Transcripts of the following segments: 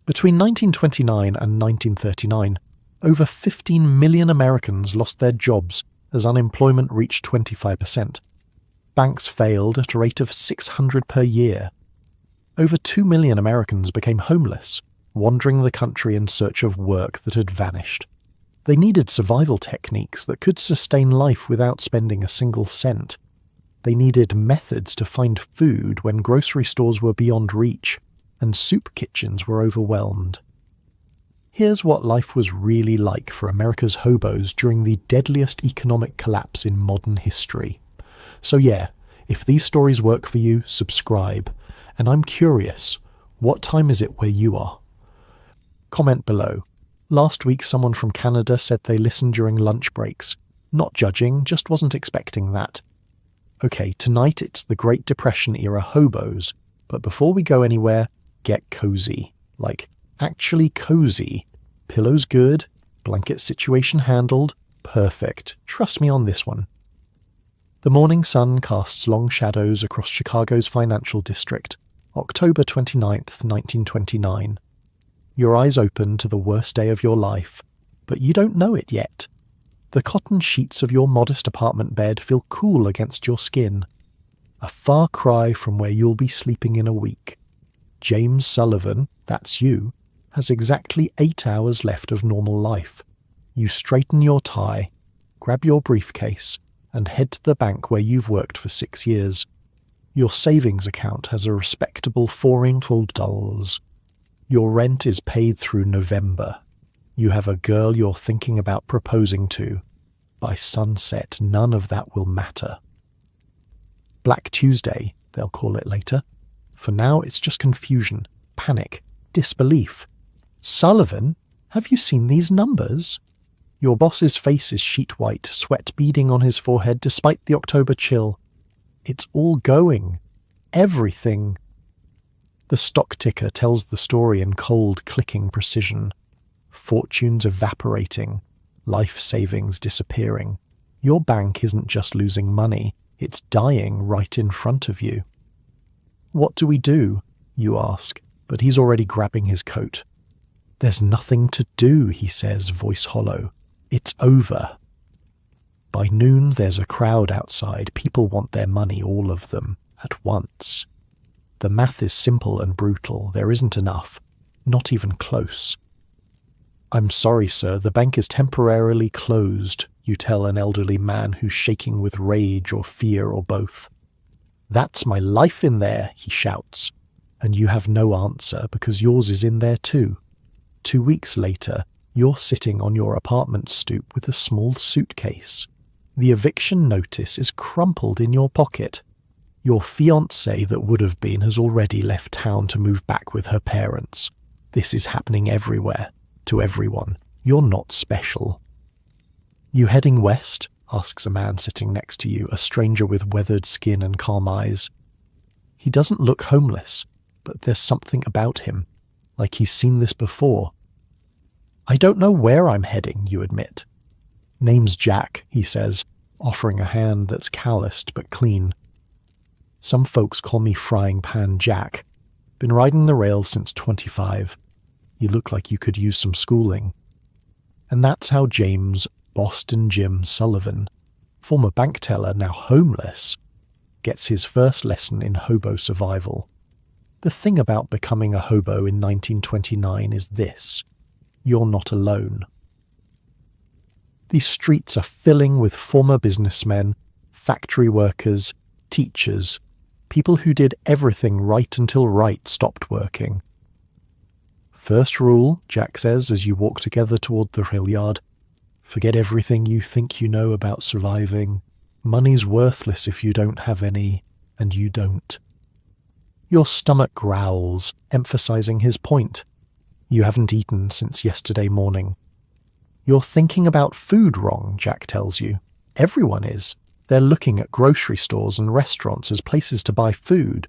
Between 1929 and 1939, over 15 million Americans lost their jobs as unemployment reached 25%. Banks failed at a rate of 600 per year. Over 2 million Americans became homeless, wandering the country in search of work that had vanished. They needed survival techniques that could sustain life without spending a single cent. They needed methods to find food when grocery stores were beyond reach and soup kitchens were overwhelmed. Here's what life was really like for America's hobos during the deadliest economic collapse in modern history. So yeah, if these stories work for you, subscribe. And I'm curious, what time is it where you are? Comment below. Last week someone from Canada said they listened during lunch breaks. Not judging, just wasn't expecting that. Okay, tonight it's the Great Depression era hobos, but before we go anywhere, get cozy. Like, actually cozy. Pillows good, blanket situation handled, perfect. Trust me on this one. The morning sun casts long shadows across Chicago's financial district, October 29th, 1929. Your eyes open to the worst day of your life, but you don't know it yet. The cotton sheets of your modest apartment bed feel cool against your skin. A far cry from where you'll be sleeping in a week. James Sullivan, that's you, has exactly 8 hours left of normal life. You straighten your tie, grab your briefcase, and head to the bank where you've worked for 6 years. Your savings account has a respectable $400. Your rent is paid through November. You have a girl you're thinking about proposing to. By sunset, none of that will matter. Black Tuesday, they'll call it later. For now, it's just confusion, panic, disbelief. Sullivan, have you seen these numbers? Your boss's face is sheet white, sweat beading on his forehead despite the October chill. It's all going. Everything. The stock ticker tells the story in cold, clicking precision. Fortunes evaporating, life savings disappearing. Your bank isn't just losing money, it's dying right in front of you. What do we do? You ask, but he's already grabbing his coat. There's nothing to do, he says, voice hollow. It's over. By noon, there's a crowd outside. People want their money, all of them, at once. The math is simple and brutal. There isn't enough. Not even close. I'm sorry, sir, the bank is temporarily closed, you tell an elderly man who's shaking with rage or fear or both. That's my life in there, he shouts. And you have no answer because yours is in there too. 2 weeks later, you're sitting on your apartment stoop with a small suitcase. The eviction notice is crumpled in your pocket. Your fiancée that would have been has already left town to move back with her parents. This is happening everywhere, to everyone. You're not special. You heading west? Asks a man sitting next to you, a stranger with weathered skin and calm eyes. He doesn't look homeless, but there's something about him, like he's seen this before. I don't know where I'm heading, you admit. Name's Jack, he says, offering a hand that's calloused but clean. Some folks call me Frying Pan Jack. Been riding the rails since 25. You look like you could use some schooling. And that's how James Boston Jim Sullivan, former bank teller now homeless, gets his first lesson in hobo survival. The thing about becoming a hobo in 1929 is this: you're not alone. These streets are filling with former businessmen, factory workers, teachers, people who did everything right until right stopped working. First rule, Jack says as you walk together toward the rail yard, forget everything you think you know about surviving. Money's worthless if you don't have any, and you don't. Your stomach growls, emphasizing his point. You haven't eaten since yesterday morning. You're thinking about food wrong, Jack tells you. Everyone is. They're looking at grocery stores and restaurants as places to buy food.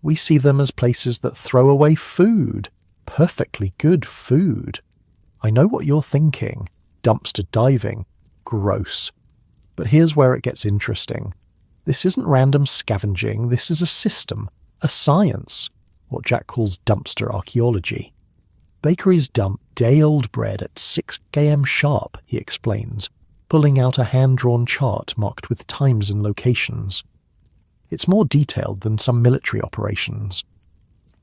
We see them as places that throw away food. Perfectly good food. I know what you're thinking. Dumpster diving. Gross. But here's where it gets interesting. This isn't random scavenging, this is a system, a science, what Jack calls dumpster archaeology. Bakeries dump day-old bread at 6 a.m. sharp, he explains, pulling out a hand-drawn chart marked with times and locations. It's more detailed than some military operations.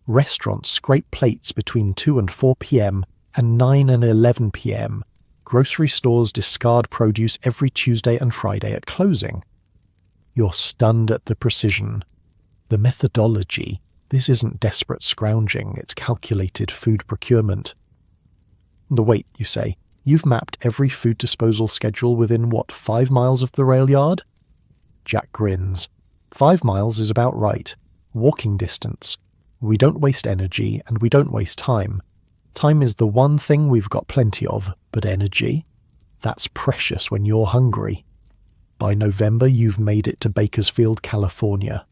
Restaurants scrape plates between 2 and 4 p.m. and 9 and 11 p.m. Grocery stores discard produce every Tuesday and Friday at closing. You're stunned at the precision. The methodology. This isn't desperate scrounging, it's calculated food procurement. Wait, you say, you've mapped every food disposal schedule within, 5 miles of the rail yard? Jack grins. 5 miles is about right. Walking distance. We don't waste energy and we don't waste time. Time is the one thing we've got plenty of, but energy? That's precious when you're hungry. By November you've made it to Bakersfield, California.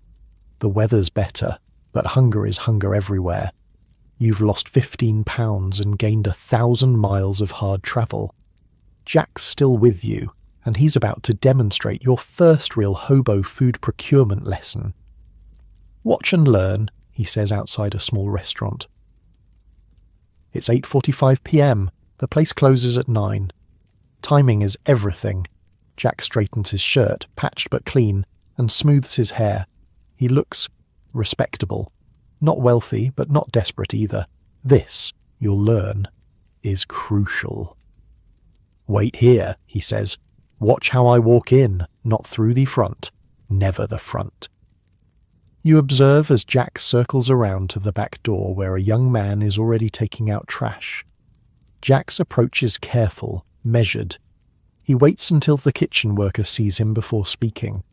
The weather's better, but hunger is hunger everywhere. You've lost 15 pounds and gained 1,000 miles of hard travel. Jack's still with you, and he's about to demonstrate your first real hobo food procurement lesson. Watch and learn, he says outside a small restaurant. It's 8:45 p.m. The place closes at 9. Timing is everything. Jack straightens his shirt, patched but clean, and smooths his hair. He looks respectable. Not wealthy, but not desperate either. This, you'll learn, is crucial. Wait here, he says. Watch how I walk in, not through the front, never the front. You observe as Jack circles around to the back door where a young man is already taking out trash. Jack's approach is careful, measured. He waits until the kitchen worker sees him before speaking.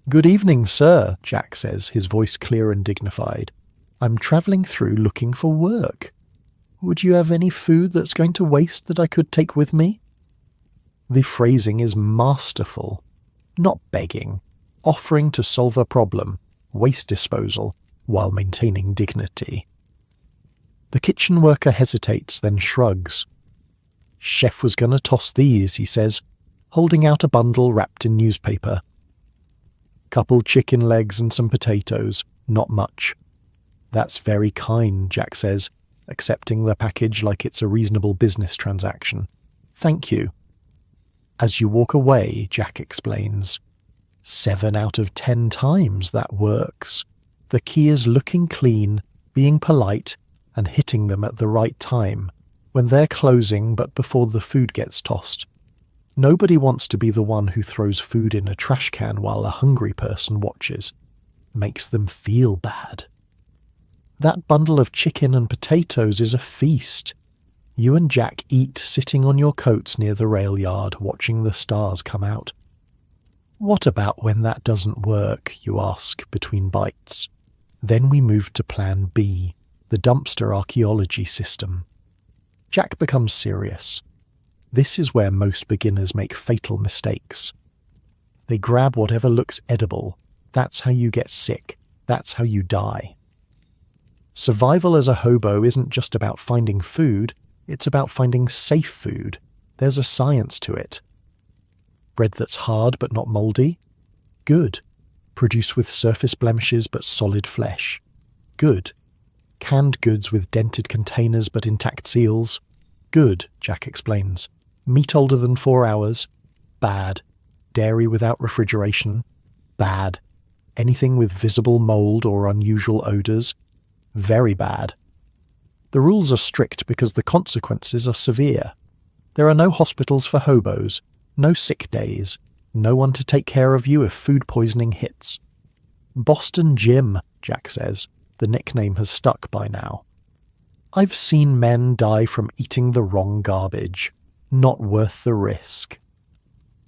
"Good evening, sir," Jack says, his voice clear and dignified. "I'm travelling through looking for work. Would you have any food that's going to waste that I could take with me?" The phrasing is masterful. Not begging. Offering to solve a problem. Waste disposal, while maintaining dignity. The kitchen worker hesitates, then shrugs. "Chef was gonna toss these," he says, holding out a bundle wrapped in newspaper. "Couple chicken legs and some potatoes, not much." "That's very kind," Jack says, accepting the package like it's a reasonable business transaction. "Thank you." As you walk away, Jack explains, 7 out of 10 times that works. The key is looking clean, being polite, and hitting them at the right time, when they're closing but before the food gets tossed. Nobody wants to be the one who throws food in a trash can while a hungry person watches. Makes them feel bad. That bundle of chicken and potatoes is a feast. You and Jack eat sitting on your coats near the rail yard, watching the stars come out. "What about when that doesn't work?" you ask between bites. Then we move to Plan B, the dumpster archaeology system. Jack becomes serious. This is where most beginners make fatal mistakes. They grab whatever looks edible. That's how you get sick. That's how you die. Survival as a hobo isn't just about finding food, it's about finding safe food. There's a science to it. Bread that's hard but not mouldy? Good. Produced with surface blemishes but solid flesh? Good. Canned goods with dented containers but intact seals? Good, Jack explains. Meat older than 4 hours? Bad. Dairy without refrigeration? Bad. Anything with visible mould or unusual odours? Very bad. The rules are strict because the consequences are severe. There are no hospitals for hobos, no sick days, no one to take care of you if food poisoning hits. Boston Jim, Jack says. The nickname has stuck by now. I've seen men die from eating the wrong garbage. Not worth the risk.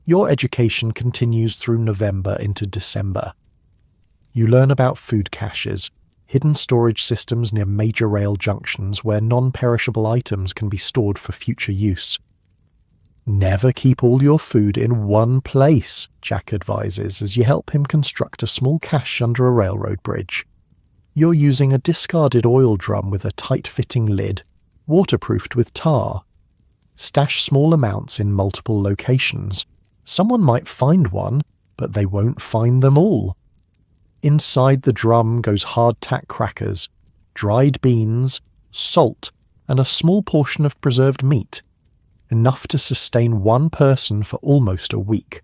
Your education continues through November into December. You learn about food caches, hidden storage systems near major rail junctions where non-perishable items can be stored for future use. Never keep all your food in one place, Jack advises as you help him construct a small cache under a railroad bridge. You're using a discarded oil drum with a tight-fitting lid, waterproofed with tar. Stash small amounts in multiple locations. Someone might find one, but they won't find them all. Inside the drum goes hardtack crackers, dried beans, salt, and a small portion of preserved meat, enough to sustain one person for almost a week.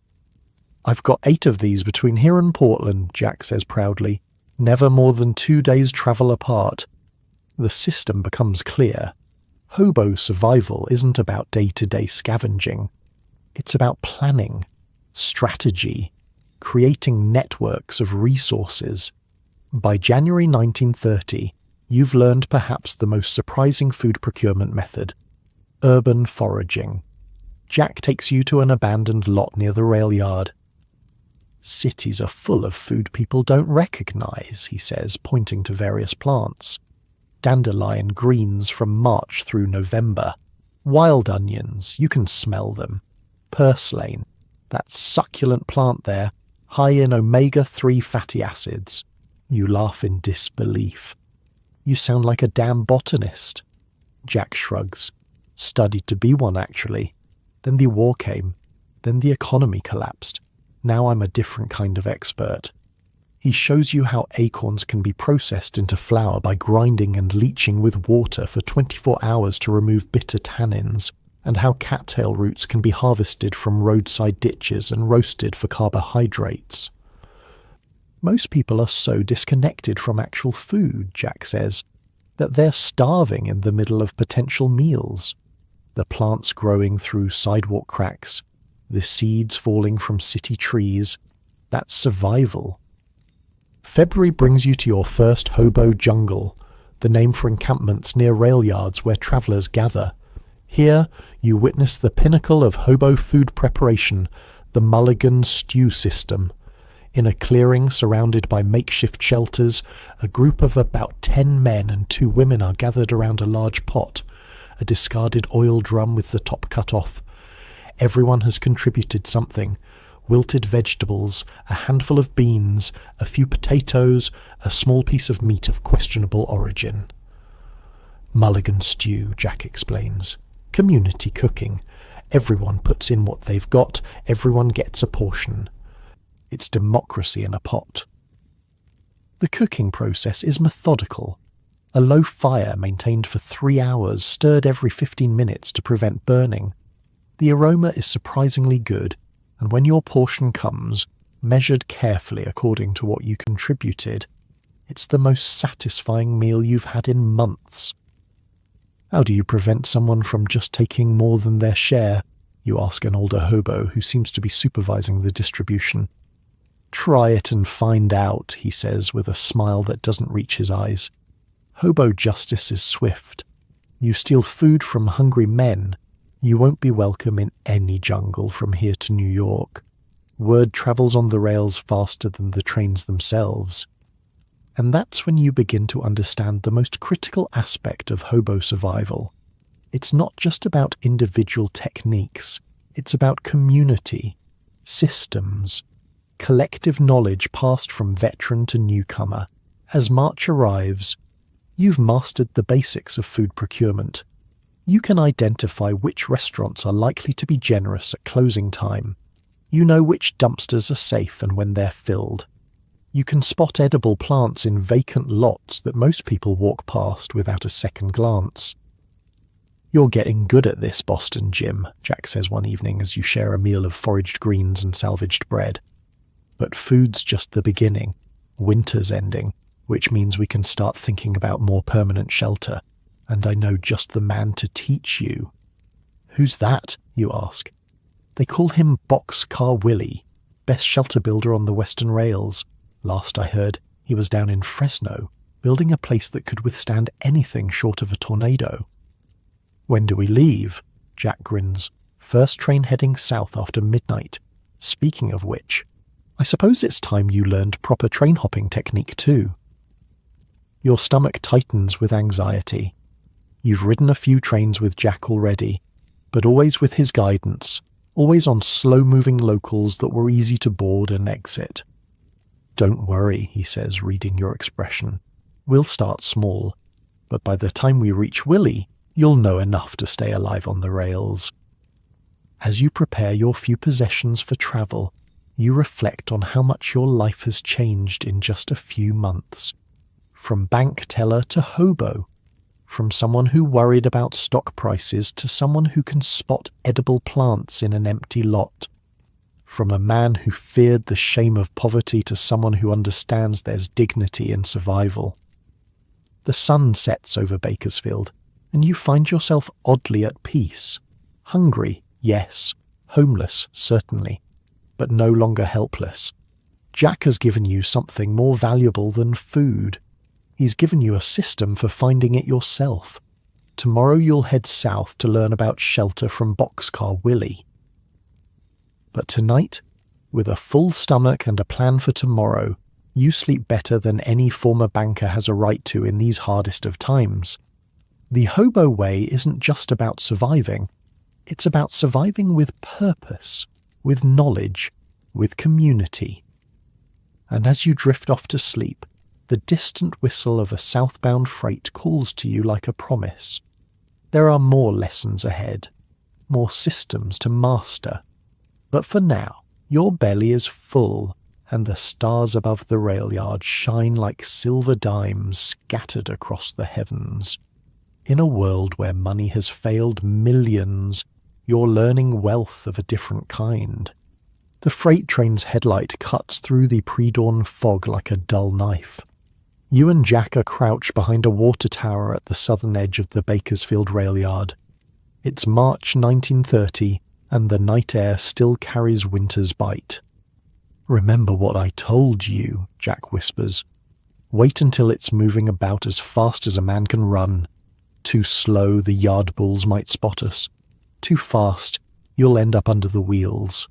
"I've got 8 of these between here and Portland," Jack says proudly, "never more than 2 days' travel apart." The system becomes clear. Hobo survival isn't about day-to-day scavenging. It's about planning, strategy, creating networks of resources. By January 1930, you've learned perhaps the most surprising food procurement method: urban foraging. Jack takes you to an abandoned lot near the rail yard. "Cities are full of food people don't recognize," he says, pointing to various plants. "Dandelion greens from March through November. Wild onions, you can smell them. Purslane, that succulent plant there, high in omega-3 fatty acids." You laugh in disbelief. "You sound like a damn botanist." Jack shrugs. "Studied to be one, actually. Then the war came. Then the economy collapsed. Now I'm a different kind of expert." He shows you how acorns can be processed into flour by grinding and leaching with water for 24 hours to remove bitter tannins, and how cattail roots can be harvested from roadside ditches and roasted for carbohydrates. "Most people are so disconnected from actual food," Jack says, "that they're starving in the middle of potential meals. The plants growing through sidewalk cracks, the seeds falling from city trees, that's survival." February brings you to your first hobo jungle, the name for encampments near rail yards where travellers gather. Here you witness the pinnacle of hobo food preparation, the Mulligan stew system. In a clearing surrounded by makeshift shelters, a group of about 10 men and 2 women are gathered around a large pot, a discarded oil drum with the top cut off. Everyone has contributed something: wilted vegetables, a handful of beans, a few potatoes, a small piece of meat of questionable origin. "Mulligan stew," Jack explains. "Community cooking. Everyone puts in what they've got, everyone gets a portion. It's democracy in a pot." The cooking process is methodical. A low fire maintained for 3 hours, stirred every 15 minutes to prevent burning. The aroma is surprisingly good, and when your portion comes, measured carefully according to what you contributed, it's the most satisfying meal you've had in months. "How do you prevent someone from just taking more than their share?" you ask an older hobo who seems to be supervising the distribution. "Try it and find out," he says with a smile that doesn't reach his eyes. Hobo justice is swift. You steal food from hungry men, you won't be welcome in any jungle from here to New York. Word travels on the rails faster than the trains themselves. And that's when you begin to understand the most critical aspect of hobo survival. It's not just about individual techniques, it's about community, systems, collective knowledge passed from veteran to newcomer. As March arrives, you've mastered the basics of food procurement. You can identify which restaurants are likely to be generous at closing time. You know which dumpsters are safe and when they're filled. You can spot edible plants in vacant lots that most people walk past without a second glance. "You're getting good at this, Boston Jim," Jack says one evening as you share a meal of foraged greens and salvaged bread. "But food's just the beginning. Winter's ending, which means we can start thinking about more permanent shelter. And I know just the man to teach you." "Who's that?" you ask. "They call him Boxcar Willie, best shelter builder on the Western Rails. Last I heard, he was down in Fresno, building a place that could withstand anything short of a tornado." "When do we leave?" Jack grins. "First train heading south after midnight. Speaking of which, I suppose it's time you learned proper train hopping technique too." Your stomach tightens with anxiety. You've ridden a few trains with Jack already, but always with his guidance, always on slow-moving locals that were easy to board and exit. "Don't worry," he says, reading your expression. "We'll start small, but by the time we reach Willie, you'll know enough to stay alive on the rails." As you prepare your few possessions for travel, you reflect on how much your life has changed in just a few months. From bank teller to hobo, From someone who worried about stock prices to someone who can spot edible plants in an empty lot. From a man who feared the shame of poverty to someone who understands there's dignity in survival. The sun sets over Bakersfield, and you find yourself oddly at peace. Hungry, yes. Homeless, certainly. But no longer helpless. Jack has given you something more valuable than food. He's given you a system for finding it yourself. Tomorrow you'll head south to learn about shelter from Boxcar Willie. But tonight, with a full stomach and a plan for tomorrow, you sleep better than any former banker has a right to in these hardest of times. The hobo way isn't just about surviving. It's about surviving with purpose, with knowledge, with community. And as you drift off to sleep, the distant whistle of a southbound freight calls to you like a promise. There are more lessons ahead, more systems to master. But for now, your belly is full, and the stars above the rail yard shine like silver dimes scattered across the heavens. In a world where money has failed millions, you're learning wealth of a different kind. The freight train's headlight cuts through the pre-dawn fog like a dull knife. You and Jack are crouched behind a water tower at the southern edge of the Bakersfield rail yard. It's March 1930, and the night air still carries winter's bite. "Remember what I told you," Jack whispers. "Wait until it's moving about as fast as a man can run. Too slow, the yard bulls might spot us. Too fast, you'll end up under the wheels."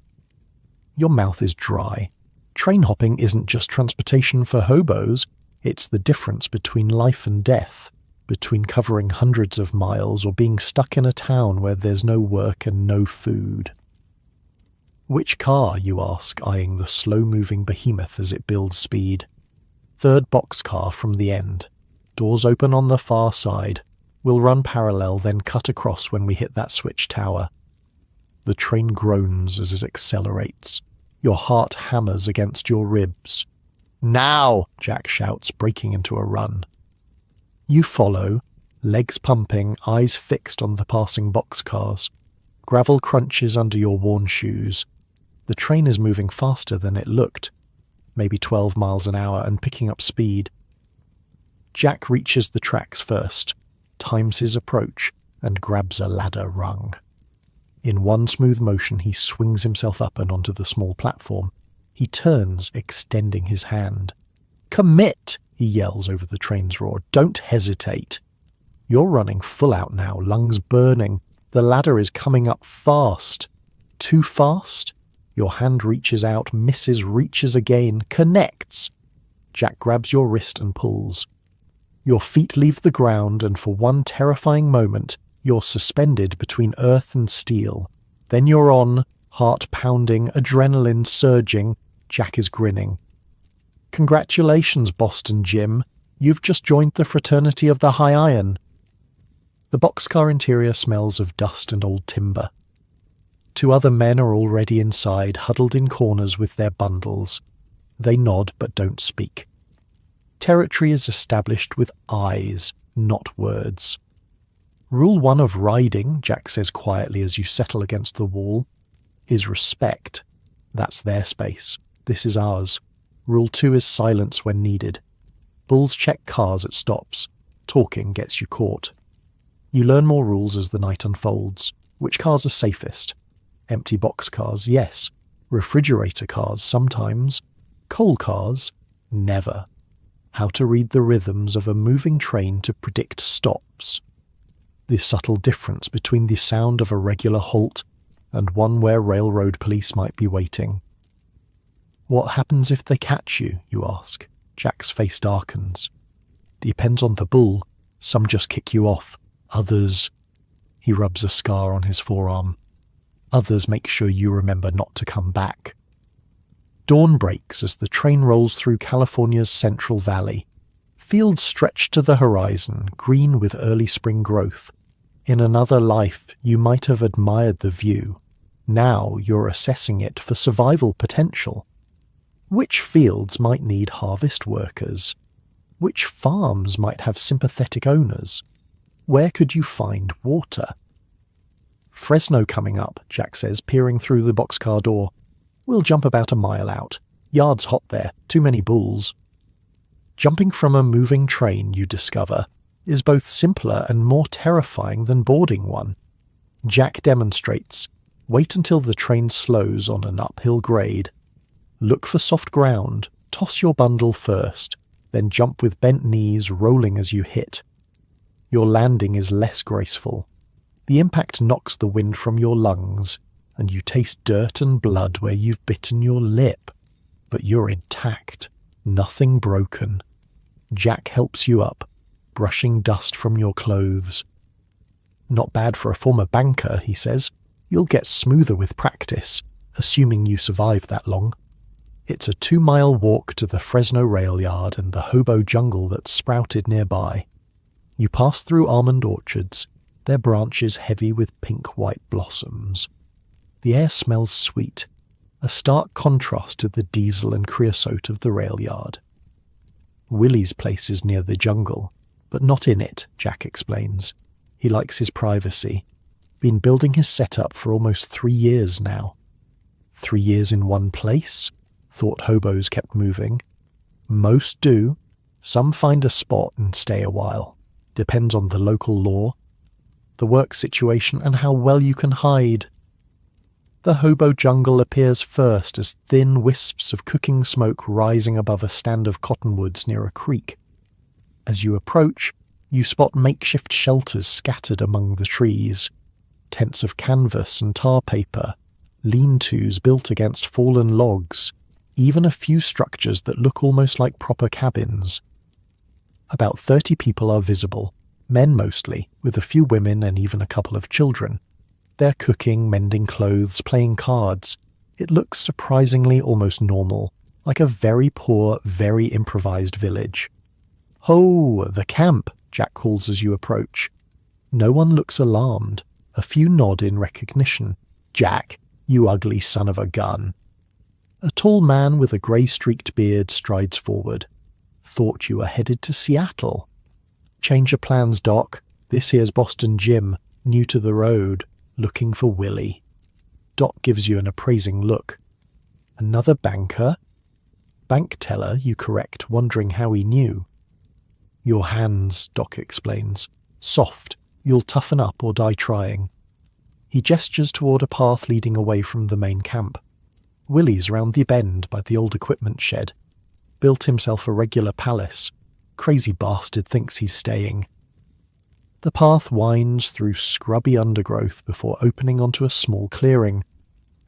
Your mouth is dry. Train hopping isn't just transportation for hobos. It's the difference between life and death, between covering hundreds of miles or being stuck in a town where there's no work and no food. "Which car?" you ask, eyeing the slow-moving behemoth as it builds speed. "Third boxcar from the end. Doors open on the far side. We'll run parallel, then cut across when we hit that switch tower." The train groans as it accelerates. Your heart hammers against your ribs. "Now!" Jack shouts, breaking into a run. You follow, legs pumping, eyes fixed on the passing boxcars. Gravel crunches under your worn shoes. The train is moving faster than it looked, maybe 12 miles an hour, and picking up speed. Jack reaches the tracks first, times his approach, and grabs a ladder rung. In one smooth motion he swings himself up and onto the small platform. He turns, extending his hand. "Commit!" he yells over the train's roar. "Don't hesitate." You're running full out now, lungs burning. The ladder is coming up fast. Too fast? Your hand reaches out, misses, reaches again, connects. Jack grabs your wrist and pulls. Your feet leave the ground, and for one terrifying moment, you're suspended between earth and steel. Then you're on, heart pounding, adrenaline surging. Jack is grinning. "Congratulations, Boston Jim. You've just joined the fraternity of the High Iron." The boxcar interior smells of dust and old timber. 2 other men are already inside, huddled in corners with their bundles. They nod but don't speak. Territory is established with eyes, not words. "Rule 1 of riding," Jack says quietly as you settle against the wall, "is respect. That's their space. This is ours. Rule 2 is silence when needed. Bulls check cars at stops. Talking gets you caught." You learn more rules as the night unfolds. Which cars are safest? Empty boxcars, yes. Refrigerator cars, sometimes. Coal cars, never. How to read the rhythms of a moving train to predict stops. The subtle difference between the sound of a regular halt and one where railroad police might be waiting. "What happens if they catch you?" you ask. Jack's face darkens. "Depends on the bull. Some just kick you off. Others..." He rubs a scar on his forearm. "Others make sure you remember not to come back." Dawn breaks as the train rolls through California's Central Valley. Fields stretch to the horizon, green with early spring growth. In another life, you might have admired the view. Now you're assessing it for survival potential. Which fields might need harvest workers? Which farms might have sympathetic owners? Where could you find water? Fresno coming up, Jack says, peering through the boxcar door. We'll jump about a mile out. Yard's hot there, too many bulls. Jumping from a moving train, you discover, is both simpler and more terrifying than boarding one. Jack demonstrates. Wait until the train slows on an uphill grade. Look for soft ground, toss your bundle first, then jump with bent knees, rolling as you hit. Your landing is less graceful. The impact knocks the wind from your lungs, and you taste dirt and blood where you've bitten your lip. But you're intact, nothing broken. Jack helps you up, brushing dust from your clothes. Not bad for a former banker, he says. You'll get smoother with practice, assuming you survive that long. It's a 2-mile walk to the Fresno rail yard and the hobo jungle that's sprouted nearby. You pass through almond orchards, their branches heavy with pink-white blossoms. The air smells sweet, a stark contrast to the diesel and creosote of the rail yard. Willie's place is near the jungle, but not in it, Jack explains. He likes his privacy. Been building his setup for almost 3 years now. 3 years in one place? Thought hobos kept moving. Most do. Some find a spot and stay a while. Depends on the local law, the work situation, and how well you can hide. The hobo jungle appears first as thin wisps of cooking smoke rising above a stand of cottonwoods near a creek. As you approach, you spot makeshift shelters scattered among the trees. Tents of canvas and tar paper, lean-tos built against fallen logs, even a few structures that look almost like proper cabins. About 30 people are visible, men mostly, with a few women and even a couple of children. They're cooking, mending clothes, playing cards. It looks surprisingly almost normal, like a very poor, very improvised village. "Ho, the camp," Jack calls as you approach. No one looks alarmed. A few nod in recognition. "Jack, you ugly son of a gun." A tall man with a grey-streaked beard strides forward. "Thought you were headed to Seattle." "Change of plans, Doc. This here's Boston Jim, new to the road, looking for Willie." Doc gives you an appraising look. "Another banker?" "Bank teller," you correct, wondering how he knew. "Your hands," Doc explains. "Soft. You'll toughen up or die trying." He gestures toward a path leading away from the main camp. Willie's round the bend by the old equipment shed. Built himself a regular palace. Crazy bastard thinks he's staying. The path winds through scrubby undergrowth before opening onto a small clearing.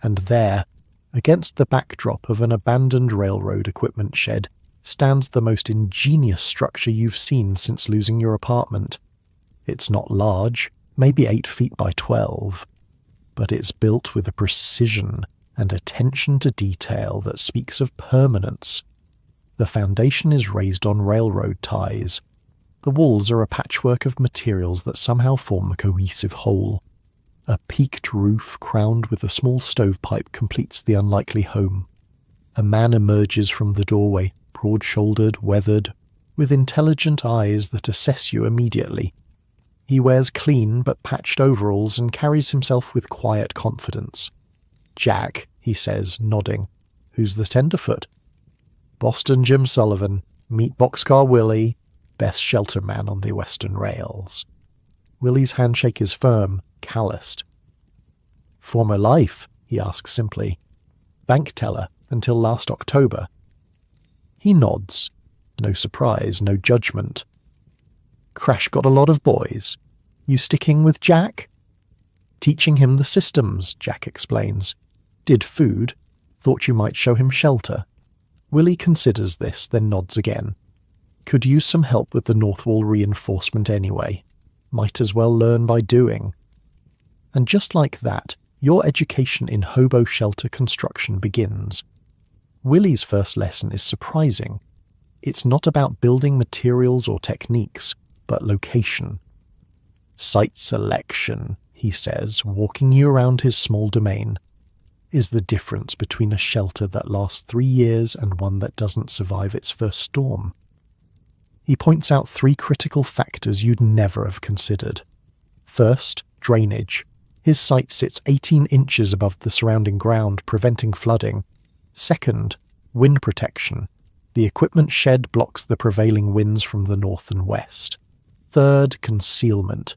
And there, against the backdrop of an abandoned railroad equipment shed, stands the most ingenious structure you've seen since losing your apartment. It's not large, maybe 8 feet by 12, but it's built with a precision and attention to detail that speaks of permanence. The foundation is raised on railroad ties. The walls are a patchwork of materials that somehow form a cohesive whole. A peaked roof crowned with a small stovepipe completes the unlikely home. A man emerges from the doorway, broad-shouldered, weathered, with intelligent eyes that assess you immediately. He wears clean but patched overalls and carries himself with quiet confidence. "Jack," he says, nodding. "Who's the tenderfoot?" "Boston Jim Sullivan. Meet Boxcar Willie, best shelter man on the Western rails." Willie's handshake is firm, calloused. "Former life?" he asks simply. "Bank teller, until last October." He nods. No surprise, no judgment. "Crash got a lot of boys. You sticking with Jack?" "Teaching him the systems," Jack explains. "Did food. Thought you might show him shelter." Willie considers this, then nods again. "Could use some help with the North Wall reinforcement anyway. Might as well learn by doing." And just like that, your education in hobo shelter construction begins. Willie's first lesson is surprising. It's not about building materials or techniques, but location. "Site selection," he says, walking you around his small domain, is the difference between a shelter that lasts 3 years and one that doesn't survive its first storm. He points out 3 critical factors you'd never have considered. First, drainage. His site sits 18 inches above the surrounding ground, preventing flooding. Second, wind protection. The equipment shed blocks the prevailing winds from the north and west. Third, concealment.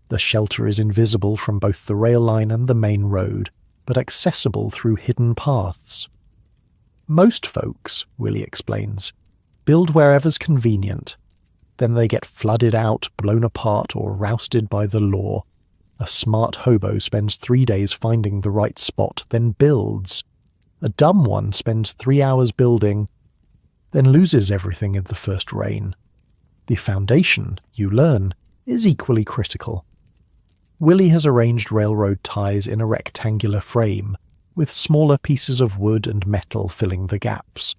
The shelter is invisible from both the rail line and the main road, but accessible through hidden paths. Most folks, Willie explains, build wherever's convenient. Then they get flooded out, blown apart, or rousted by the law. A smart hobo spends 3 days finding the right spot, then builds. A dumb one spends 3 hours building, then loses everything in the first rain. The foundation, you learn, is equally critical. Willie has arranged railroad ties in a rectangular frame, with smaller pieces of wood and metal filling the gaps.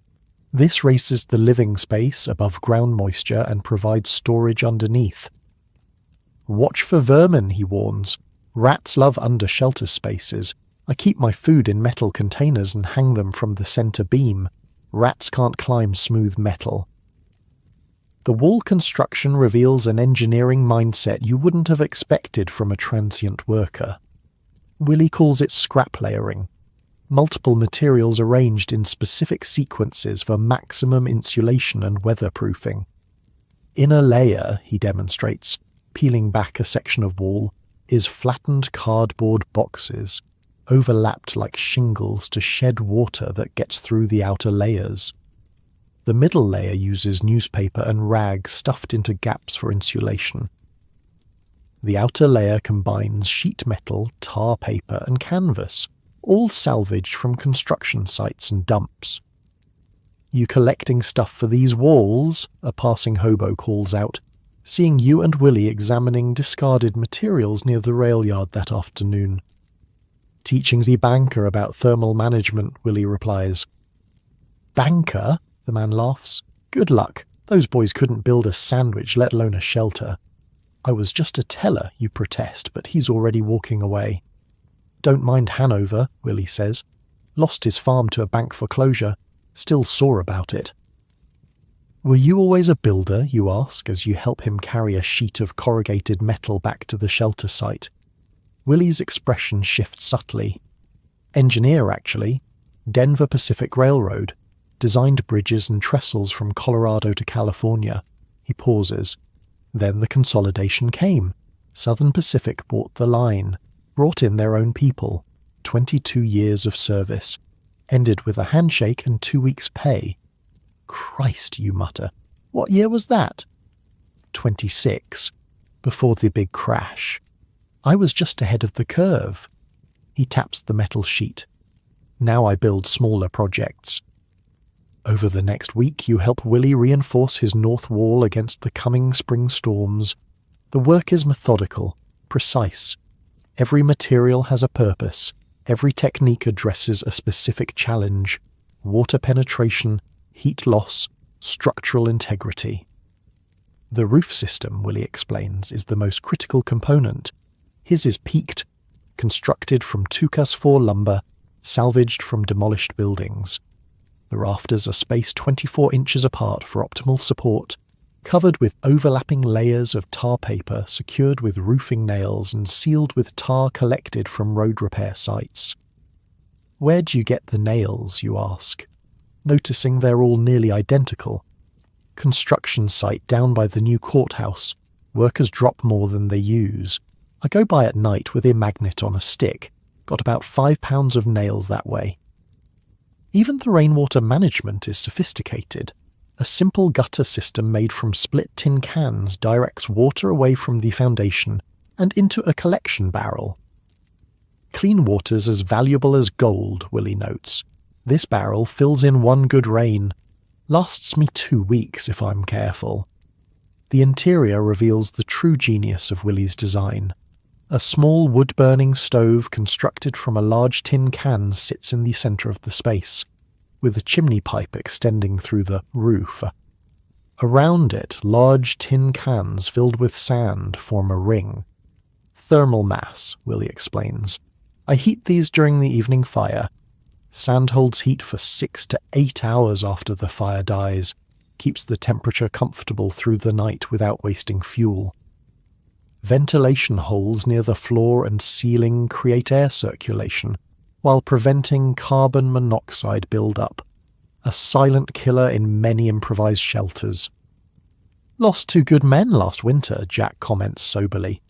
This raises the living space above ground moisture and provides storage underneath. Watch for vermin, he warns. Rats love under-shelter spaces. I keep my food in metal containers and hang them from the center beam. Rats can't climb smooth metal. The wall construction reveals an engineering mindset you wouldn't have expected from a transient worker. Willie calls it scrap layering. Multiple materials arranged in specific sequences for maximum insulation and weatherproofing. In a layer, he demonstrates, peeling back a section of wall, is flattened cardboard boxes, overlapped like shingles to shed water that gets through the outer layers. The middle layer uses newspaper and rags stuffed into gaps for insulation. The outer layer combines sheet metal, tar paper, and canvas, all salvaged from construction sites and dumps. "You collecting stuff for these walls?" a passing hobo calls out, seeing you and Willie examining discarded materials near the rail yard that afternoon. "Teaching the banker about thermal management," Willie replies. "Banker?" the man laughs. "Good luck. Those boys couldn't build a sandwich, let alone a shelter." "I was just a teller," you protest, but he's already walking away. "Don't mind Hanover," Willie says. "Lost his farm to a bank foreclosure. Still sore about it." "Were you always a builder?" you ask as you help him carry a sheet of corrugated metal back to the shelter site. Willie's expression shifts subtly. "Engineer, actually. Denver Pacific Railroad. Designed bridges and trestles from Colorado to California." He pauses. Then the consolidation came. Southern Pacific bought the line, brought in their own people. 22 years of service. Ended with a handshake and 2 weeks' pay. "Christ," you mutter. "What year was that?" 26. Before the big crash. "I was just ahead of the curve." He taps the metal sheet. "Now I build smaller projects." Over the next week, you help Willie reinforce his north wall against the coming spring storms. The work is methodical, precise. Every material has a purpose. Every technique addresses a specific challenge: water penetration, heat loss, structural integrity. The roof system, Willie explains, is the most critical component. His is peaked, constructed from 2x4 lumber, salvaged from demolished buildings. The rafters are spaced 24 inches apart for optimal support, covered with overlapping layers of tar paper secured with roofing nails and sealed with tar collected from road repair sites. "Where'd you get the nails?" you ask, noticing they're all nearly identical. "Construction site down by the new courthouse. Workers drop more than they use. I go by at night with a magnet on a stick. Got about 5 pounds of nails that way." Even the rainwater management is sophisticated. A simple gutter system made from split tin cans directs water away from the foundation and into a collection barrel. "Clean water's as valuable as gold," Willie notes. "This barrel fills in one good rain. Lasts me 2 weeks if I'm careful." The interior reveals the true genius of Willie's design. A small wood-burning stove constructed from a large tin can sits in the centre of the space, with a chimney pipe extending through the roof. Around it, large tin cans filled with sand form a ring. "Thermal mass," Willie explains. "I heat these during the evening fire. Sand holds heat for 6 to 8 hours after the fire dies. keeps the temperature comfortable through the night without wasting fuel. Ventilation holes near the floor and ceiling create air circulation, while preventing carbon monoxide build-up, a silent killer in many improvised shelters. "Lost 2 good men last winter," Jack comments soberly.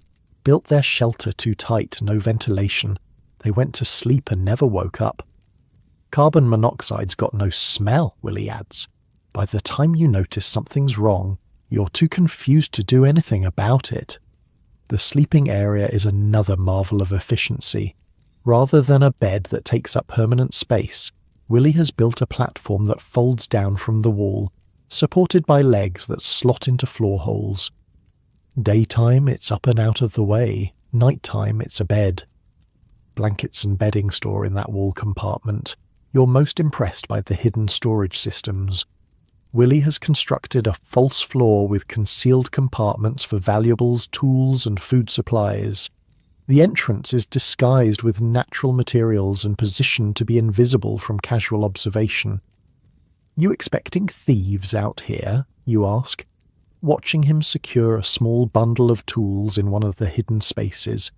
"Built their shelter too tight, no ventilation. They went to sleep and never woke up." "Carbon monoxide's got no smell," Willie adds. "By the time you notice something's wrong, you're too confused to do anything about it." The sleeping area is another marvel of efficiency. Rather than a bed that takes up permanent space, Willie has built a platform that folds down from the wall, supported by legs that slot into floor holes. Daytime, it's up and out of the way. Nighttime, it's a bed. Blankets and bedding store in that wall compartment. You're most impressed by the hidden storage systems. Willie has constructed a false floor with concealed compartments for valuables, tools, and food supplies. The entrance is disguised with natural materials and positioned to be invisible from casual observation. "You expecting thieves out here?" you ask, watching him secure a small bundle of tools in one of the hidden spaces.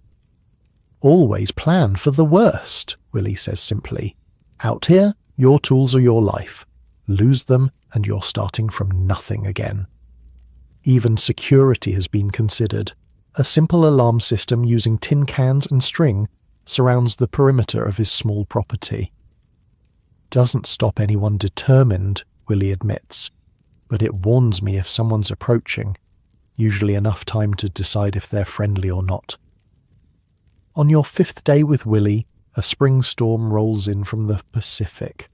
"Always plan for the worst," Willie says simply. "Out here, your tools are your life. Lose them, and you're starting from nothing again." Even security has been considered. A simple alarm system using tin cans and string surrounds the perimeter of his small property. "Doesn't stop anyone determined," Willie admits, "but it warns me if someone's approaching, usually enough time to decide if they're friendly or not." On your 5th day with Willie, a spring storm rolls in from the Pacific.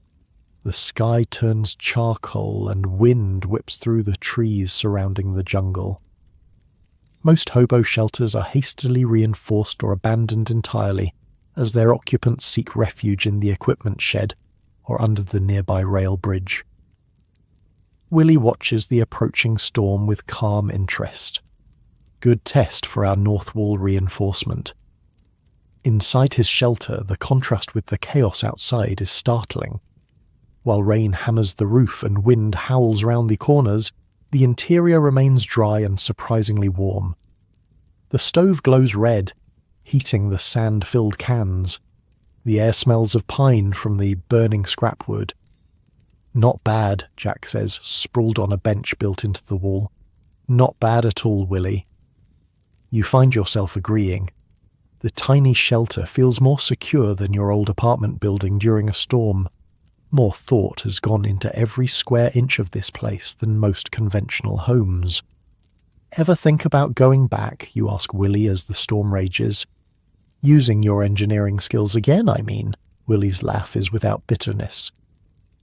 The sky turns charcoal and wind whips through the trees surrounding the jungle. Most hobo shelters are hastily reinforced or abandoned entirely as their occupants seek refuge in the equipment shed or under the nearby rail bridge. Willie watches the approaching storm with calm interest. Good test for our north wall reinforcement. Inside his shelter, the contrast with the chaos outside is startling. While rain hammers the roof and wind howls round the corners, the interior remains dry and surprisingly warm. The stove glows red, heating the sand-filled cans. The air smells of pine from the burning scrap wood. "Not bad," Jack says, sprawled on a bench built into the wall. "Not bad at all, Willie." You find yourself agreeing. The tiny shelter feels more secure than your old apartment building during a storm. More thought has gone into every square inch of this place than most conventional homes. "Ever think about going back?" you ask Willie as the storm rages. "Using your engineering skills again, I mean." Willie's laugh is without bitterness.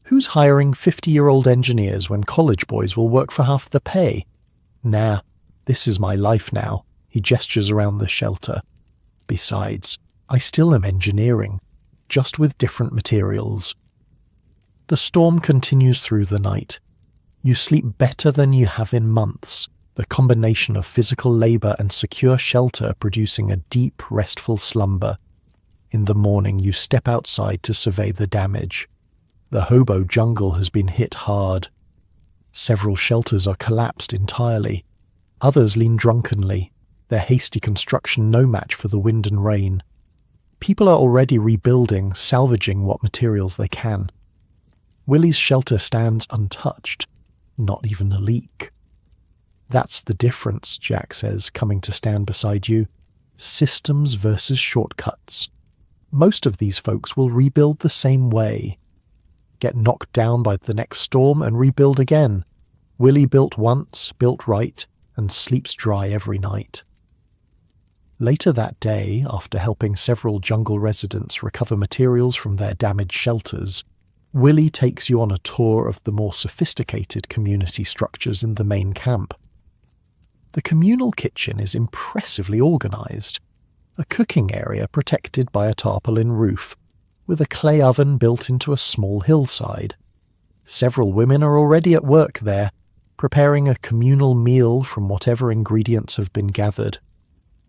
"Who's hiring 50-year-old engineers when college boys will work for half the pay? Nah, this is my life now." He gestures around the shelter. "Besides, I still am engineering, just with different materials." The storm continues through the night. You sleep better than you have in months, the combination of physical labour and secure shelter producing a deep, restful slumber. In the morning you step outside to survey the damage. The hobo jungle has been hit hard. Several shelters are collapsed entirely. Others lean drunkenly, their hasty construction no match for the wind and rain. People are already rebuilding, salvaging what materials they can. Willie's shelter stands untouched, not even a leak. "That's the difference," Jack says, coming to stand beside you. "Systems versus shortcuts. Most of these folks will rebuild the same way. Get knocked down by the next storm and rebuild again. Willie built once, built right, and sleeps dry every night." Later that day, after helping several jungle residents recover materials from their damaged shelters, Willie takes you on a tour of the more sophisticated community structures in the main camp. The communal kitchen is impressively organised. A cooking area protected by a tarpaulin roof, with a clay oven built into a small hillside. Several women are already at work there, preparing a communal meal from whatever ingredients have been gathered.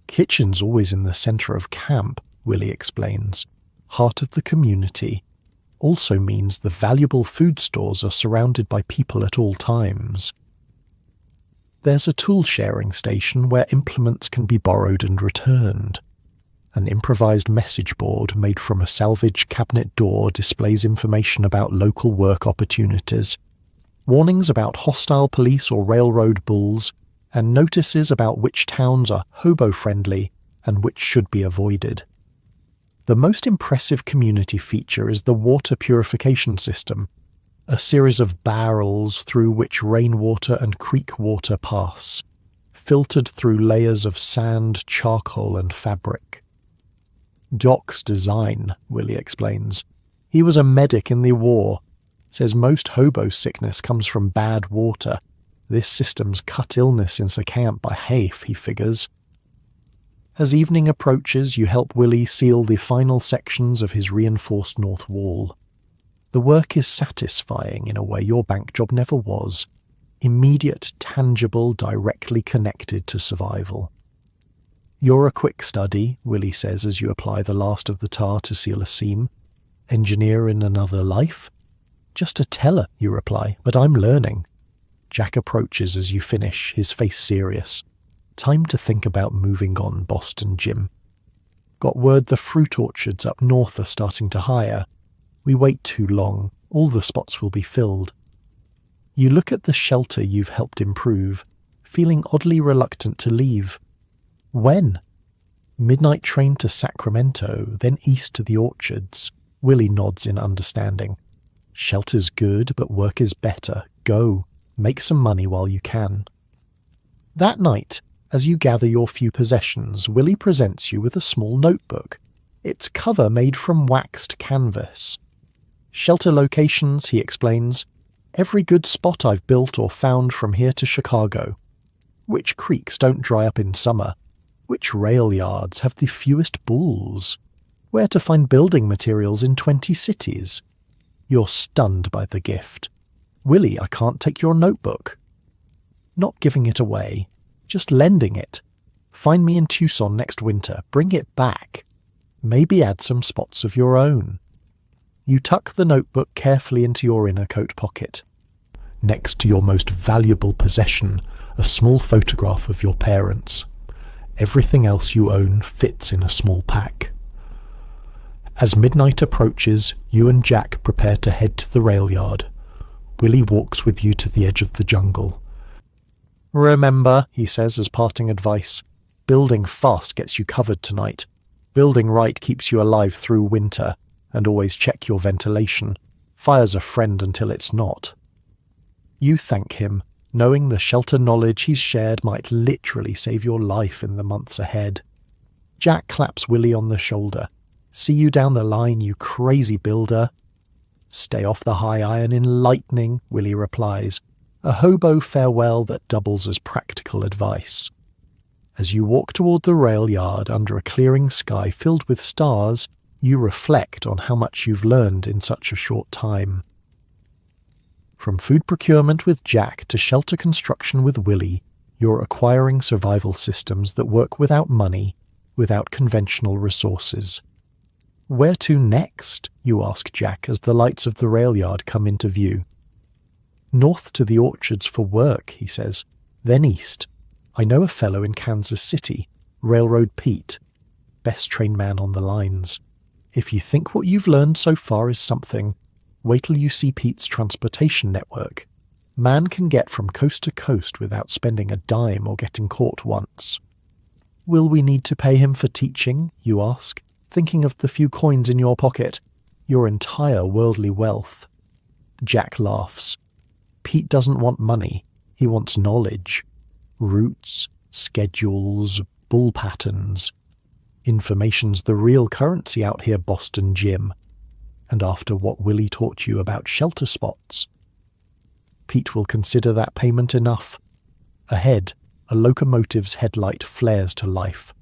"Kitchen's always in the centre of camp," Willie explains. "Heart of the community. also means the valuable food stores are surrounded by people at all times. There's a tool-sharing station where implements can be borrowed and returned. An improvised message board made from a salvaged cabinet door displays information about local work opportunities, warnings about hostile police or railroad bulls, and notices about which towns are hobo-friendly and which should be avoided. The most impressive community feature is the water purification system, a series of barrels through which rainwater and creek water pass, filtered through layers of sand, charcoal and fabric. Doc's design, Willie explains. He was a medic in the war. Says most hobo sickness comes from bad water. This system's cut illness into camp by half, he figures. As evening approaches, you help Willie seal the final sections of his reinforced north wall. The work is satisfying in a way your bank job never was. Immediate, tangible, directly connected to survival. You're a quick study, Willie says as you apply the last of the tar to seal a seam. Engineer in another life? Just a teller, you reply, but I'm learning. Jack approaches as you finish, his face serious. Time to think about moving on, Boston Jim. Got word the fruit orchards up north are starting to hire. We wait too long, all the spots will be filled. You look at the shelter you've helped improve, feeling oddly reluctant to leave. When? Midnight train to Sacramento, then east to the orchards. Willie nods in understanding. Shelter's good, but work is better. Go. Make some money while you can. That night, as you gather your few possessions, Willie presents you with a small notebook. Its cover made from waxed canvas. Shelter locations, he explains. Every good spot I've built or found from here to Chicago. Which creeks don't dry up in summer? Which rail yards have the fewest bulls? Where to find building materials in 20 cities? You're stunned by the gift. Willie, I can't take your notebook. Not giving it away, just lending it. Find me in Tucson next winter, bring it back. Maybe add some spots of your own. You tuck the notebook carefully into your inner coat pocket. Next to your most valuable possession, a small photograph of your parents. Everything else you own fits in a small pack. As midnight approaches, you and Jack prepare to head to the rail yard. Willie walks with you to the edge of the jungle. Remember, he says as parting advice, building fast gets you covered tonight. Building right keeps you alive through winter, and always check your ventilation. Fire's a friend until it's not. You thank him, knowing the shelter knowledge he's shared might literally save your life in the months ahead. Jack claps Willie on the shoulder. See you down the line, you crazy builder. Stay off the high iron in lightning, Willie replies, a hobo farewell that doubles as practical advice. As you walk toward the rail yard under a clearing sky filled with stars, you reflect on how much you've learned in such a short time. From food procurement with Jack to shelter construction with Willie, you're acquiring survival systems that work without money, without conventional resources. Where to next? You ask Jack as the lights of the rail yard come into view. North to the orchards for work, he says, then east. I know a fellow in Kansas City, Railroad Pete, best trained man on the lines. If you think what you've learned so far is something, wait till you see Pete's transportation network. Man can get from coast to coast without spending a dime or getting caught once. Will we need to pay him for teaching, you ask, thinking of the few coins in your pocket, your entire worldly wealth. Jack laughs. Pete doesn't want money, he wants knowledge. Routes, schedules, bull patterns. Information's the real currency out here, Boston Jim. And after what Willie taught you about shelter spots, Pete will consider that payment enough. Ahead, a locomotive's headlight flares to life.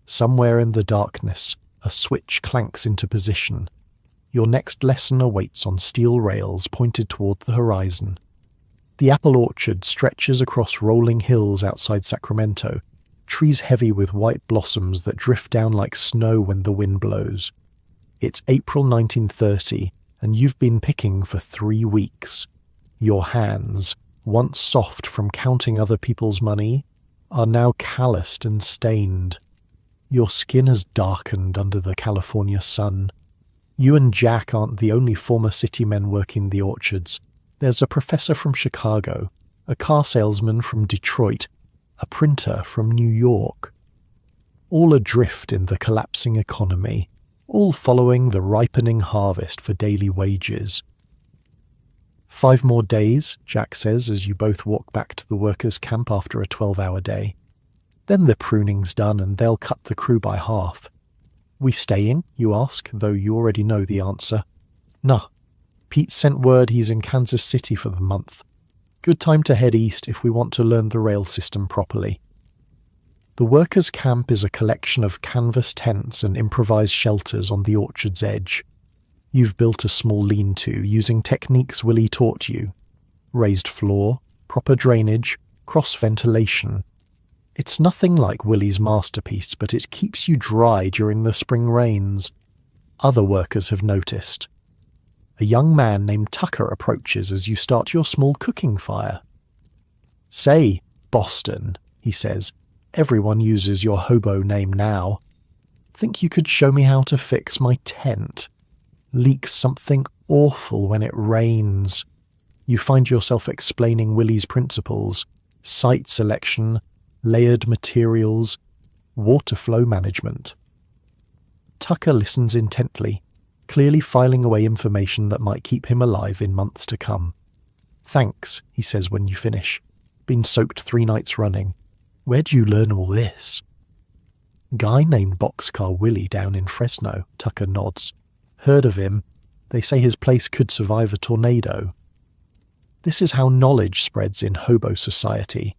Somewhere in the darkness, a switch clanks into position. Your next lesson awaits on steel rails pointed toward the horizon. The apple orchard stretches across rolling hills outside Sacramento, trees heavy with white blossoms that drift down like snow when the wind blows. It's April 1930, and you've been picking for 3 weeks. Your hands, once soft from counting other people's money, are now calloused and stained. Your skin has darkened under the California sun. You and Jack aren't the only former city men working the orchards. There's a professor from Chicago, a car salesman from Detroit, a printer from New York. All adrift in the collapsing economy, all following the ripening harvest for daily wages. 5 more days, Jack says as you both walk back to the workers' camp after a 12-hour day. Then the pruning's done and they'll cut the crew by half. We staying, you ask, though you already know the answer. Nah. Pete sent word he's in Kansas City for the month. Good time to head east if we want to learn the rail system properly. The workers' camp is a collection of canvas tents and improvised shelters on the orchard's edge. You've built a small lean-to using techniques Willie taught you. Raised floor, proper drainage, cross-ventilation. It's nothing like Willie's masterpiece, but it keeps you dry during the spring rains. Other workers have noticed. A young man named Tucker approaches as you start your small cooking fire. Say, Boston, he says. Everyone uses your hobo name now. Think you could show me how to fix my tent? Leaks something awful when it rains. You find yourself explaining Willie's principles, site selection, layered materials, water flow management. Tucker listens intently, clearly filing away information that might keep him alive in months to come. Thanks, he says when you finish. Been soaked 3 nights running. Where'd you learn all this? Guy named Boxcar Willie down in Fresno, Tucker nods. Heard of him. They say his place could survive a tornado. This is how knowledge spreads in hobo society.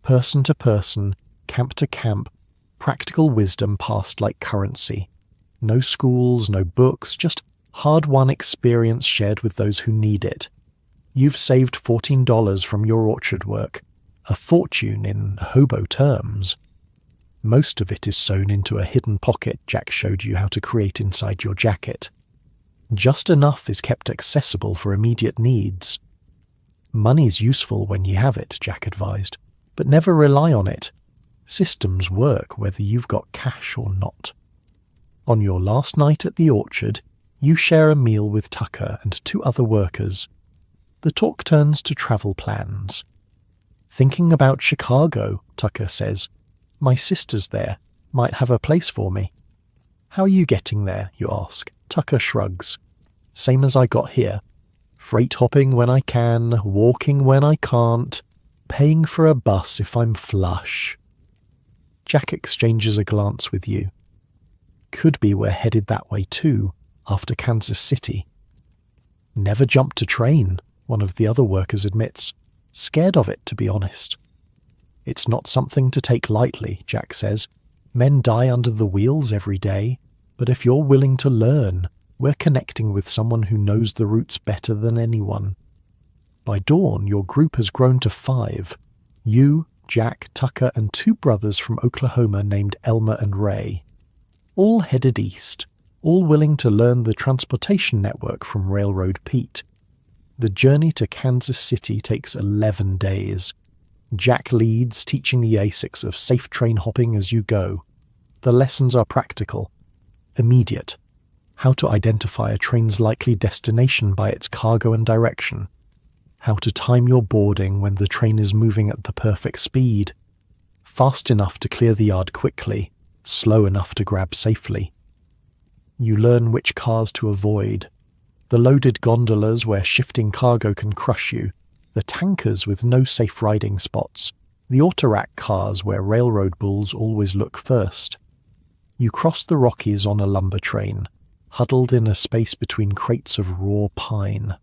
Person to person, camp to camp, practical wisdom passed like currency. No schools, no books, just hard-won experience shared with those who need it. You've saved $14 from your orchard work, a fortune in hobo terms. Most of it is sewn into a hidden pocket Jack showed you how to create inside your jacket. Just enough is kept accessible for immediate needs. Money's useful when you have it, Jack advised, but never rely on it. Systems work whether you've got cash or not. On your last night at the orchard, you share a meal with Tucker and 2 other workers. The talk turns to travel plans. Thinking about Chicago, Tucker says. My sister's there. Might have a place for me. How are you getting there, you ask. Tucker shrugs. Same as I got here. Freight hopping when I can, walking when I can't, paying for a bus if I'm flush. Jack exchanges a glance with you. Could be we're headed that way too, after Kansas City. Never jumped a train, one of the other workers admits. Scared of it, to be honest. It's not something to take lightly, Jack says. Men die under the wheels every day, but if you're willing to learn, we're connecting with someone who knows the routes better than anyone. By dawn, your group has grown to 5. You, Jack, Tucker, and 2 brothers from Oklahoma named Elmer and Ray. All headed east, all willing to learn the transportation network from Railroad Pete. The journey to Kansas City takes 11 days. Jack leads, teaching the ASICs of safe train hopping as you go. The lessons are practical, immediate. How to identify a train's likely destination by its cargo and direction. How to time your boarding when the train is moving at the perfect speed. Fast enough to clear the yard quickly, slow enough to grab safely. You learn which cars to avoid. The loaded gondolas where shifting cargo can crush you. The tankers with no safe riding spots. The autorack cars where railroad bulls always look first. You cross the Rockies on a lumber train, huddled in a space between crates of raw pine.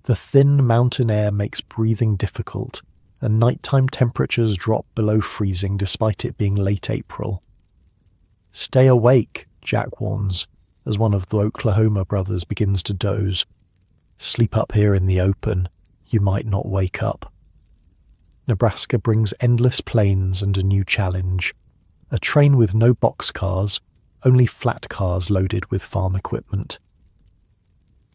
The thin mountain air makes breathing difficult, and nighttime temperatures drop below freezing despite it being late April. Stay awake, Jack warns, as one of the Oklahoma brothers begins to doze. Sleep up here in the open. You might not wake up. Nebraska brings endless plains and a new challenge. A train with no boxcars, only flat cars loaded with farm equipment.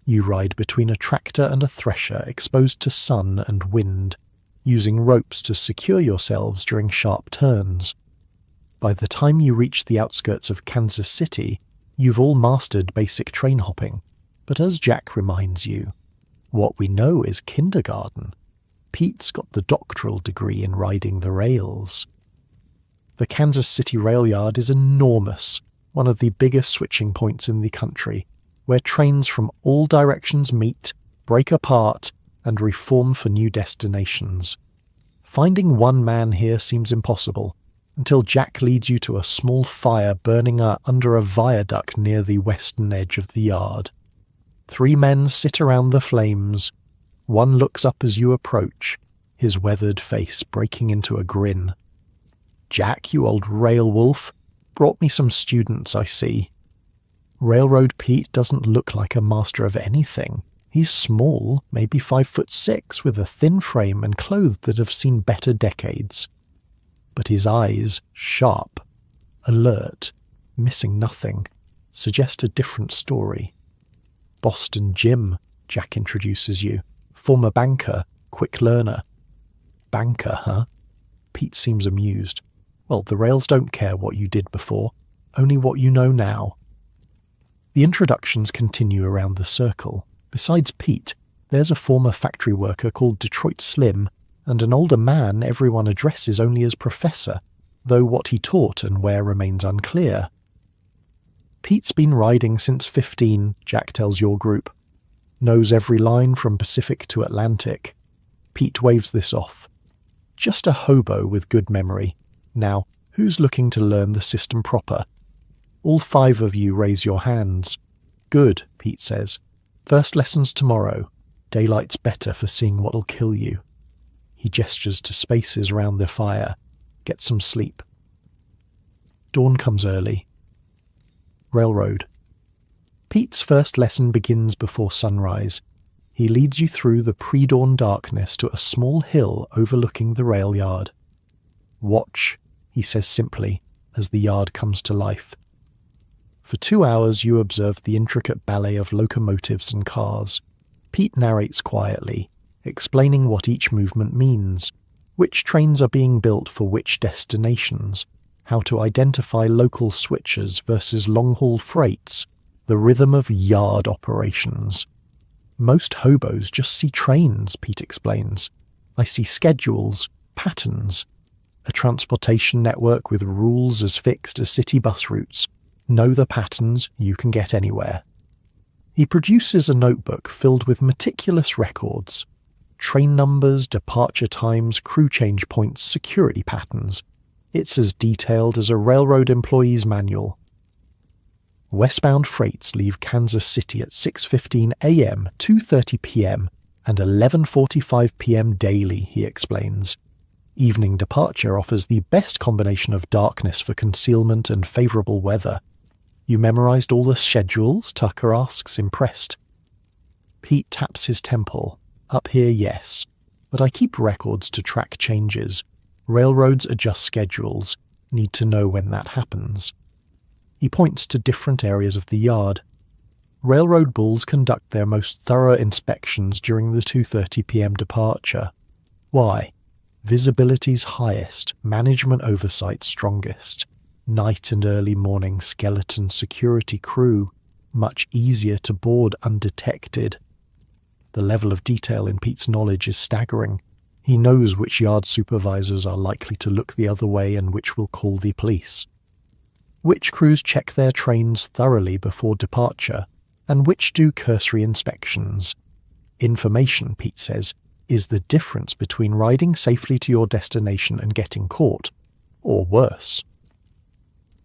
You ride between a tractor and a thresher exposed to sun and wind, using ropes to secure yourselves during sharp turns. By the time you reach the outskirts of Kansas City, you've all mastered basic train hopping. But as Jack reminds you, what we know is kindergarten. Pete's got the doctoral degree in riding the rails. The Kansas City rail yard is enormous, one of the biggest switching points in the country, where trains from all directions meet, break apart, and reform for new destinations. Finding one man here seems impossible, until Jack leads you to a small fire burning under a viaduct near the western edge of the yard. 3 men sit around the flames. One looks up as you approach, his weathered face breaking into a grin. "Jack, you old rail wolf, brought me some students, I see." Railroad Pete doesn't look like a master of anything. He's small, maybe 5'6", with a thin frame and clothes that have seen better decades. But his eyes, sharp, alert, missing nothing, suggest a different story. Boston Jim, Jack introduces you. Former banker, quick learner. Banker, huh? Pete seems amused. Well, the rails don't care what you did before, only what you know now. The introductions continue around the circle. Besides Pete, there's a former factory worker called Detroit Slim, and an older man everyone addresses only as Professor, though what he taught and where remains unclear. Pete's been riding since 15, Jack tells your group. Knows every line from Pacific to Atlantic. Pete waves this off. Just a hobo with good memory. Now, who's looking to learn the system proper? All 5 of you raise your hands. Good, Pete says. First lesson's tomorrow. Daylight's better for seeing what'll kill you. He gestures to spaces round the fire. Get some sleep. Dawn comes early. Railroad. Pete's first lesson begins before sunrise. He leads you through the pre-dawn darkness to a small hill overlooking the rail yard. Watch, he says simply, as the yard comes to life. For 2 hours you observe the intricate ballet of locomotives and cars. Pete narrates quietly, explaining what each movement means, which trains are being built for which destinations, how to identify local switchers versus long-haul freights, the rhythm of yard operations. Most hobos just see trains, Pete explains. I see schedules, patterns, a transportation network with rules as fixed as city bus routes. Know the patterns, you can get anywhere. He produces a notebook filled with meticulous records. Train numbers, departure times, crew change points, security patterns. It's as detailed as a railroad employee's manual. Westbound freights leave Kansas City at 6:15 a.m., 2:30 p.m., and 11:45 p.m. daily, he explains. Evening departure offers the best combination of darkness for concealment and favourable weather. You memorised all the schedules? Tucker asks, impressed. Pete taps his temple. Up here, yes. But I keep records to track changes. Railroads adjust schedules. Need to know when that happens. He points to different areas of the yard. Railroad bulls conduct their most thorough inspections during the 2:30 p.m. departure. Why? Visibility's highest, management oversight strongest. Night and early morning skeleton security crew, much easier to board undetected. The level of detail in Pete's knowledge is staggering. He knows which yard supervisors are likely to look the other way and which will call the police. Which crews check their trains thoroughly before departure, and which do cursory inspections. Information, Pete says, is the difference between riding safely to your destination and getting caught, or worse.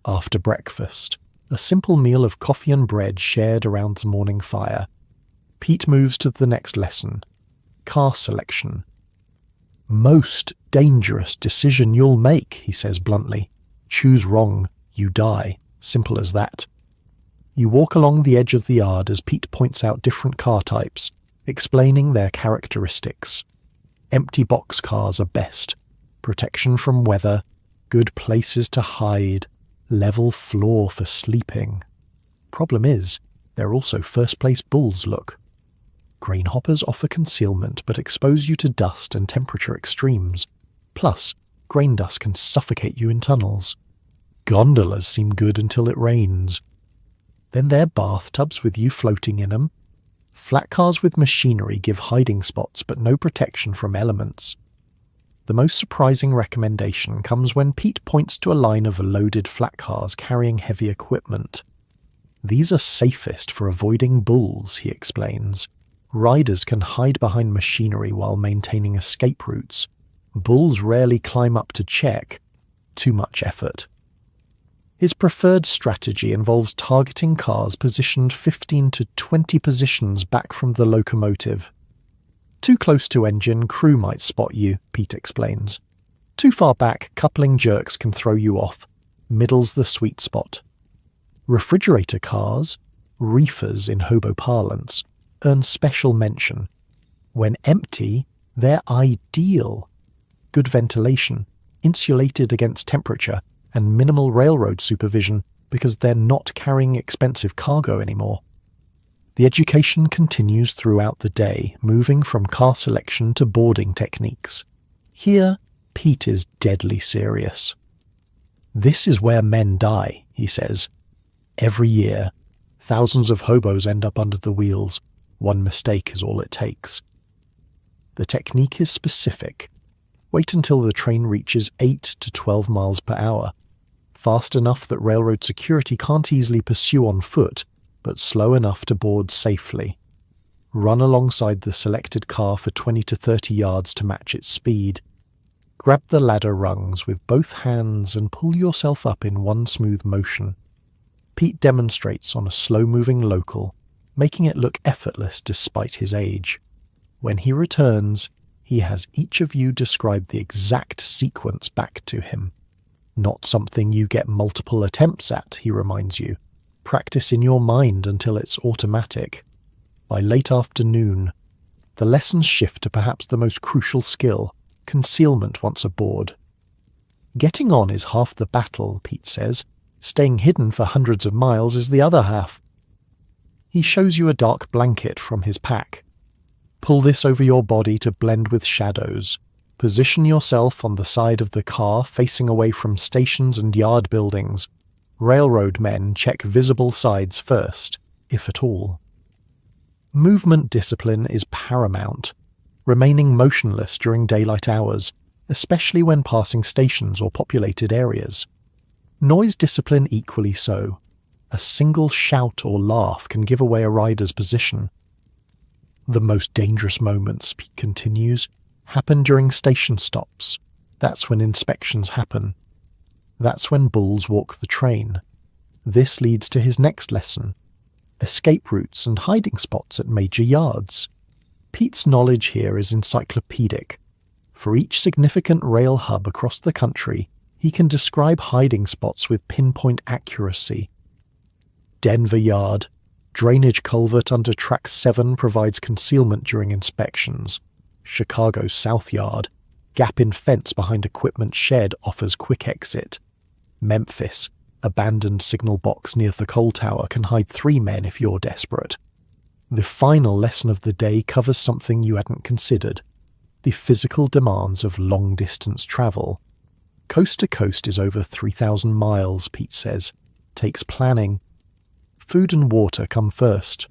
After breakfast, a simple meal of coffee and bread shared around the morning fire, Pete moves to the next lesson, car selection. Most dangerous decision you'll make, he says bluntly. Choose wrong, you die. Simple as that. You walk along the edge of the yard as Pete points out different car types, explaining their characteristics. Empty box cars are best. Protection from weather, good places to hide, level floor for sleeping. Problem is, they're also first-place bulls, look. Grain hoppers offer concealment but expose you to dust and temperature extremes. Plus, grain dust can suffocate you in tunnels. Gondolas seem good until it rains. Then there are bathtubs with you floating in them. Flat cars with machinery give hiding spots but no protection from elements. The most surprising recommendation comes when Pete points to a line of loaded flat cars carrying heavy equipment. These are safest for avoiding bulls, he explains. Riders can hide behind machinery while maintaining escape routes. Bulls rarely climb up to check. Too much effort. His preferred strategy involves targeting cars positioned 15 to 20 positions back from the locomotive. Too close to engine, crew might spot you, Pete explains. Too far back, coupling jerks can throw you off. Middle's the sweet spot. Refrigerator cars, reefers in hobo parlance, earn special mention. When empty, they're ideal. Good ventilation, insulated against temperature, and minimal railroad supervision because they're not carrying expensive cargo anymore. The education continues throughout the day, moving from car selection to boarding techniques. Here, Pete is deadly serious. This is where men die, he says. Every year, thousands of hobos end up under the wheels. One mistake is all it takes. The technique is specific. Wait until the train reaches 8 to 12 miles per hour. Fast enough that railroad security can't easily pursue on foot, but slow enough to board safely. Run alongside the selected car for 20 to 30 yards to match its speed. Grab the ladder rungs with both hands and pull yourself up in one smooth motion. Pete demonstrates on a slow-moving local, making it look effortless despite his age. When he returns, he has each of you describe the exact sequence back to him. Not something you get multiple attempts at, he reminds you. Practice in your mind until it's automatic. By late afternoon, the lessons shift to perhaps the most crucial skill, concealment once aboard. Getting on is half the battle, Pete says. Staying hidden for hundreds of miles is the other half. He shows you a dark blanket from his pack. Pull this over your body to blend with shadows. Position yourself on the side of the car facing away from stations and yard buildings. Railroad men check visible sides first, if at all. Movement discipline is paramount, remaining motionless during daylight hours, especially when passing stations or populated areas. Noise discipline equally so. A single shout or laugh can give away a rider's position. The most dangerous moments, Pete continues, happen during station stops. That's when inspections happen. That's when bulls walk the train. This leads to his next lesson. Escape routes and hiding spots at major yards. Pete's knowledge here is encyclopedic. For each significant rail hub across the country, he can describe hiding spots with pinpoint accuracy. Denver Yard. Drainage culvert under Track 7 provides concealment during inspections. Chicago's South Yard. Gap in fence behind equipment shed offers quick exit. Memphis. Abandoned signal box near the coal tower can hide 3 men if you're desperate. The final lesson of the day covers something you hadn't considered. The physical demands of long-distance travel. Coast to coast is over 3,000 miles, Pete says. Takes planning. Food and water come first.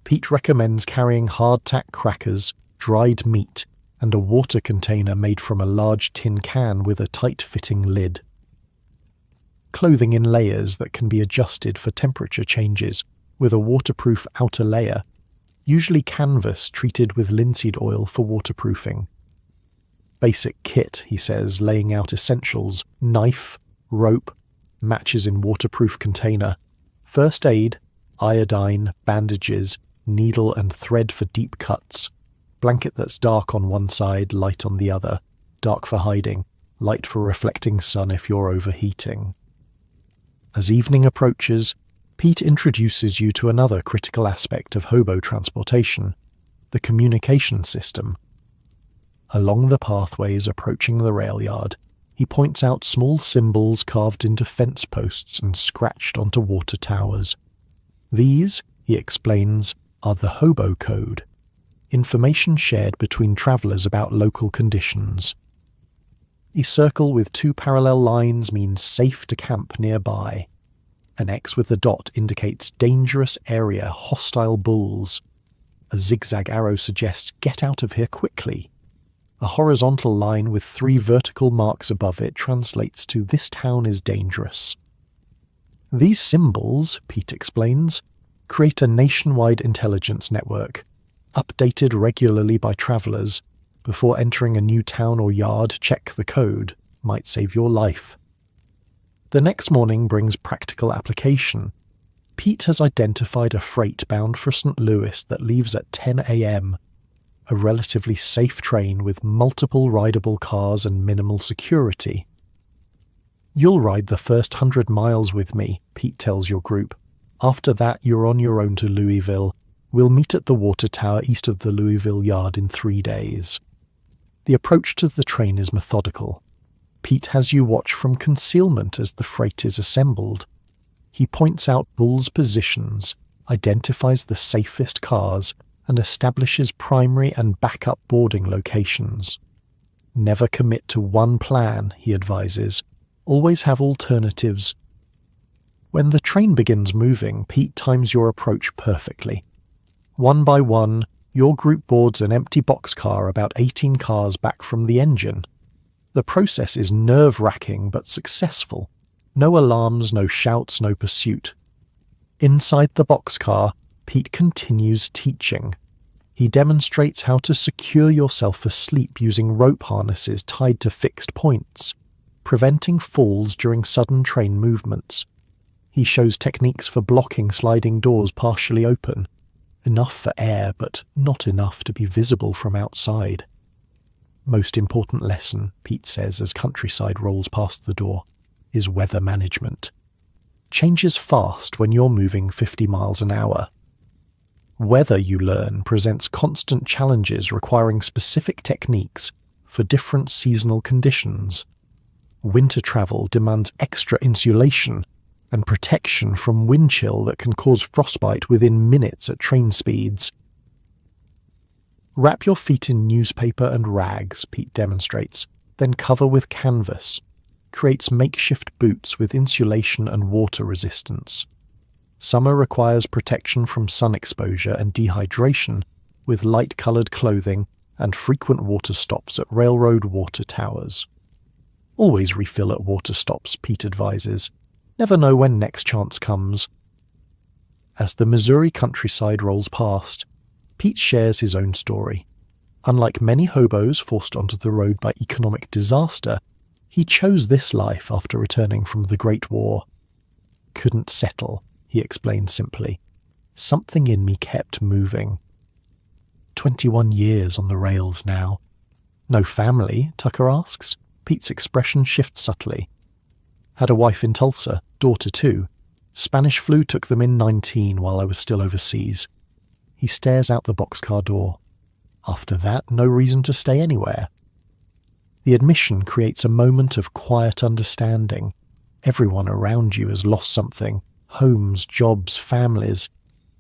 Pete recommends carrying hardtack crackers, dried meat, and a water container made from a large tin can with a tight-fitting lid. Clothing in layers that can be adjusted for temperature changes, with a waterproof outer layer, usually canvas treated with linseed oil for waterproofing. Basic kit, he says, laying out essentials: knife, rope, matches in waterproof container, first aid, iodine, bandages, needle and thread for deep cuts, blanket that's dark on one side, light on the other, dark for hiding, light for reflecting sun if you're overheating. As evening approaches, Pete introduces you to another critical aspect of hobo transportation, the communication system. Along the pathways approaching the rail yard, he points out small symbols carved into fence posts and scratched onto water towers. These, he explains, are the hobo code. information shared between travellers about local conditions. A circle with 2 parallel lines means safe to camp nearby. An X with a dot indicates dangerous area, hostile bulls. A zigzag arrow suggests get out of here quickly. A horizontal line with 3 vertical marks above it translates to this town is dangerous. These symbols, Pete explains, create a nationwide intelligence network, updated regularly by travellers. Before entering a new town or yard, check the code, might save your life. The next morning brings practical application. Pete has identified a freight bound for St. Louis that leaves at 10 a.m., a relatively safe train with multiple rideable cars and minimal security. You'll ride the first 100 miles with me, Pete tells your group. After that, you're on your own to Louisville. We'll meet at the water tower east of the Louisville yard in 3 days. The approach to the train is methodical. Pete has you watch from concealment as the freight is assembled. He points out Bull's positions, identifies the safest cars, and establishes primary and backup boarding locations. Never commit to one plan, he advises. Always have alternatives. When the train begins moving, Pete times your approach perfectly. One by one, your group boards an empty boxcar about 18 cars back from the engine. The process is nerve-wracking but successful. No alarms, no shouts, no pursuit. Inside the boxcar, Pete continues teaching. He demonstrates how to secure yourself asleep using rope harnesses tied to fixed points, preventing falls during sudden train movements. He shows techniques for blocking sliding doors partially open, enough for air but not enough to be visible from outside. Most important lesson, Pete says as Countryside rolls past the door, is weather management. Changes fast when you're moving 50 miles an hour. Weather, you learn, presents constant challenges requiring specific techniques for different seasonal conditions. Winter travel demands extra insulation and protection from wind chill that can cause frostbite within minutes at train speeds. Wrap your feet in newspaper and rags, Pete demonstrates, then cover with canvas. Creates makeshift boots with insulation and water resistance. Summer requires protection from sun exposure and dehydration, with light-coloured clothing and frequent water stops at railroad water towers. Always refill at water stops, Pete advises. Never know when next chance comes. As the Missouri countryside rolls past, Pete shares his own story. Unlike many hobos forced onto the road by economic disaster, he chose this life after returning from the Great War. Couldn't settle, he explained simply. Something in me kept moving. 21 years on the rails now. No family, Tucker asks. Pete's expression shifts subtly. Had a wife in Tulsa, daughter too. Spanish flu took them in 19 while I was still overseas. He stares out the boxcar door. After that, no reason to stay anywhere. The admission creates a moment of quiet understanding. Everyone around you has lost something. Homes, jobs, families.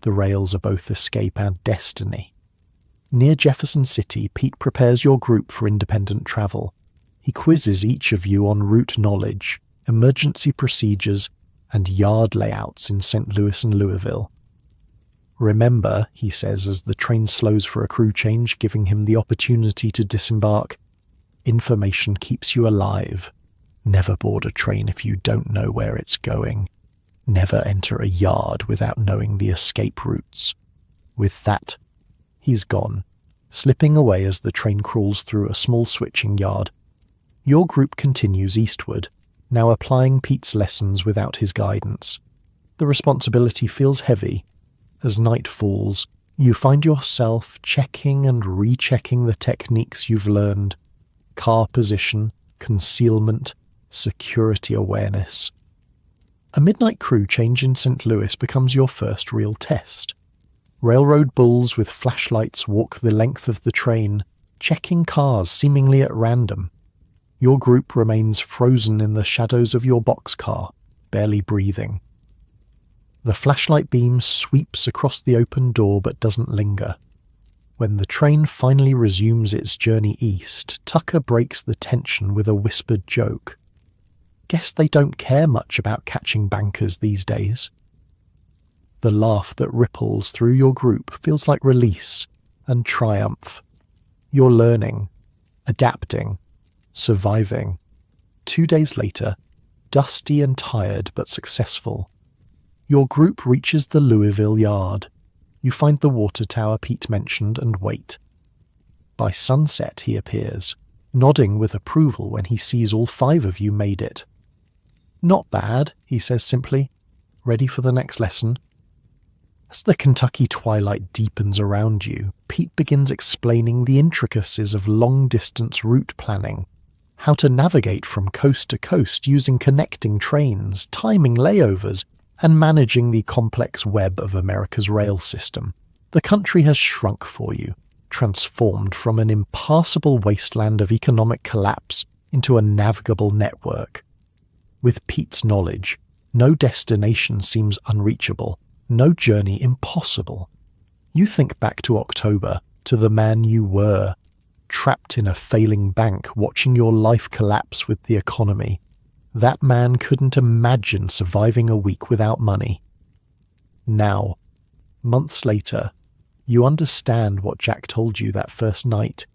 The rails are both escape and destiny. Near Jefferson City, Pete prepares your group for independent travel. He quizzes each of you on route knowledge, emergency procedures, and yard layouts in St. Louis and Louisville. Remember, he says as the train slows for a crew change, giving him the opportunity to disembark, information keeps you alive. Never board a train if you don't know where it's going. Never enter a yard without knowing the escape routes. With that, he's gone, slipping away as the train crawls through a small switching yard. Your group continues eastward, now applying Pete's lessons without his guidance. The responsibility feels heavy. As night falls, you find yourself checking and rechecking the techniques you've learned. Car position, concealment, security awareness. A midnight crew change in St. Louis becomes your first real test. Railroad bulls with flashlights walk the length of the train, checking cars seemingly at random. Your group remains frozen in the shadows of your boxcar, barely breathing. The flashlight beam sweeps across the open door but doesn't linger. When the train finally resumes its journey east, Tucker breaks the tension with a whispered joke. Guess they don't care much about catching bankers these days. The laugh that ripples through your group feels like release and triumph. You're learning, adapting, surviving. 2 days later, dusty and tired but successful, your group reaches the Louisville yard. You find the water tower Pete mentioned and wait. By sunset he appears, nodding with approval when he sees all 5 of you made it. "Not bad," he says simply. "Ready for the next lesson?" As the Kentucky twilight deepens around you, Pete begins explaining the intricacies of long-distance route planning, how to navigate from coast to coast using connecting trains, timing layovers, and managing the complex web of America's rail system. The country has shrunk for you, transformed from an impassable wasteland of economic collapse into a navigable network. With Pete's knowledge, no destination seems unreachable, no journey impossible. You think back to October, to the man you were, trapped in a failing bank watching your life collapse with the economy. That man couldn't imagine surviving a week without money. Now, months later, you understand what Jack told you that first night.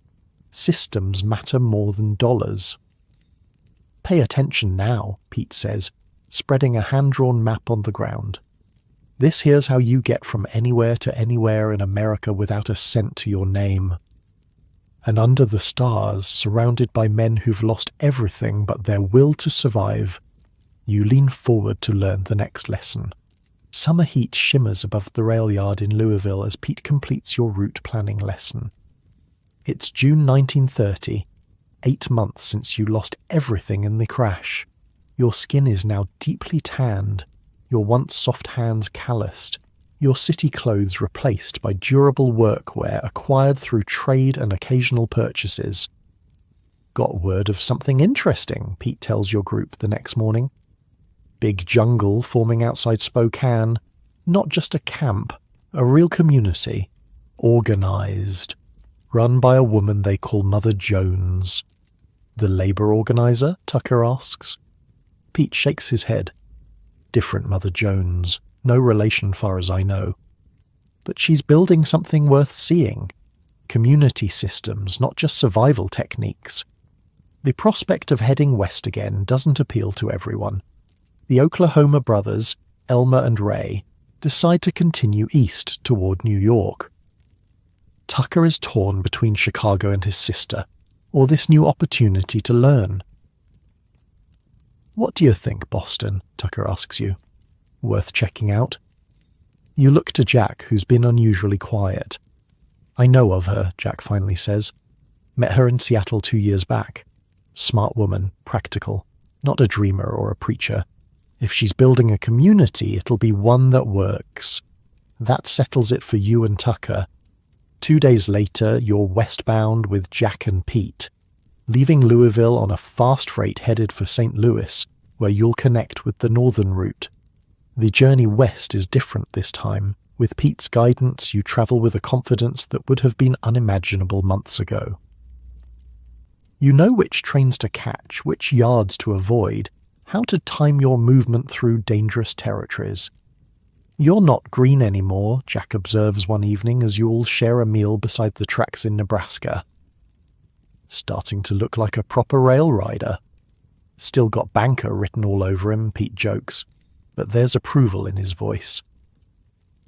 Systems matter more than dollars. "Pay attention now," Pete says, spreading a hand-drawn map on the ground. "This here's how you get from anywhere to anywhere in America without a cent to your name." And under the stars, surrounded by men who've lost everything but their will to survive, you lean forward to learn the next lesson. Summer heat shimmers above the rail yard in Louisville as Pete completes your route planning lesson. It's June 1930, 8 months since you lost everything in the crash. Your skin is now deeply tanned, your once soft hands calloused, your city clothes replaced by durable workwear acquired through trade and occasional purchases. "Got word of something interesting," Pete tells your group the next morning. "Big jungle forming outside Spokane. Not just a camp, a real community. Organized. Run by a woman they call Mother Jones." "The labor organizer?" Tucker asks. Pete shakes his head. "Different Mother Jones. No relation far as I know. But she's building something worth seeing. Community systems, not just survival techniques." The prospect of heading west again doesn't appeal to everyone. The Oklahoma brothers, Elmer and Ray, decide to continue east toward New York. Tucker is torn between Chicago and his sister, or this new opportunity to learn. "What do you think, Boston?" Tucker asks you. "Worth checking out?" You look to Jack, who's been unusually quiet. "I know of her," Jack finally says. "Met her in Seattle 2 years back. Smart woman, practical, not a dreamer or a preacher. If she's building a community, it'll be one that works. That settles it for you and Tucker. 2 days later, you're westbound with Jack and Pete, leaving Louisville on a fast freight headed for St. Louis, where you'll connect with the northern route. The journey west is different this time. With Pete's guidance, you travel with a confidence that would have been unimaginable months ago. You know which trains to catch, which yards to avoid, how to time your movement through dangerous territories. "You're not green anymore," Jack observes one evening as you all share a meal beside the tracks in Nebraska. "Starting to look like a proper rail rider." "Still got banker written all over him," Pete jokes, but there's approval in his voice.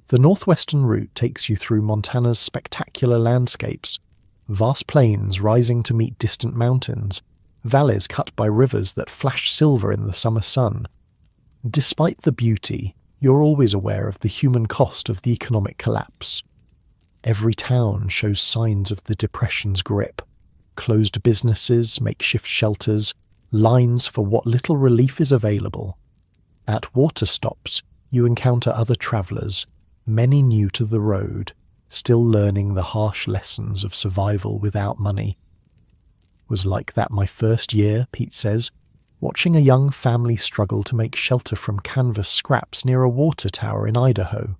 The northwestern route takes you through Montana's spectacular landscapes, vast plains rising to meet distant mountains, valleys cut by rivers that flash silver in the summer sun. Despite the beauty, you're always aware of the human cost of the economic collapse. Every town shows signs of the Depression's grip. Closed businesses, makeshift shelters, lines for what little relief is available. At water stops, you encounter other travelers, many new to the road, still learning the harsh lessons of survival without money. "Was like that my first year," Pete says, watching a young family struggle to make shelter from canvas scraps near a water tower in Idaho.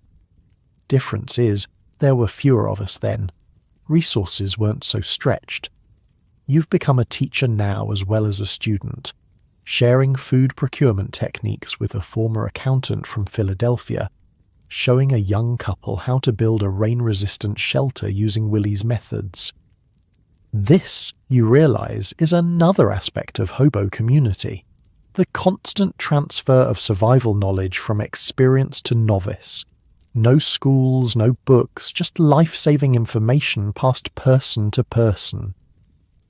Difference is, there were fewer of us then. resources weren't so stretched. You've become a teacher now as well as a student, sharing food procurement techniques with a former accountant from Philadelphia, showing a young couple how to build a rain-resistant shelter using Willie's methods. This, you realize, is another aspect of hobo community. The constant transfer of survival knowledge from experience to novice. No schools, no books, just life-saving information passed person to person.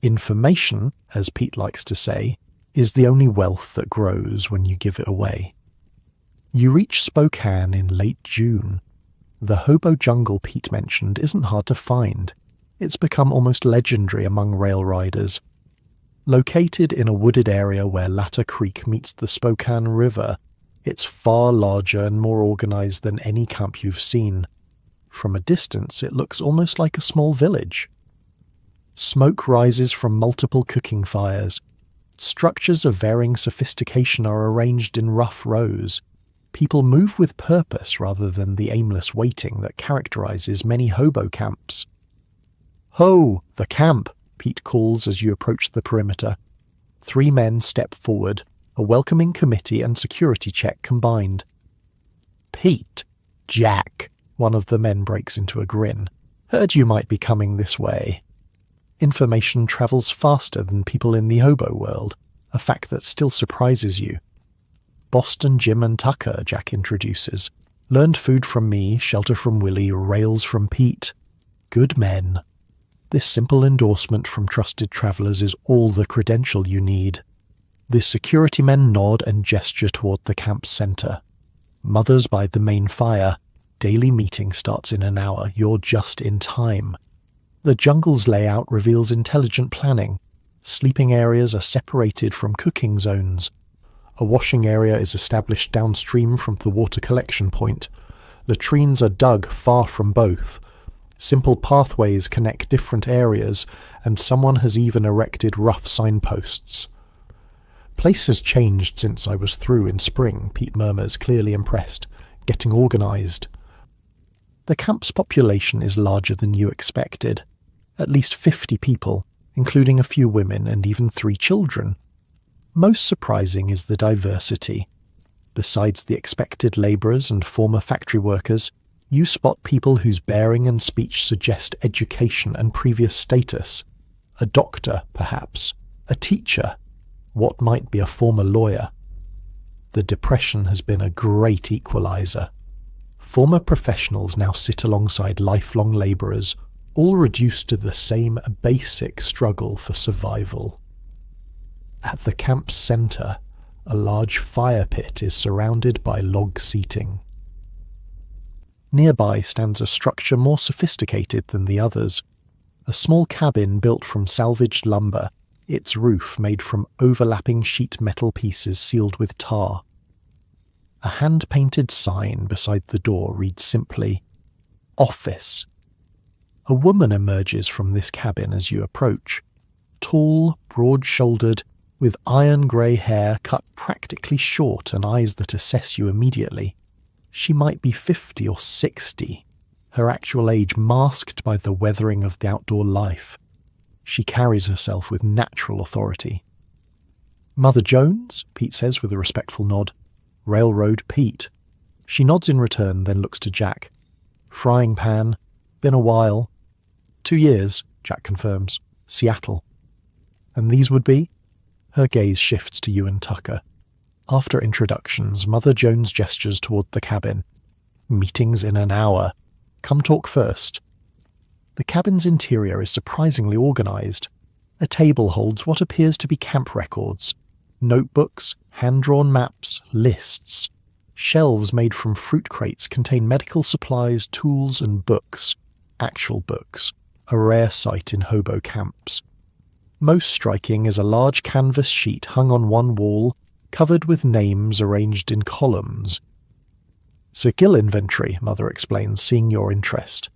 Information, as Pete likes to say, is the only wealth that grows when you give it away. You reach Spokane in late June. The hobo jungle Pete mentioned isn't hard to find. It's become almost legendary among rail riders. Located in a wooded area where Latter Creek meets the Spokane River, it's far larger and more organized than any camp you've seen. From a distance, it looks almost like a small village. Smoke rises from multiple cooking fires. Structures of varying sophistication are arranged in rough rows. People move with purpose rather than the aimless waiting that characterizes many hobo camps. "Ho, the camp!" Pete calls as you approach the perimeter. 3 men step forward, a welcoming committee and security check combined. "Pete, Jack," one of the men breaks into a grin. "Heard you might be coming this way." Information travels faster than people in the hobo world, a fact that still surprises you. "Boston Jim and Tucker," Jack introduces. "Learned food from me, shelter from Willie, rails from Pete. Good men." This simple endorsement from trusted travellers is all the credential you need. The security men nod and gesture toward the camp's centre. Mothers by the main fire. Daily meeting starts in an hour. You're just in time. The jungle's layout reveals intelligent planning. Sleeping areas are separated from cooking zones. A washing area is established downstream from the water collection point. Latrines are dug far from both. Simple pathways connect different areas, and someone has even erected rough signposts. "Place has changed since I was through in spring," Pete murmurs, clearly impressed. "Getting organised." The camp's population is larger than you expected. At least 50 people, including a few women and even 3 children. Most surprising is the diversity. Besides the expected labourers and former factory workers, you spot people whose bearing and speech suggest education and previous status. A doctor, perhaps. A teacher. What might be a former lawyer. The Depression has been a great equalizer. Former professionals now sit alongside lifelong labourers, all reduced to the same basic struggle for survival. At the camp's centre, a large fire pit is surrounded by log seating. Nearby stands a structure more sophisticated than the others. A small cabin built from salvaged lumber, its roof made from overlapping sheet metal pieces sealed with tar. A hand-painted sign beside the door reads simply, "Office." A woman emerges from this cabin as you approach. Tall, broad-shouldered, with iron-grey hair cut practically short and eyes that assess you immediately. She might be 50 or 60, her actual age masked by the weathering of the outdoor life. She carries herself with natural authority. "Mother Jones?" Pete says with a respectful nod. "Railroad Pete." She nods in return, then looks to Jack. "Frying pan. Been a while." 2 years, Jack confirms. "Seattle." "And these would be?" Her gaze shifts to you and Tucker. After introductions, Mother Jones gestures toward the cabin. "Meeting's in an hour. Come talk first." The cabin's interior is surprisingly organised. A table holds what appears to be camp records. Notebooks, hand-drawn maps, lists. Shelves made from fruit crates contain medical supplies, tools and books. Actual books. A rare sight in hobo camps. Most striking is a large canvas sheet hung on one wall, covered with names arranged in columns. "Skill inventory," Mother explains, seeing your interest.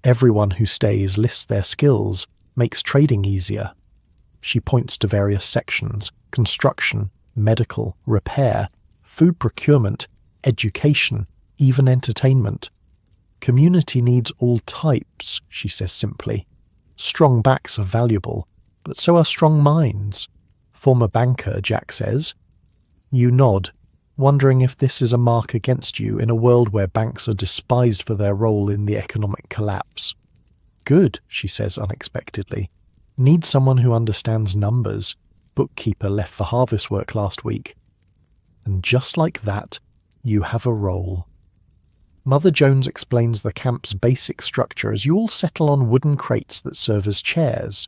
"Everyone who stays lists their skills, makes trading easier." She points to various sections: construction, medical, repair, food procurement, education, even entertainment. "Community needs all types," she says simply. Strong backs are valuable, but so are strong minds. Former banker, Jack says. You nod, wondering if this is a mark against you in a world where banks are despised for their role in the economic collapse. Good, she says unexpectedly. Need someone who understands numbers. Bookkeeper left for harvest work last week. And just like that, you have a role. Mother Jones explains the camp's basic structure as you all settle on wooden crates that serve as chairs.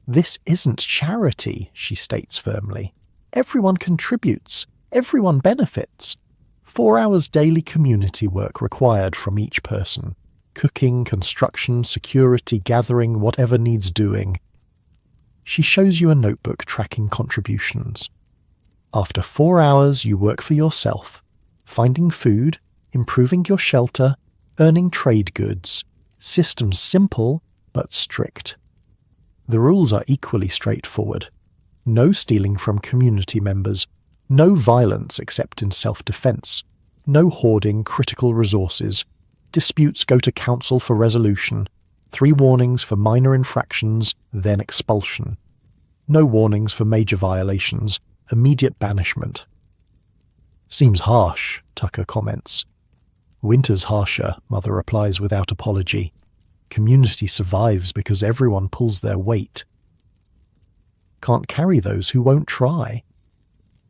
This isn't charity, she states firmly. Everyone contributes. Everyone benefits. 4 hours daily community work required from each person. Cooking, construction, security, gathering, whatever needs doing. She shows you a notebook tracking contributions. After 4 hours, you work for yourself, finding food, improving your shelter, earning trade goods. Systems simple, but strict. The rules are equally straightforward. No stealing from community members. No violence except in self-defense. No hoarding critical resources. Disputes go to council for resolution. 3 warnings for minor infractions, then expulsion. No warnings for major violations. Immediate banishment. Seems harsh, Tucker comments. Winter's harsher, Mother replies without apology. Community survives because everyone pulls their weight. Can't carry those who won't try.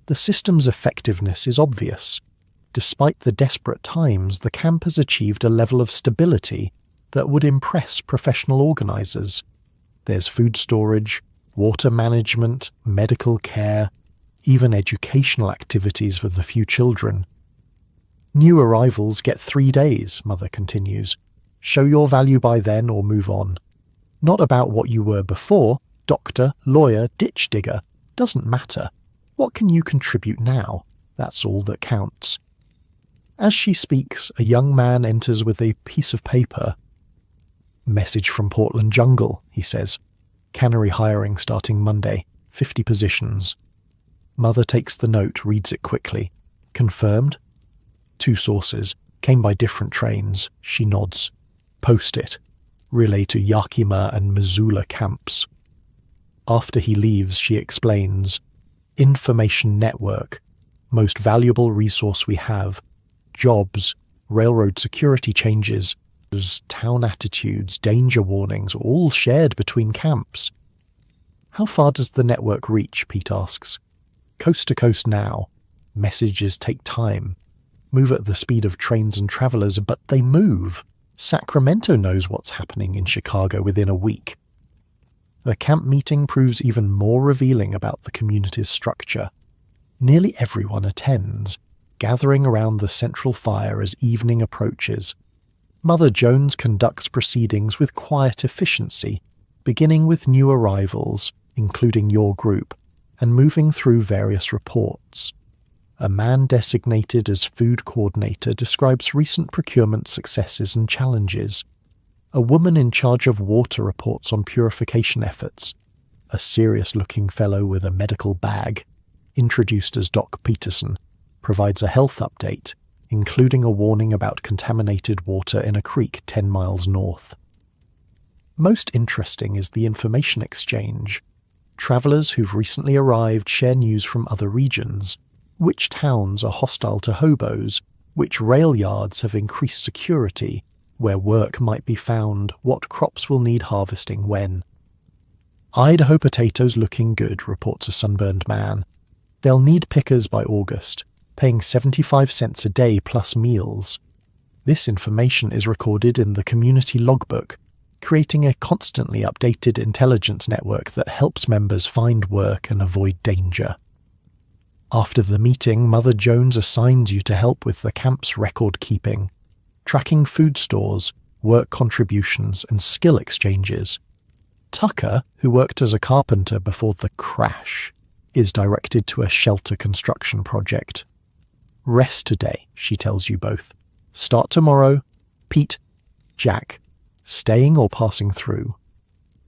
The system's effectiveness is obvious. Despite the desperate times, the camp has achieved a level of stability that would impress professional organisers. There's food storage, water management, medical care, even educational activities for the few children. New arrivals get 3 days, Mother continues. Show your value by then or move on. Not about what you were before, doctor, lawyer, ditch digger. Doesn't matter. What can you contribute now? That's all that counts. As she speaks, a young man enters with a piece of paper. Message from Portland Jungle, he says. Cannery hiring starting Monday. 50 positions. Mother takes the note, reads it quickly. Confirmed? 2 sources. Came by different trains. She nods. Post it. Relay to Yakima and Missoula camps. After he leaves, she explains. Information network. Most valuable resource we have. Jobs. Railroad security changes. Town attitudes. Danger warnings. All shared between camps. How far does the network reach? Pete asks. Coast to coast now. Messages take time. Move at the speed of trains and travellers, but they move. Sacramento knows what's happening in Chicago within a week. The camp meeting proves even more revealing about the community's structure. Nearly everyone attends, gathering around the central fire as evening approaches. Mother Jones conducts proceedings with quiet efficiency, beginning with new arrivals, including your group, and moving through various reports. A man designated as food coordinator describes recent procurement successes and challenges. A woman in charge of water reports on purification efforts. A serious-looking fellow with a medical bag, introduced as Doc Peterson, provides a health update, including a warning about contaminated water in a creek 10 miles north. Most interesting is the information exchange. Travellers who've recently arrived share news from other regions. Which towns are hostile to hobos, which rail yards have increased security, where work might be found, what crops will need harvesting when. Idaho potatoes looking good, reports a sunburned man. They'll need pickers by August, paying 75 cents a day plus meals. This information is recorded in the community logbook, creating a constantly updated intelligence network that helps members find work and avoid danger. After the meeting, Mother Jones assigns you to help with the camp's record-keeping, tracking food stores, work contributions, and skill exchanges. Tucker, who worked as a carpenter before the crash, is directed to a shelter construction project. Rest today, she tells you both. Start tomorrow. Pete, Jack, staying or passing through?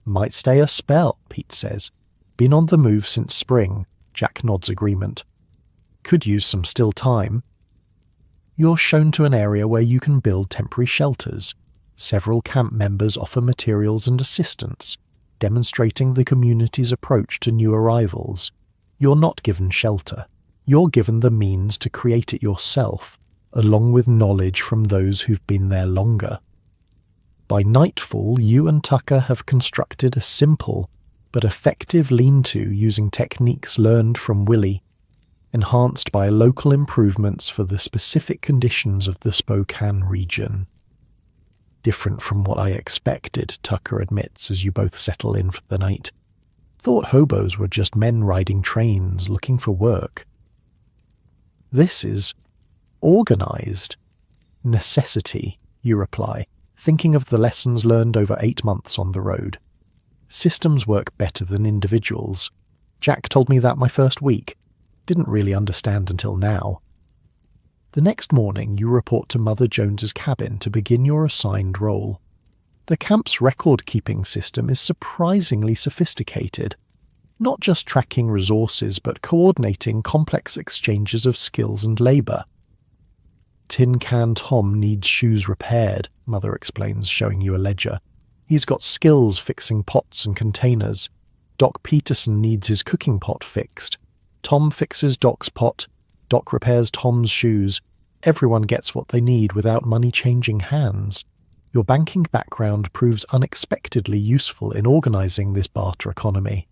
Might stay a spell, Pete says. Been on the move since spring. Jack nods agreement. Could use some still time. You're shown to an area where you can build temporary shelters. Several camp members offer materials and assistance, demonstrating the community's approach to new arrivals. You're not given shelter. You're given the means to create it yourself, along with knowledge from those who've been there longer. By nightfall, you and Tucker have constructed a simple but effective lean-to using techniques learned from Willie, enhanced by local improvements for the specific conditions of the Spokane region. Different from what I expected, Tucker admits as you both settle in for the night. Thought hobos were just men riding trains looking for work. This is organized. Necessity, you reply, thinking of the lessons learned over 8 months on the road. Systems work better than individuals. Jack told me that my first week. Didn't really understand until now. The next morning you report to Mother Jones's cabin to begin your assigned role. The camp's record-keeping system is surprisingly sophisticated, not just tracking resources but coordinating complex exchanges of skills and labour. Tin Can Tom needs shoes repaired, Mother explains, showing you a ledger. He's got skills fixing pots and containers. Doc Peterson needs his cooking pot fixed. Tom fixes Doc's pot. Doc repairs Tom's shoes. Everyone gets what they need without money changing hands. Your banking background proves unexpectedly useful in organising this barter economy.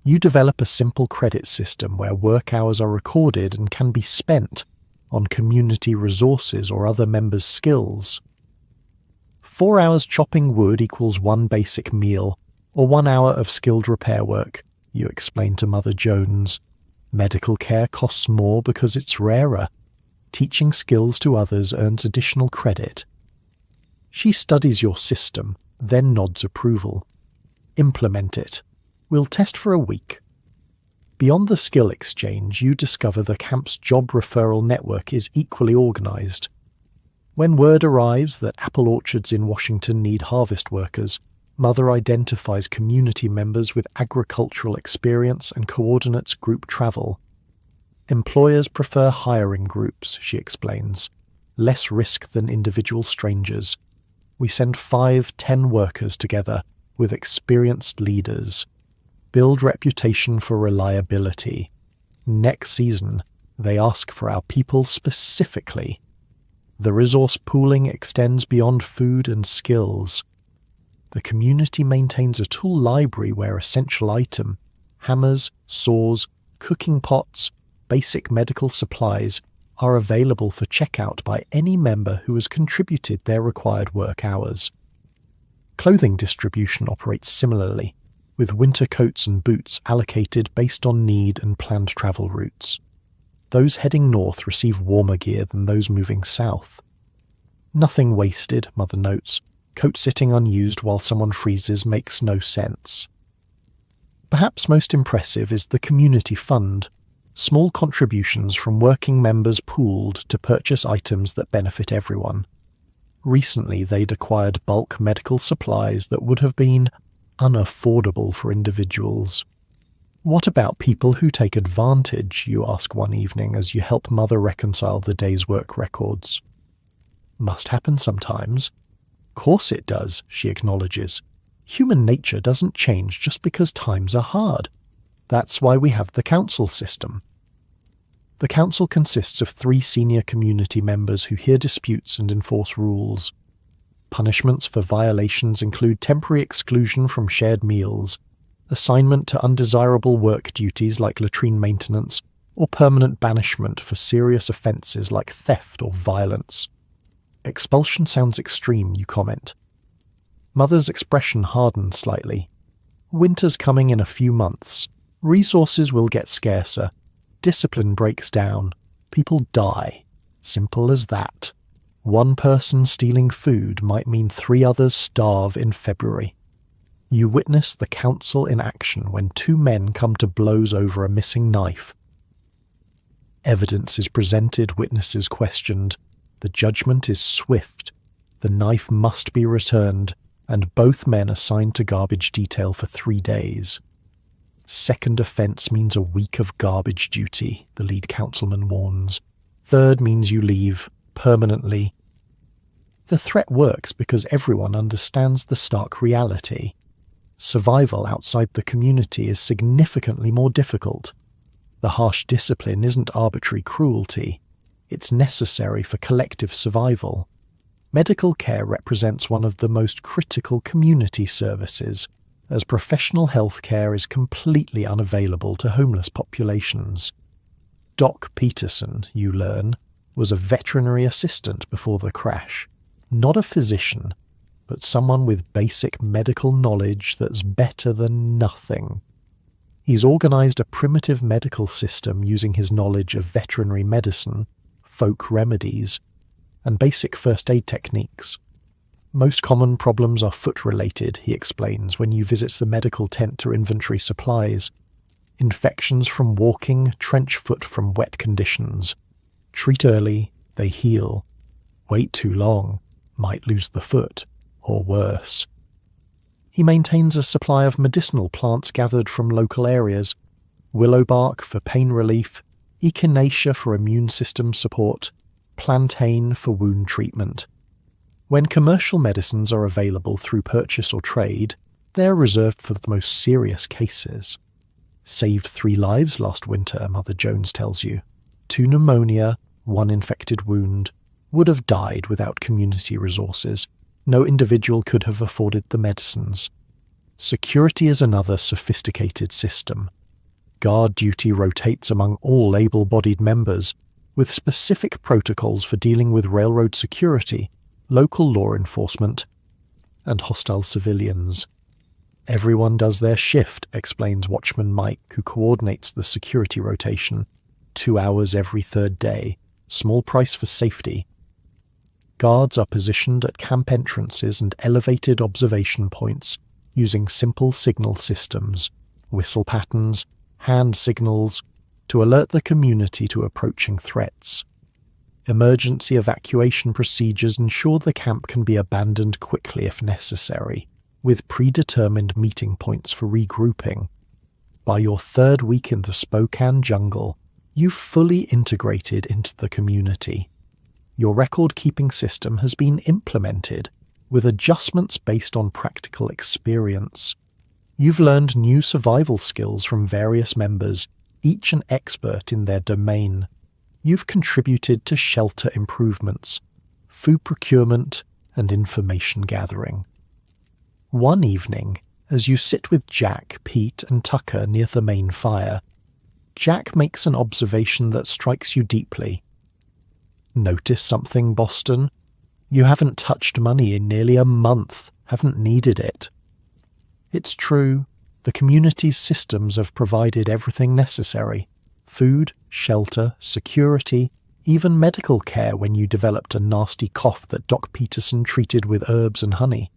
You develop a simple credit system where work hours are recorded and can be spent on community resources or other members' skills. 4 hours chopping wood equals 1 basic meal, or 1 hour of skilled repair work, you explain to Mother Jones. Medical care costs more because it's rarer. Teaching skills to others earns additional credit. She studies your system, then nods approval. Implement it. We'll test for a week. Beyond the skill exchange, you discover the camp's job referral network is equally organised. When word arrives that apple orchards in Washington need harvest workers, Mother identifies community members with agricultural experience and coordinates group travel. Employers prefer hiring groups, she explains. Less risk than individual strangers. We send 5-10 workers together with experienced leaders. Build reputation for reliability. Next season, they ask for our people specifically. The resource pooling extends beyond food and skills. The community maintains a tool library where essential item, hammers, saws, cooking pots, basic medical supplies are available for checkout by any member who has contributed their required work hours. Clothing distribution operates similarly, with winter coats and boots allocated based on need and planned travel routes. Those heading north receive warmer gear than those moving south. Nothing wasted, Mother notes. Coat sitting unused while someone freezes makes no sense. Perhaps most impressive is the community fund. Small contributions from working members pooled to purchase items that benefit everyone. Recently they'd acquired bulk medical supplies that would have been unaffordable for individuals. What about people who take advantage, you ask one evening as you help Mother reconcile the day's work records. Must happen sometimes. Course it does, she acknowledges. Human nature doesn't change just because times are hard. That's why we have the council system. The council consists of 3 senior community members who hear disputes and enforce rules. Punishments for violations include temporary exclusion from shared meals, assignment to undesirable work duties like latrine maintenance, or permanent banishment for serious offences like theft or violence. Expulsion sounds extreme, you comment. Mother's expression hardens slightly. Winter's coming in a few months. Resources will get scarcer. Discipline breaks down. People die. Simple as that. 1 person stealing food might mean 3 others starve in February. You witness the council in action when 2 men come to blows over a missing knife. Evidence is presented, witnesses questioned. The judgment is swift. The knife must be returned, and both men assigned to garbage detail for 3 days. Second offence means a week of garbage duty, the lead councilman warns. Third means you leave, permanently. The threat works because everyone understands the stark reality. Survival outside the community is significantly more difficult. The harsh discipline isn't arbitrary cruelty. It's necessary for collective survival. Medical care represents one of the most critical community services, as professional health care is completely unavailable to homeless populations. Doc Peterson, you learn, was a veterinary assistant before the crash. Not a physician, but someone with basic medical knowledge that's better than nothing. He's organized a primitive medical system using his knowledge of veterinary medicine, folk remedies, and basic first aid techniques. Most common problems are foot-related, he explains, when you visit the medical tent to inventory supplies. Infections from walking, trench foot from wet conditions. Treat early, they heal. Wait too long, might lose the foot, or worse. He maintains a supply of medicinal plants gathered from local areas, willow bark for pain relief, echinacea for immune system support, plantain for wound treatment. When commercial medicines are available through purchase or trade, they are reserved for the most serious cases. Saved 3 lives last winter, Mother Jones tells you. 2 pneumonia, 1 infected wound. Would have died without community resources. No individual could have afforded the medicines. Security is another sophisticated system. Guard duty rotates among all able-bodied members, with specific protocols for dealing with railroad security, local law enforcement, and hostile civilians. Everyone does their shift, explains Watchman Mike, who coordinates the security rotation. 2 hours every 3rd day. Small price for safety. Guards are positioned at camp entrances and elevated observation points using simple signal systems, whistle patterns, hand signals, to alert the community to approaching threats. Emergency evacuation procedures ensure the camp can be abandoned quickly if necessary, with predetermined meeting points for regrouping. By your 3rd week in the Spokane jungle, you've fully integrated into the community. Your record-keeping system has been implemented, with adjustments based on practical experience. You've learned new survival skills from various members, each an expert in their domain. You've contributed to shelter improvements, food procurement, and information gathering. One evening, as you sit with Jack, Pete, and Tucker near the main fire, Jack makes an observation that strikes you deeply. Notice something, Boston? You haven't touched money in nearly a month, haven't needed it. It's true, the community's systems have provided everything necessary. Food, shelter, security, even medical care when you developed a nasty cough that Doc Peterson treated with herbs and honey.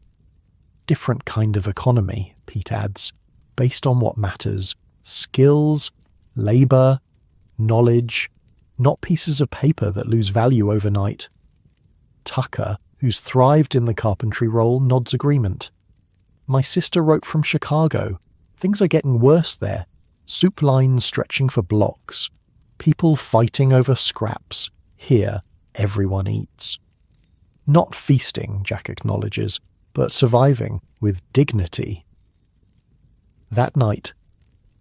Different kind of economy, Pete adds, based on what matters. Skills, labour, knowledge, not pieces of paper that lose value overnight. Tucker, who's thrived in the carpentry role, nods agreement. My sister wrote from Chicago. Things are getting worse there. Soup lines stretching for blocks. People fighting over scraps. Here, everyone eats. Not feasting, Jack acknowledges, but surviving with dignity. That night,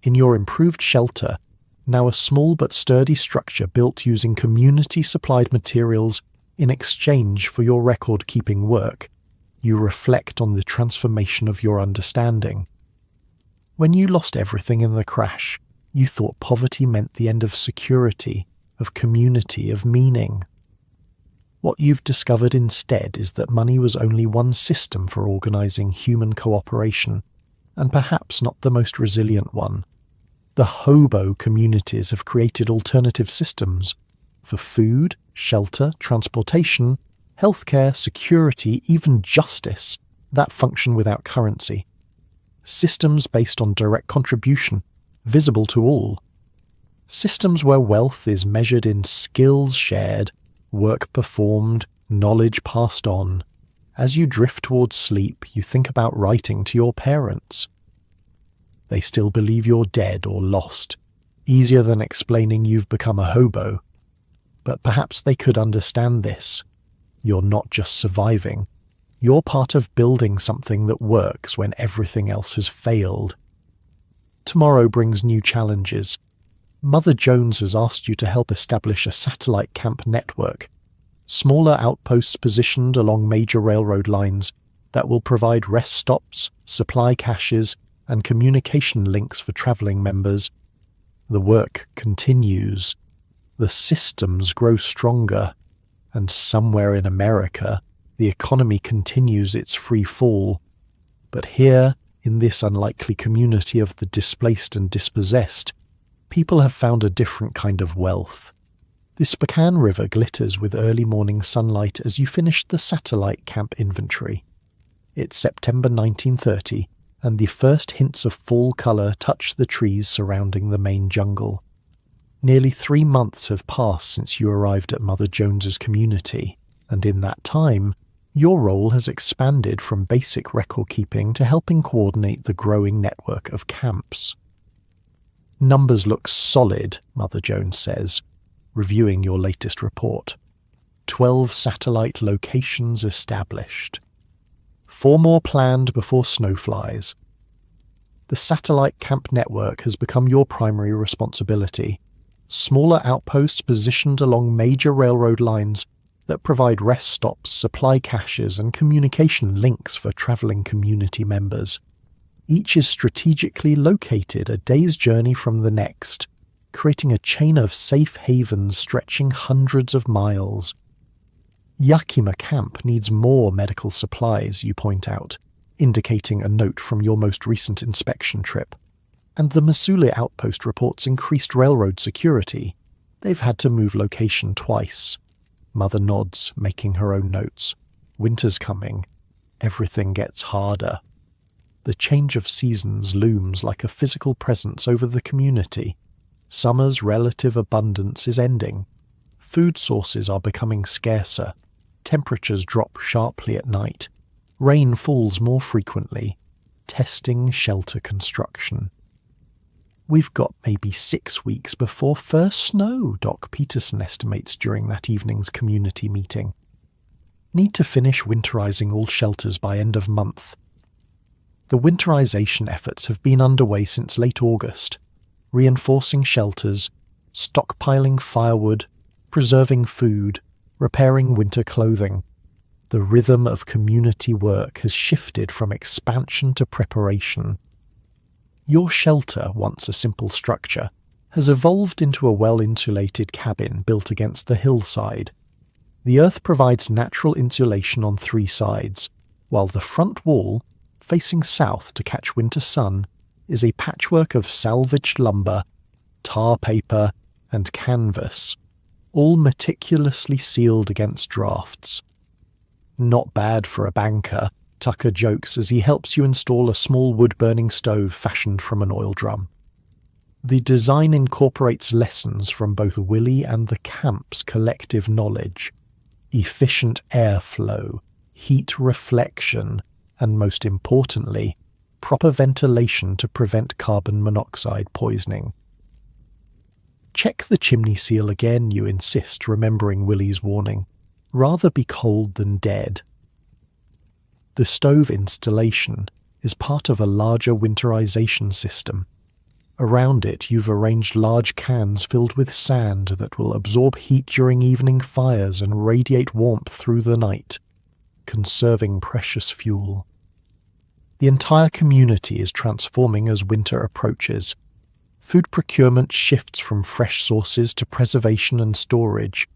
in your improved shelter, now a small but sturdy structure built using community-supplied materials in exchange for your record-keeping work, you reflect on the transformation of your understanding. When you lost everything in the crash, you thought poverty meant the end of security, of community, of meaning. What you've discovered instead is that money was only one system for organizing human cooperation, and perhaps not the most resilient one. The hobo communities have created alternative systems for food, shelter, transportation, healthcare, security, even justice that function without currency. Systems based on direct contribution, visible to all. Systems where wealth is measured in skills shared, work performed, knowledge passed on. As you drift towards sleep, you think about writing to your parents. They still believe you're dead or lost, easier than explaining you've become a hobo. But perhaps they could understand this. You're not just surviving. You're part of building something that works when everything else has failed. Tomorrow brings new challenges. Mother Jones has asked you to help establish a satellite camp network, smaller outposts positioned along major railroad lines that will provide rest stops, supply caches, and communication links for travelling members. The work continues. The systems grow stronger, and somewhere in America, the economy continues its free fall. But here, in this unlikely community of the displaced and dispossessed, people have found a different kind of wealth. The Spokane River glitters with early morning sunlight as you finish the satellite camp inventory. It's September 1930, and the first hints of fall colour touch the trees surrounding the main jungle. Nearly 3 months have passed since you arrived at Mother Jones's community, and in that time, your role has expanded from basic record-keeping to helping coordinate the growing network of camps. Numbers look solid, Mother Jones says, reviewing your latest report. 12 satellite locations established. 4 more planned before snow flies. The satellite camp network has become your primary responsibility. Smaller outposts positioned along major railroad lines that provide rest stops, supply caches, and communication links for travelling community members. Each is strategically located a day's journey from the next, creating a chain of safe havens stretching hundreds of miles. Yakima Camp needs more medical supplies, you point out, indicating a note from your most recent inspection trip. And the Missoula outpost reports increased railroad security. They've had to move location twice. Mother nods, making her own notes. Winter's coming. Everything gets harder. The change of seasons looms like a physical presence over the community. Summer's relative abundance is ending. Food sources are becoming scarcer. Temperatures drop sharply at night. Rain falls more frequently. Testing shelter construction. We've got maybe 6 weeks before first snow, Doc Peterson estimates during that evening's community meeting. Need to finish winterizing all shelters by end of month. The winterization efforts have been underway since late August, reinforcing shelters, stockpiling firewood, preserving food, repairing winter clothing. The rhythm of community work has shifted from expansion to preparation. Your shelter, once a simple structure, has evolved into a well-insulated cabin built against the hillside. The earth provides natural insulation on 3 sides, while the front wall, facing south to catch winter sun, is a patchwork of salvaged lumber, tar paper, and canvas, all meticulously sealed against drafts. Not bad for a banker, Tucker jokes as he helps you install a small wood-burning stove fashioned from an oil drum. The design incorporates lessons from both Willie and the camp's collective knowledge. Efficient airflow, heat reflection, and most importantly, proper ventilation to prevent carbon monoxide poisoning. Check the chimney seal again, you insist, remembering Willie's warning. Rather be cold than dead. The stove installation is part of a larger winterization system. Around it, you've arranged large cans filled with sand that will absorb heat during evening fires and radiate warmth through the night, conserving precious fuel. The entire community is transforming as winter approaches. Food procurement shifts from fresh sources to preservation and storage.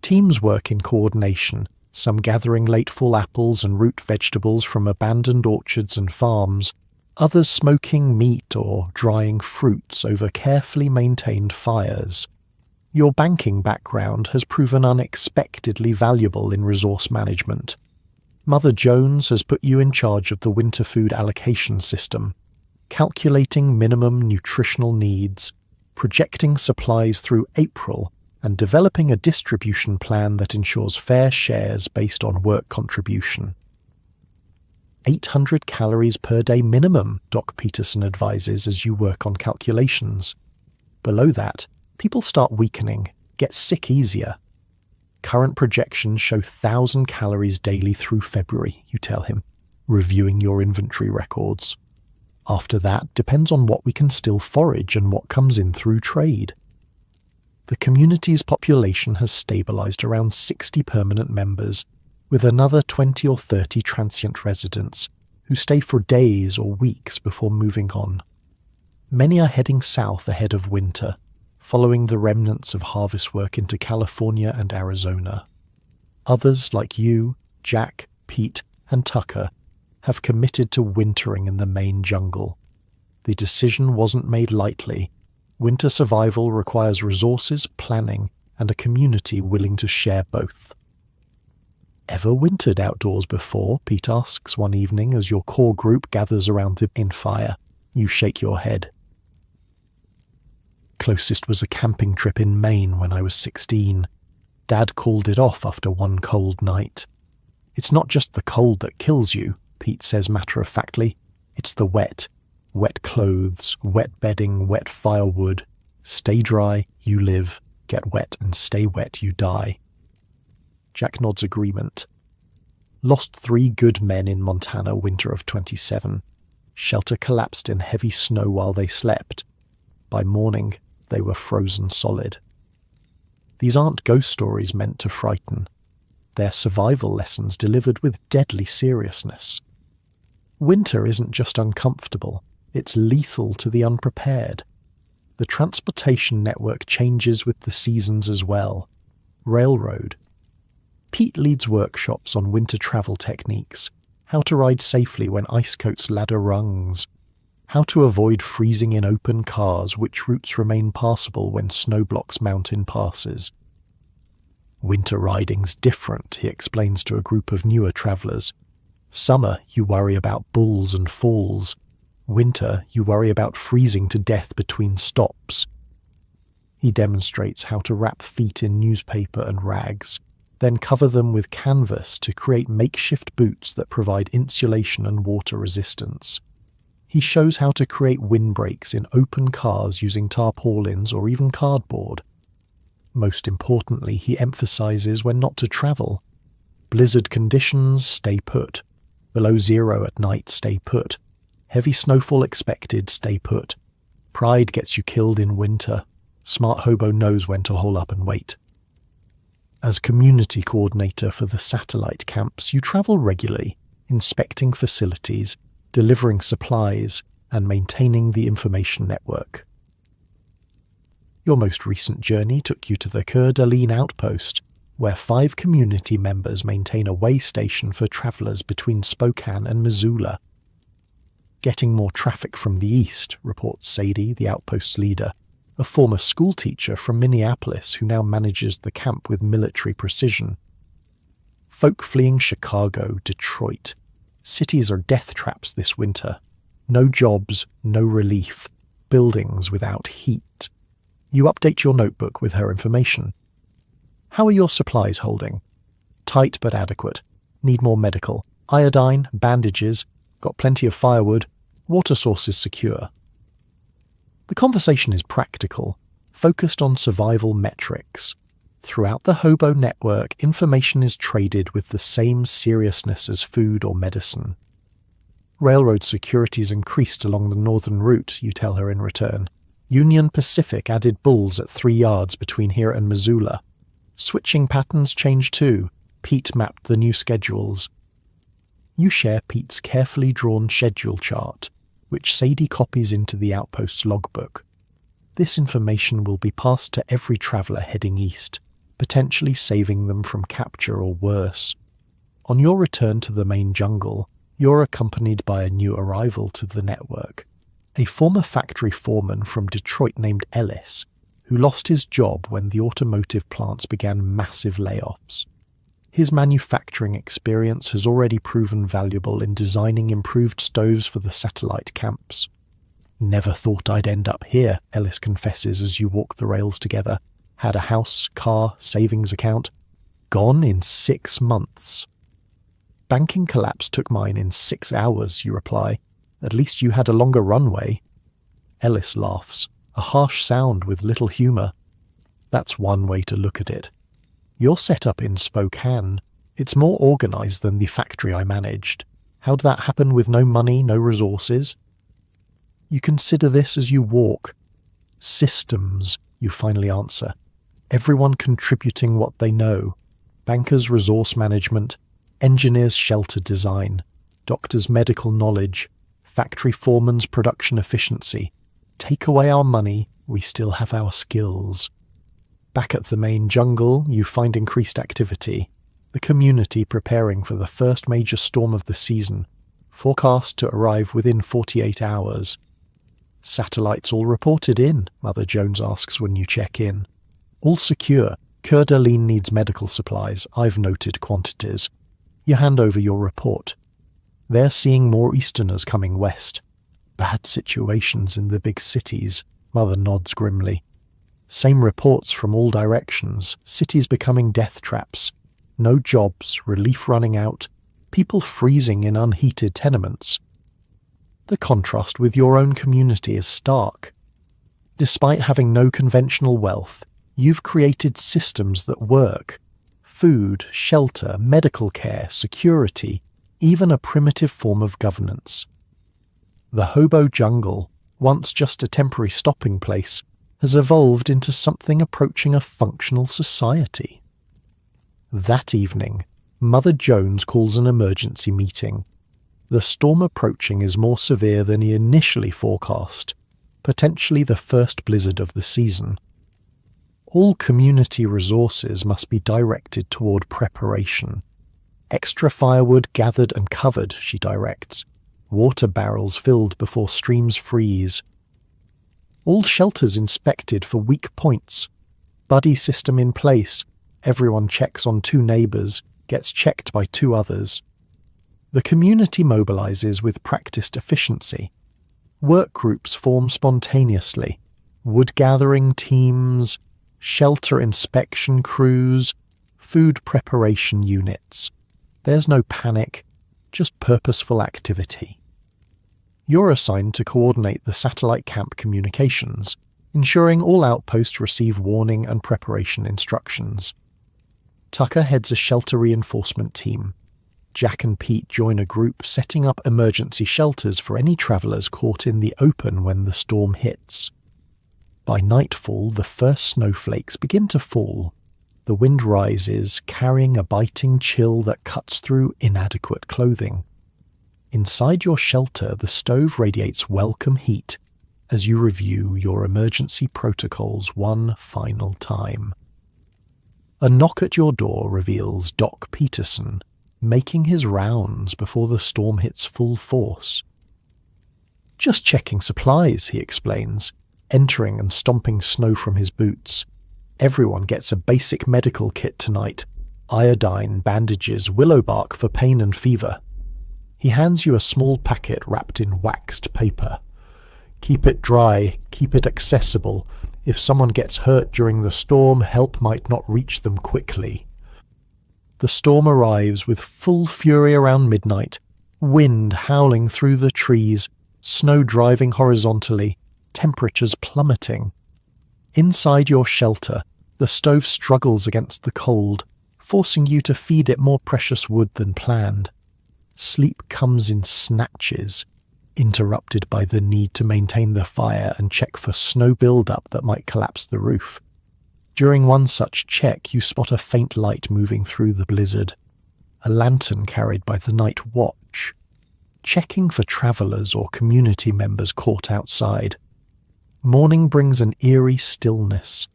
Teams work in coordination, some gathering late fall apples and root vegetables from abandoned orchards and farms, others smoking meat or drying fruits over carefully maintained fires. Your banking background has proven unexpectedly valuable in resource management. Mother Jones has put you in charge of the winter food allocation system, calculating minimum nutritional needs, projecting supplies through April, and developing a distribution plan that ensures fair shares based on work contribution. 800 calories per day minimum, Doc Peterson advises as you work on calculations. Below that, people start weakening, get sick easier. Current projections show 1,000 calories daily through February, you tell him, reviewing your inventory records. After that depends on what we can still forage and what comes in through trade. The community's population has stabilized around 60 permanent members, with another 20 or 30 transient residents who stay for days or weeks before moving on. Many are heading south ahead of winter, following the remnants of harvest work into California and Arizona. Others, like you, Jack, Pete, and Tucker, have committed to wintering in the Maine jungle. The decision wasn't made lightly. Winter survival requires resources, planning, and a community willing to share both. Ever wintered outdoors before? Pete asks one evening as your core group gathers around the fire. You shake your head. Closest was a camping trip in Maine when I was 16. Dad called it off after one cold night. It's not just the cold that kills you, Pete says matter-of-factly. It's the wet. Wet clothes, wet bedding, wet firewood. Stay dry, you live. Get wet and stay wet, you die. Jack nods agreement. Lost 3 good men in Montana winter of 27. Shelter collapsed in heavy snow while they slept. By morning, they were frozen solid. These aren't ghost stories meant to frighten. They're survival lessons delivered with deadly seriousness. Winter isn't just uncomfortable, it's lethal to the unprepared. The transportation network changes with the seasons as well. Railroad. Pete leads workshops on winter travel techniques, how to ride safely when ice coats ladder rungs, how to avoid freezing in open cars, which routes remain passable when snow blocks mountain passes. Winter riding's different, he explains to a group of newer travellers. Summer, you worry about bulls and falls. Winter, you worry about freezing to death between stops. He demonstrates how to wrap feet in newspaper and rags, then cover them with canvas to create makeshift boots that provide insulation and water resistance. He shows how to create windbreaks in open cars using tarpaulins or even cardboard. Most importantly, he emphasizes when not to travel. Blizzard conditions, stay put. Below zero at night, stay put. Heavy snowfall expected, stay put. Pride gets you killed in winter. Smart hobo knows when to hole up and wait. As community coordinator for the satellite camps, you travel regularly, inspecting facilities, delivering supplies, and maintaining the information network. Your most recent journey took you to the Coeur d'Alene outpost, where 5 community members maintain a way station for travellers between Spokane and Missoula. Getting more traffic from the east, reports Sadie, the outpost's leader, a former schoolteacher from Minneapolis who now manages the camp with military precision. Folk fleeing Chicago, Detroit. Cities are death traps this winter. No jobs, no relief. Buildings without heat. You update your notebook with her information. How are your supplies holding? Tight but adequate. Need more medical. Iodine, bandages. Got plenty of firewood. Water sources secure. The conversation is practical, focused on survival metrics. Throughout the hobo network, information is traded with the same seriousness as food or medicine. Railroad security's increased along the northern route, you tell her in return. Union Pacific added bulls at 3 yards between here and Missoula. Switching patterns changed too. Pete mapped the new schedules. You share Pete's carefully drawn schedule chart, which Sadie copies into the outpost's logbook. This information will be passed to every traveller heading east, potentially saving them from capture or worse. On your return to the main jungle, you're accompanied by a new arrival to the network, a former factory foreman from Detroit named Ellis, who lost his job when the automotive plants began massive layoffs. His manufacturing experience has already proven valuable in designing improved stoves for the satellite camps. Never thought I'd end up here, Ellis confesses as you walk the rails together. Had a house, car, savings account. Gone in 6 months. Banking collapse took mine in 6 hours, you reply. At least you had a longer runway. Ellis laughs, a harsh sound with little humour. That's one way to look at it. You're set up in Spokane. It's more organised than the factory I managed. How'd that happen with no money, no resources? You consider this as you walk. Systems, you finally answer. Everyone contributing what they know. Bankers' resource management, engineers' shelter design, doctors' medical knowledge, factory foreman's production efficiency. Take away our money, we still have our skills. Back at the main jungle, you find increased activity. The community preparing for the first major storm of the season, forecast to arrive within 48 hours. Satellites all reported in, Mother Jones asks when you check in. All secure. Coeur d'Alene needs medical supplies. I've noted quantities. You hand over your report. They're seeing more Easterners coming west. Bad situations in the big cities, Mother nods grimly. Same reports from all directions. Cities becoming death traps. No jobs, relief running out, people freezing in unheated tenements. The contrast with your own community is stark. Despite having no conventional wealth, you've created systems that work. Food, shelter, medical care, security, even a primitive form of governance. The hobo jungle, once just a temporary stopping place, has evolved into something approaching a functional society. That evening, Mother Jones calls an emergency meeting. The storm approaching is more severe than he initially forecast, potentially the first blizzard of the season. All community resources must be directed toward preparation. Extra firewood gathered and covered, she directs. Water barrels filled before streams freeze. All shelters inspected for weak points. Buddy system in place. Everyone checks on 2 neighbours, gets checked by 2 others. The community mobilises with practised efficiency. Work groups form spontaneously. Wood gathering teams, shelter inspection crews, food preparation units. There's no panic, just purposeful activity. You're assigned to coordinate the satellite camp communications, ensuring all outposts receive warning and preparation instructions. Tucker heads a shelter reinforcement team. Jack and Pete join a group setting up emergency shelters for any travellers caught in the open when the storm hits. By nightfall, the first snowflakes begin to fall. The wind rises, carrying a biting chill that cuts through inadequate clothing. Inside your shelter, the stove radiates welcome heat as you review your emergency protocols one final time. A knock at your door reveals Doc Peterson, making his rounds before the storm hits full force. Just checking supplies, he explains, entering and stomping snow from his boots. Everyone gets a basic medical kit tonight. Iodine, bandages, willow bark for pain and fever. He hands you a small packet wrapped in waxed paper. Keep it dry, keep it accessible. If someone gets hurt during the storm, help might not reach them quickly. The storm arrives with full fury around midnight, wind howling through the trees, snow driving horizontally, temperatures plummeting. Inside your shelter, the stove struggles against the cold, forcing you to feed it more precious wood than planned. Sleep comes in snatches, interrupted by the need to maintain the fire and check for snow buildup that might collapse the roof. During one such check, you spot a faint light moving through the blizzard, a lantern carried by the night watch, checking for travellers or community members caught outside. Morning brings an eerie stillness.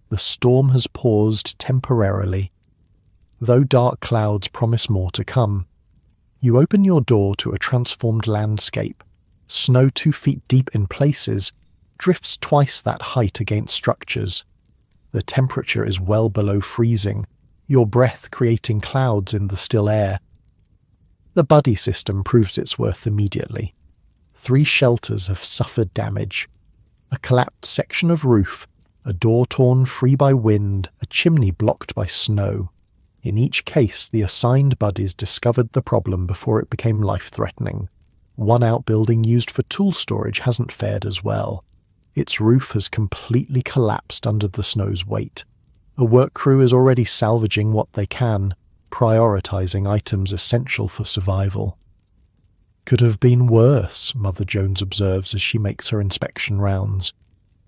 The storm has paused temporarily, though dark clouds promise more to come. You open your door to a transformed landscape. Snow 2 feet deep in places, drifts twice that height against structures. The temperature is well below freezing, your breath creating clouds in the still air. The buddy system proves its worth immediately. 3 shelters have suffered damage. A collapsed section of roof, a door torn free by wind, a chimney blocked by snow. In each case, the assigned buddies discovered the problem before it became life-threatening. One outbuilding used for tool storage hasn't fared as well. Its roof has completely collapsed under the snow's weight. A work crew is already salvaging what they can, prioritizing items essential for survival. Could have been worse, Mother Jones observes as she makes her inspection rounds.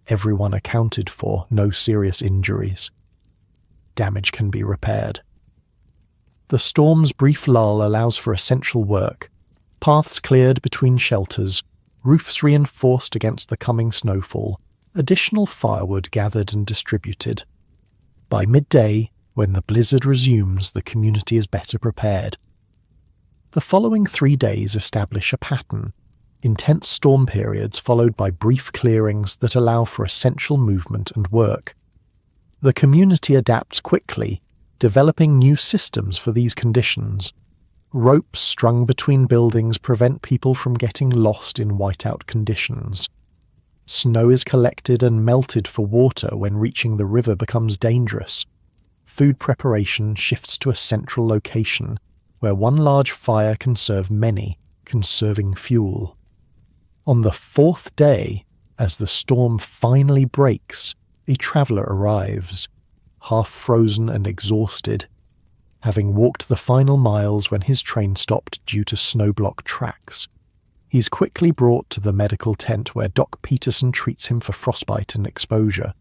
Everyone accounted for, no serious injuries. Damage can be repaired. The storm's brief lull allows for essential work. Paths cleared between shelters, roofs reinforced against the coming snowfall, additional firewood gathered and distributed. By midday, when the blizzard resumes, the community is better prepared. The following 3 days establish a pattern, intense storm periods followed by brief clearings that allow for essential movement and work. The community adapts quickly, developing new systems for these conditions. Ropes strung between buildings prevent people from getting lost in whiteout conditions. Snow is collected and melted for water when reaching the river becomes dangerous. Food preparation shifts to a central location, where one large fire can serve many, conserving fuel. On the 4th day, as the storm finally breaks, a traveller arrives, half frozen and exhausted, having walked the final miles when his train stopped due to snowblock tracks. He's quickly brought to the medical tent where Doc Peterson treats him for frostbite and exposure.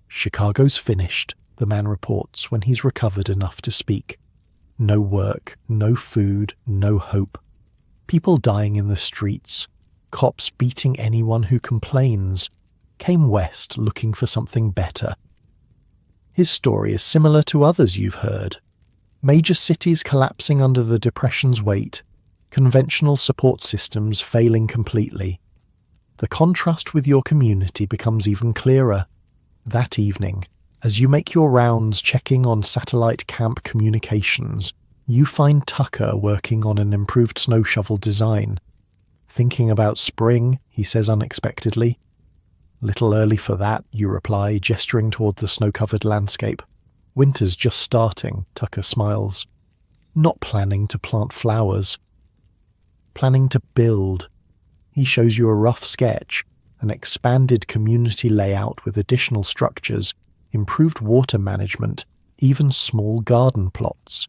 "Chicago's finished," the man reports when he's recovered enough to speak. No work, no food, no hope. People dying in the streets, cops beating anyone who complains. Came west looking for something better. His story is similar to others you've heard. Major cities collapsing under the Depression's weight, conventional support systems failing completely. The contrast with your community becomes even clearer. That evening, as you make your rounds checking on satellite camp communications, you find Tucker working on an improved snow shovel design. "Thinking about spring," he says unexpectedly. "Little early for that," you reply, gesturing toward the snow-covered landscape. "Winter's just starting," Tucker smiles. "Not planning to plant flowers. Planning to build." He shows you a rough sketch, an expanded community layout with additional structures, improved water management, even small garden plots.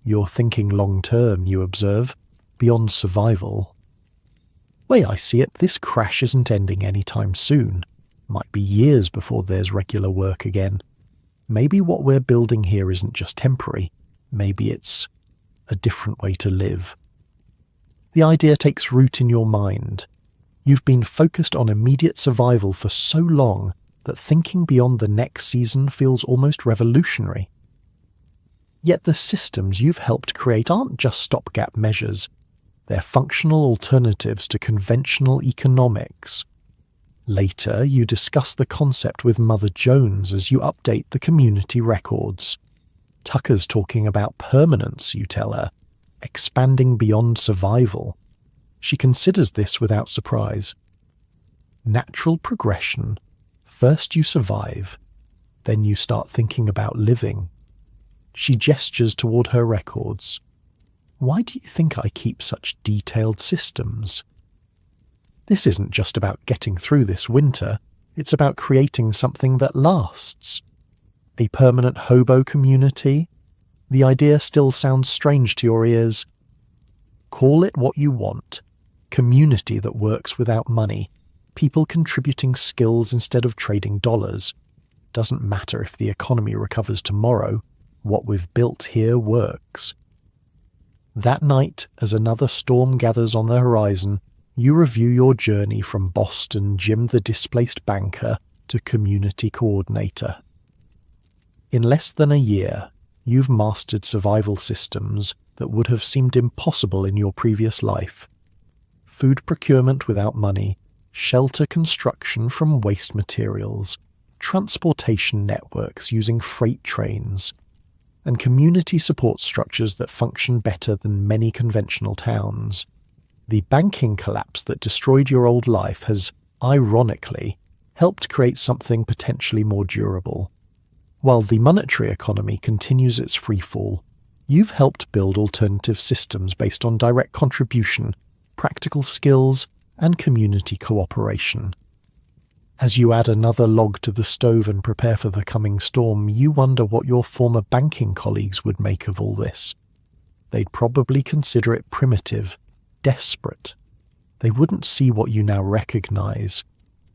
You're thinking long-term, you observe, beyond survival. "Way I see it, this crash isn't ending anytime soon. Might be years before there's regular work again. Maybe what we're building here isn't just temporary. Maybe it's a different way to live." The idea takes root in your mind. You've been focused on immediate survival for so long that thinking beyond the next season feels almost revolutionary. Yet the systems you've helped create aren't just stopgap measures. They're functional alternatives to conventional economics. Later, you discuss the concept with Mother Jones as you update the community records. Tucker's talking about permanence, you tell her, expanding beyond survival. She considers this without surprise. Natural progression. First you survive, then you start thinking about living. She gestures toward her records. "Why do you think I keep such detailed systems? This isn't just about getting through this winter, it's about creating something that lasts. A permanent hobo community? The idea still sounds strange to your ears. Call it what you want. Community that works without money. People contributing skills instead of trading dollars. Doesn't matter if the economy recovers tomorrow. What we've built here works." That night, as another storm gathers on the horizon, you review your journey from Boston Jim the displaced banker to community coordinator. In less than a year, you've mastered survival systems that would have seemed impossible in your previous life. Food procurement without money, shelter construction from waste materials, transportation networks using freight trains, and community support structures that function better than many conventional towns. The banking collapse that destroyed your old life has, ironically, helped create something potentially more durable. While the monetary economy continues its freefall, you've helped build alternative systems based on direct contribution, practical skills, and community cooperation. As you add another log to the stove and prepare for the coming storm, you wonder what your former banking colleagues would make of all this. They'd probably consider it primitive, desperate. They wouldn't see what you now recognize,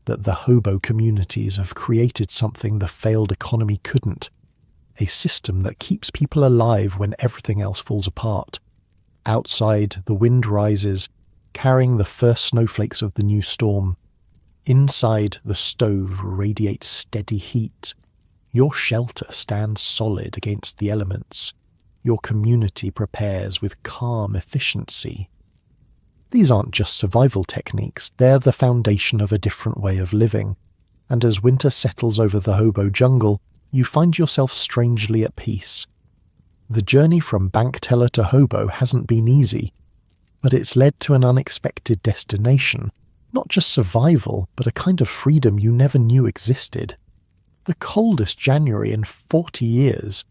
that the hobo communities have created something the failed economy couldn't, a system that keeps people alive when everything else falls apart. Outside, the wind rises, carrying the first snowflakes of the new storm. Inside, the stove radiates steady heat. Your shelter stands solid against the elements. Your community prepares with calm efficiency. These aren't just survival techniques, they're the foundation of a different way of living. And as winter settles over the hobo jungle, you find yourself strangely at peace. The journey from bank teller to hobo hasn't been easy, but it's led to an unexpected destination. Not just survival, but a kind of freedom you never knew existed. The coldest January in 40 years.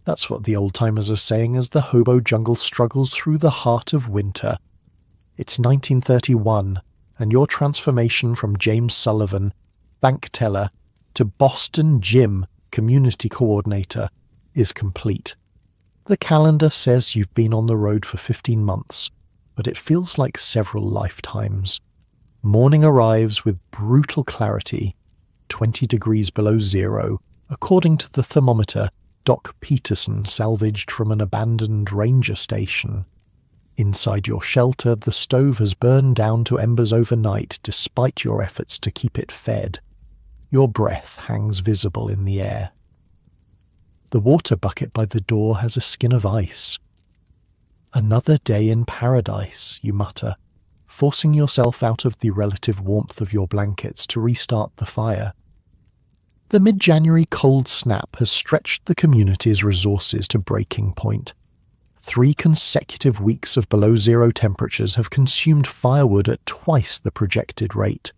That's what the old-timers are saying as the hobo jungle struggles through the heart of winter. It's 1931, and your transformation from James Sullivan, bank teller, to Boston Jim, community coordinator, is complete. The calendar says you've been on the road for 15 months, but it feels like several lifetimes. Morning arrives with brutal clarity, 20 degrees below zero, according to the thermometer Doc Peterson salvaged from an abandoned ranger station. Inside your shelter, the stove has burned down to embers overnight despite your efforts to keep it fed. Your breath hangs visible in the air. The water bucket by the door has a skin of ice. Another day in paradise, you mutter, forcing yourself out of the relative warmth of your blankets to restart the fire. The mid-January cold snap has stretched the community's resources to breaking point. 3 consecutive weeks of below-zero temperatures have consumed firewood at twice the projected rate.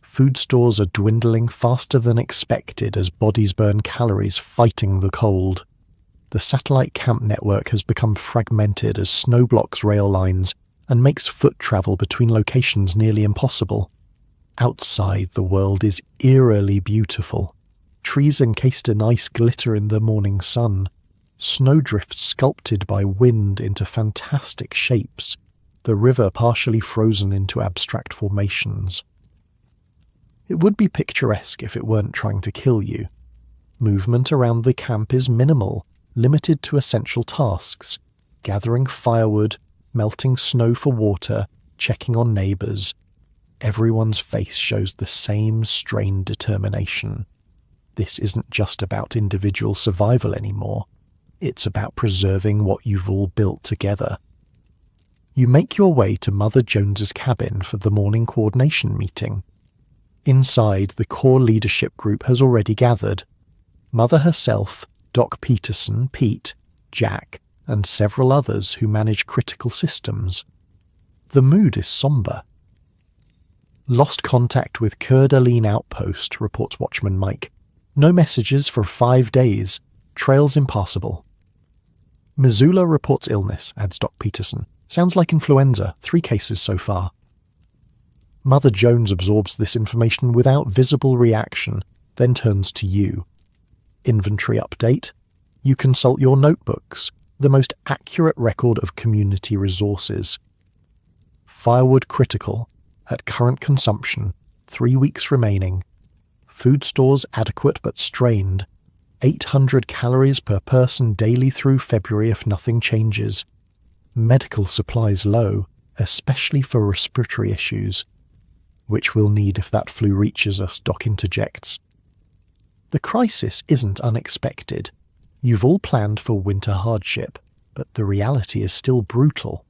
Food stores are dwindling faster than expected as bodies burn calories fighting the cold. The satellite camp network has become fragmented as snow blocks rail lines and makes foot travel between locations nearly impossible. Outside, the world is eerily beautiful. Trees encased in ice glitter in the morning sun. Snowdrifts sculpted by wind into fantastic shapes, the river partially frozen into abstract formations. It would be picturesque if it weren't trying to kill you. Movement around the camp is minimal, limited to essential tasks: gathering firewood, melting snow for water, checking on neighbours. Everyone's face shows the same strained determination. This isn't just about individual survival anymore. It's about preserving what you've all built together. You make your way to Mother Jones's cabin for the morning coordination meeting. Inside, the core leadership group has already gathered. Mother herself, Doc Peterson, Pete, Jack, and several others who manage critical systems. The mood is somber. Lost contact with Coeur d'Alene outpost, reports Watchman Mike. No messages for 5 days. Trails impassable. Missoula reports illness, adds Doc Peterson. Sounds like influenza, 3 cases so far. Mother Jones absorbs this information without visible reaction, then turns to you. Inventory update. You consult your notebooks, the most accurate record of community resources. Firewood critical, at current consumption, 3 weeks remaining. Food stores adequate but strained. 800 calories per person daily through February if nothing changes. Medical supplies low, especially for respiratory issues, which we'll need if that flu reaches us, Doc interjects. The crisis isn't unexpected. You've all planned for winter hardship, but the reality is still brutal.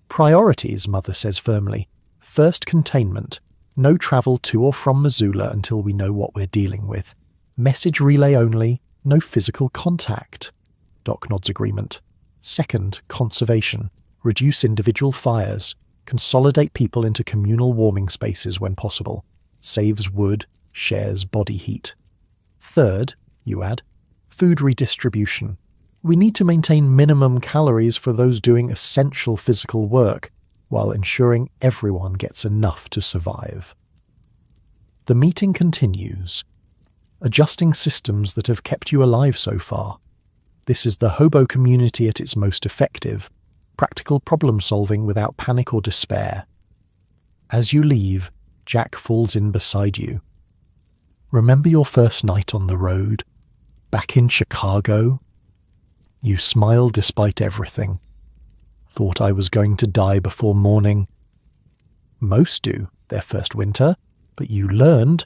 Priorities, Mother says firmly. First, containment. No travel to or from Missoula until we know what we're dealing with. Message relay only, no physical contact. Doc nods agreement. Second, conservation. Reduce individual fires. Consolidate people into communal warming spaces when possible. Saves wood, shares body heat. Third, you add, food redistribution. We need to maintain minimum calories for those doing essential physical work, while ensuring everyone gets enough to survive. The meeting continues, adjusting systems that have kept you alive so far. This is the hobo community at its most effective, practical problem solving without panic or despair. As you leave, Jack falls in beside you. Remember your first night on the road? Back in Chicago? You smile despite everything. Thought I was going to die before morning. Most do, their first winter, but you learned.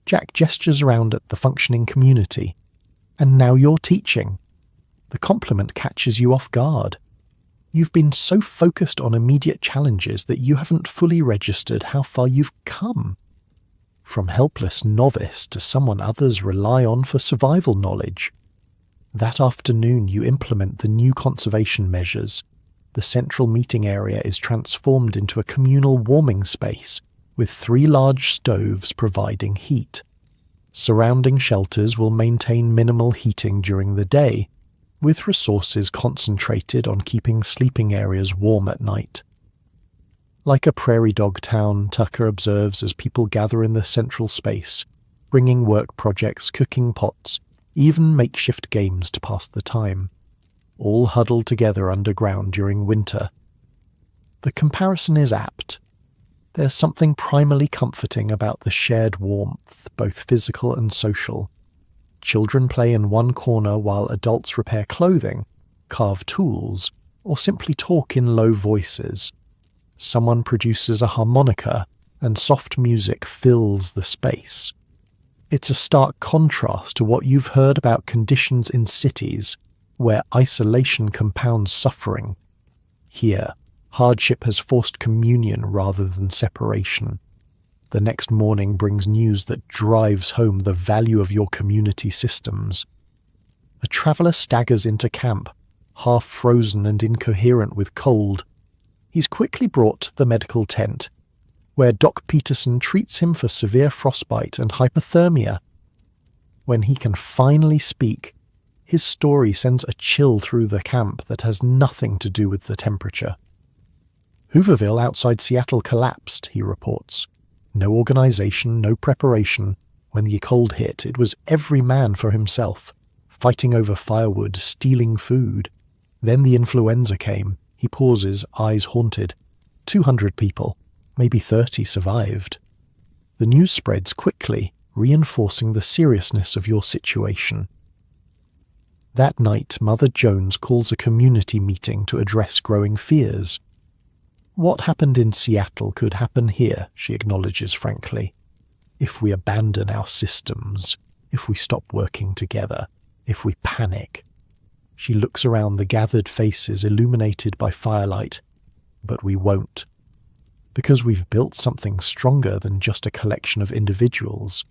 Jack gestures around at the functioning community. And now you're teaching. The compliment catches you off guard. You've been so focused on immediate challenges that you haven't fully registered how far you've come. From helpless novice to someone others rely on for survival knowledge. That afternoon you implement the new conservation measures. The central meeting area is transformed into a communal warming space, with 3 large stoves providing heat. Surrounding shelters will maintain minimal heating during the day, with resources concentrated on keeping sleeping areas warm at night. Like a prairie dog town, Tucker observes as people gather in the central space, bringing work projects, cooking pots, even makeshift games to pass the time, all huddled together underground during winter. The comparison is apt. There's something primally comforting about the shared warmth, both physical and social. Children play in one corner while adults repair clothing, carve tools, or simply talk in low voices. Someone produces a harmonica, and soft music fills the space. It's a stark contrast to what you've heard about conditions in cities, where isolation compounds suffering. Here, hardship has forced communion rather than separation. The next morning brings news that drives home the value of your community systems. A traveller staggers into camp, half frozen and incoherent with cold. He's quickly brought to the medical tent, where Doc Peterson treats him for severe frostbite and hypothermia. When he can finally speak, his story sends a chill through the camp that has nothing to do with the temperature. Hooverville outside Seattle collapsed, he reports. No organization, no preparation. When the cold hit, it was every man for himself, fighting over firewood, stealing food. Then the influenza came. He pauses, eyes haunted. 200 people, maybe 30 survived. The news spreads quickly, reinforcing the seriousness of your situation. That night, Mother Jones calls a community meeting to address growing fears. What happened in Seattle could happen here, she acknowledges frankly. If we abandon our systems, if we stop working together, if we panic. She looks around the gathered faces illuminated by firelight. But we won't. Because we've built something stronger than just a collection of individuals.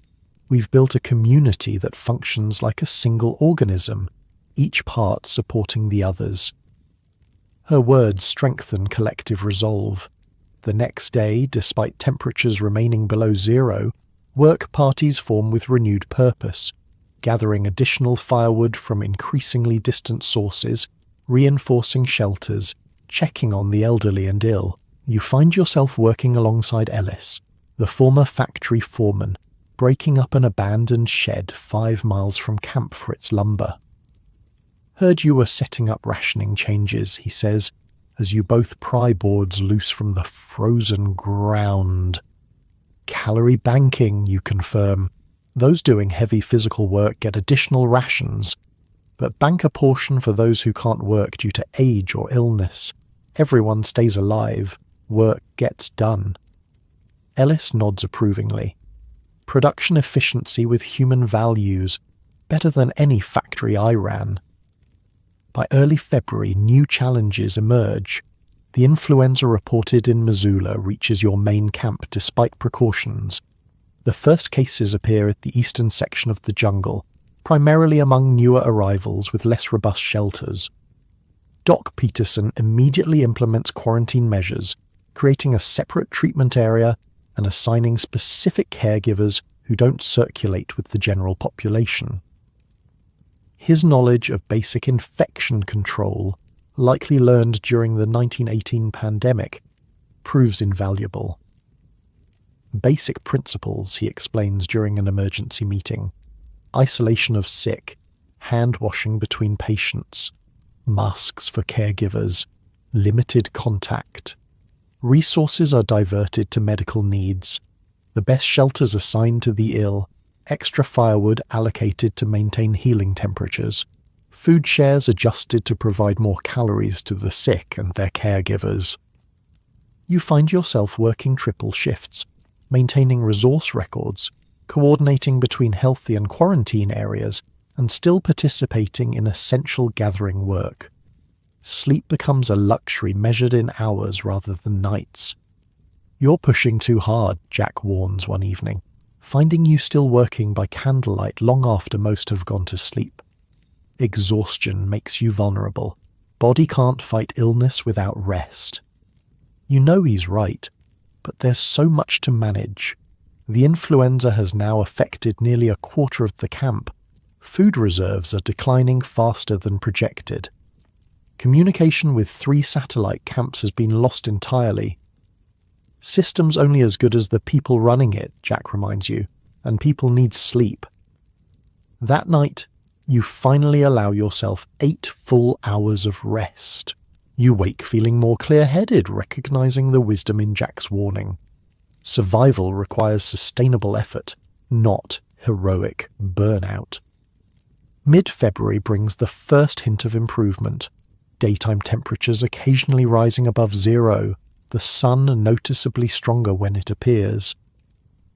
We've built a community that functions like a single organism, each part supporting the others. Her words strengthen collective resolve. The next day, despite temperatures remaining below zero, work parties form with renewed purpose, gathering additional firewood from increasingly distant sources, reinforcing shelters, checking on the elderly and ill. You find yourself working alongside Ellis, the former factory foreman, breaking up an abandoned shed 5 miles from camp for its lumber. Heard you were setting up rationing changes, he says, as you both pry boards loose from the frozen ground. Calorie banking, you confirm. Those doing heavy physical work get additional rations, but bank a portion for those who can't work due to age or illness. Everyone stays alive. Work gets done. Ellis nods approvingly. Production efficiency with human values, better than any factory I ran. By early February, new challenges emerge. The influenza reported in Missoula reaches your main camp despite precautions. The first cases appear at the eastern section of the jungle, primarily among newer arrivals with less robust shelters. Doc Peterson immediately implements quarantine measures, creating a separate treatment area and assigning specific caregivers who don't circulate with the general population. His knowledge of basic infection control, likely learned during the 1918 pandemic, proves invaluable. Basic principles, he explains during an emergency meeting. Isolation of sick, hand washing between patients, masks for caregivers, limited contact. Resources are diverted to medical needs, the best shelters assigned to the ill, extra firewood allocated to maintain healing temperatures, food shares adjusted to provide more calories to the sick and their caregivers. You find yourself working triple shifts, maintaining resource records, coordinating between healthy and quarantine areas, and still participating in essential gathering work. Sleep becomes a luxury measured in hours rather than nights. You're pushing too hard, Jack warns one evening, finding you still working by candlelight long after most have gone to sleep. Exhaustion makes you vulnerable. Body can't fight illness without rest. You know he's right, but there's so much to manage. The influenza has now affected nearly a quarter of the camp. Food reserves are declining faster than projected. Communication with 3 satellite camps has been lost entirely. System's only as good as the people running it, Jack reminds you, and people need sleep. That night, you finally allow yourself 8 full hours of rest. You wake feeling more clear-headed, recognizing the wisdom in Jack's warning. Survival requires sustainable effort, not heroic burnout. Mid-February brings the first hint of improvement. Daytime temperatures occasionally rising above 0, the sun noticeably stronger when it appears.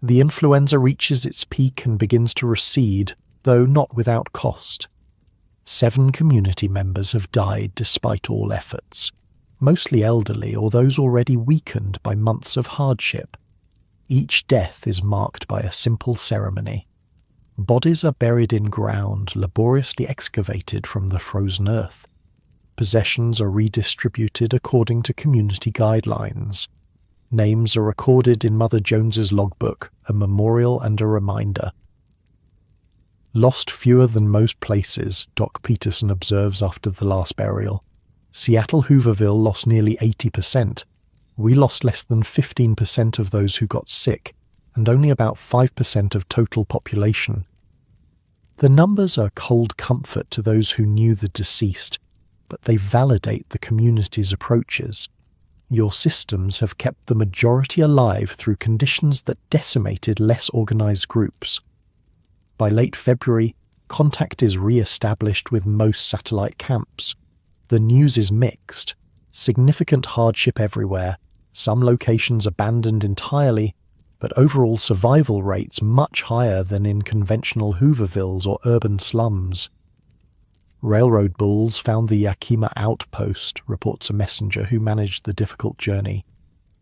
The influenza reaches its peak and begins to recede, though not without cost. 7 community members have died despite all efforts, mostly elderly or those already weakened by months of hardship. Each death is marked by a simple ceremony. Bodies are buried in ground laboriously excavated from the frozen earth. Possessions are redistributed according to community guidelines. Names are recorded in Mother Jones's logbook, a memorial and a reminder. Lost fewer than most places, Doc Peterson observes after the last burial. Seattle Hooverville lost nearly 80%. We lost less than 15% of those who got sick, and only about 5% of total population. The numbers are cold comfort to those who knew the deceased, but they validate the community's approaches. Your systems have kept the majority alive through conditions that decimated less organized groups. By late February, contact is re-established with most satellite camps. The news is mixed. Significant hardship everywhere, some locations abandoned entirely, but overall survival rates much higher than in conventional Hoovervilles or urban slums. Railroad bulls found the Yakima outpost, reports a messenger who managed the difficult journey.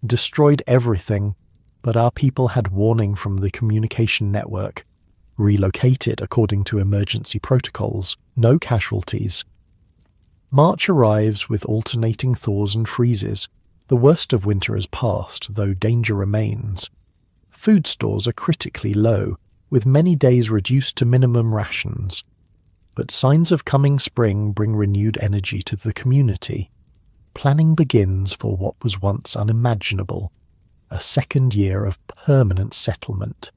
Destroyed everything, but our people had warning from the communication network. Relocated according to emergency protocols, no casualties. March arrives with alternating thaws and freezes. The worst of winter has passed, though danger remains. Food stores are critically low, with many days reduced to minimum rations. But signs of coming spring bring renewed energy to the community. Planning begins for what was once unimaginable, a second year of permanent settlement.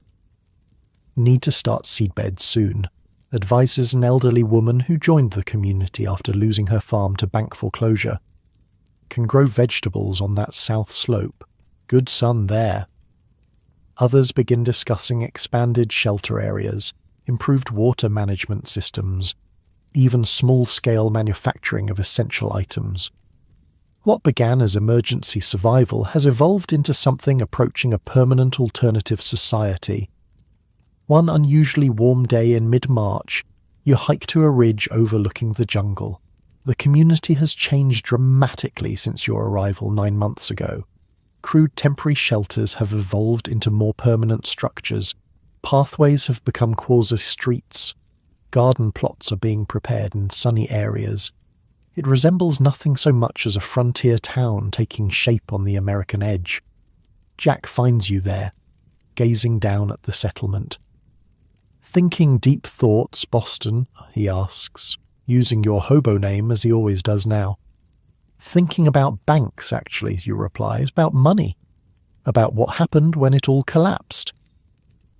Need to start seedbeds soon, advises an elderly woman who joined the community after losing her farm to bank foreclosure. Can grow vegetables on that south slope. Good sun there. Others begin discussing expanded shelter areas, improved water management systems, even small-scale manufacturing of essential items. What began as emergency survival has evolved into something approaching a permanent alternative society. One unusually warm day in mid-March, you hike to a ridge overlooking the jungle. The community has changed dramatically since your arrival 9 months ago. Crude temporary shelters have evolved into more permanent structures. Pathways have become quasi-streets. Garden plots are being prepared in sunny areas. It resembles nothing so much as a frontier town taking shape on the American edge. Jack finds you there, gazing down at the settlement. "Thinking deep thoughts, Boston?" he asks, using your hobo name as he always does now. "Thinking about banks, actually," you reply. "It's about money." about what happened when it all collapsed.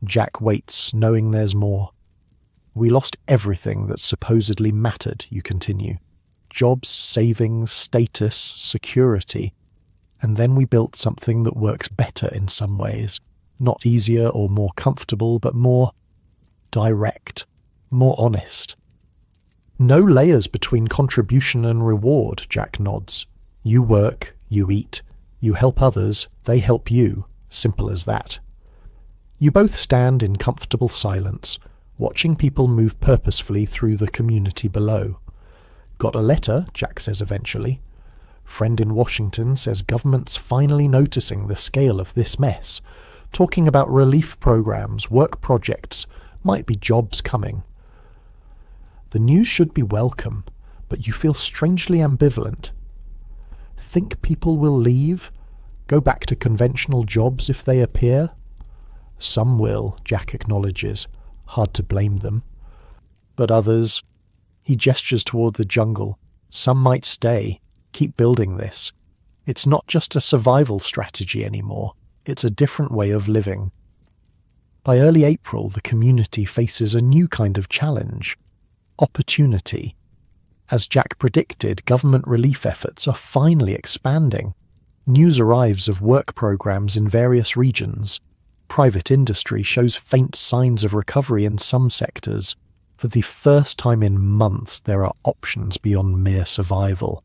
Jack waits, knowing there's more. We lost everything that supposedly mattered, you continue. Jobs, savings, status, security. And then we built something that works better in some ways. Not easier or more comfortable, but more direct, more honest. No layers between contribution and reward, Jack nods. You work, you eat, you help others, they help you. Simple as that. You both stand in comfortable silence, watching people move purposefully through the community below. Got a letter, Jack says eventually. Friend in Washington says government's finally noticing the scale of this mess, talking about relief programs, work projects, might be jobs coming. The news should be welcome, but you feel strangely ambivalent. Think people will leave? Go back to conventional jobs if they appear? Some will, Jack acknowledges. Hard to blame them. But others... He gestures toward the jungle. Some might stay. Keep building this. It's not just a survival strategy anymore. It's a different way of living. By early April, the community faces a new kind of challenge. Opportunity. As Jack predicted, government relief efforts are finally expanding. News arrives of work programs in various regions. Private industry shows faint signs of recovery in some sectors. For the first time in months, there are options beyond mere survival.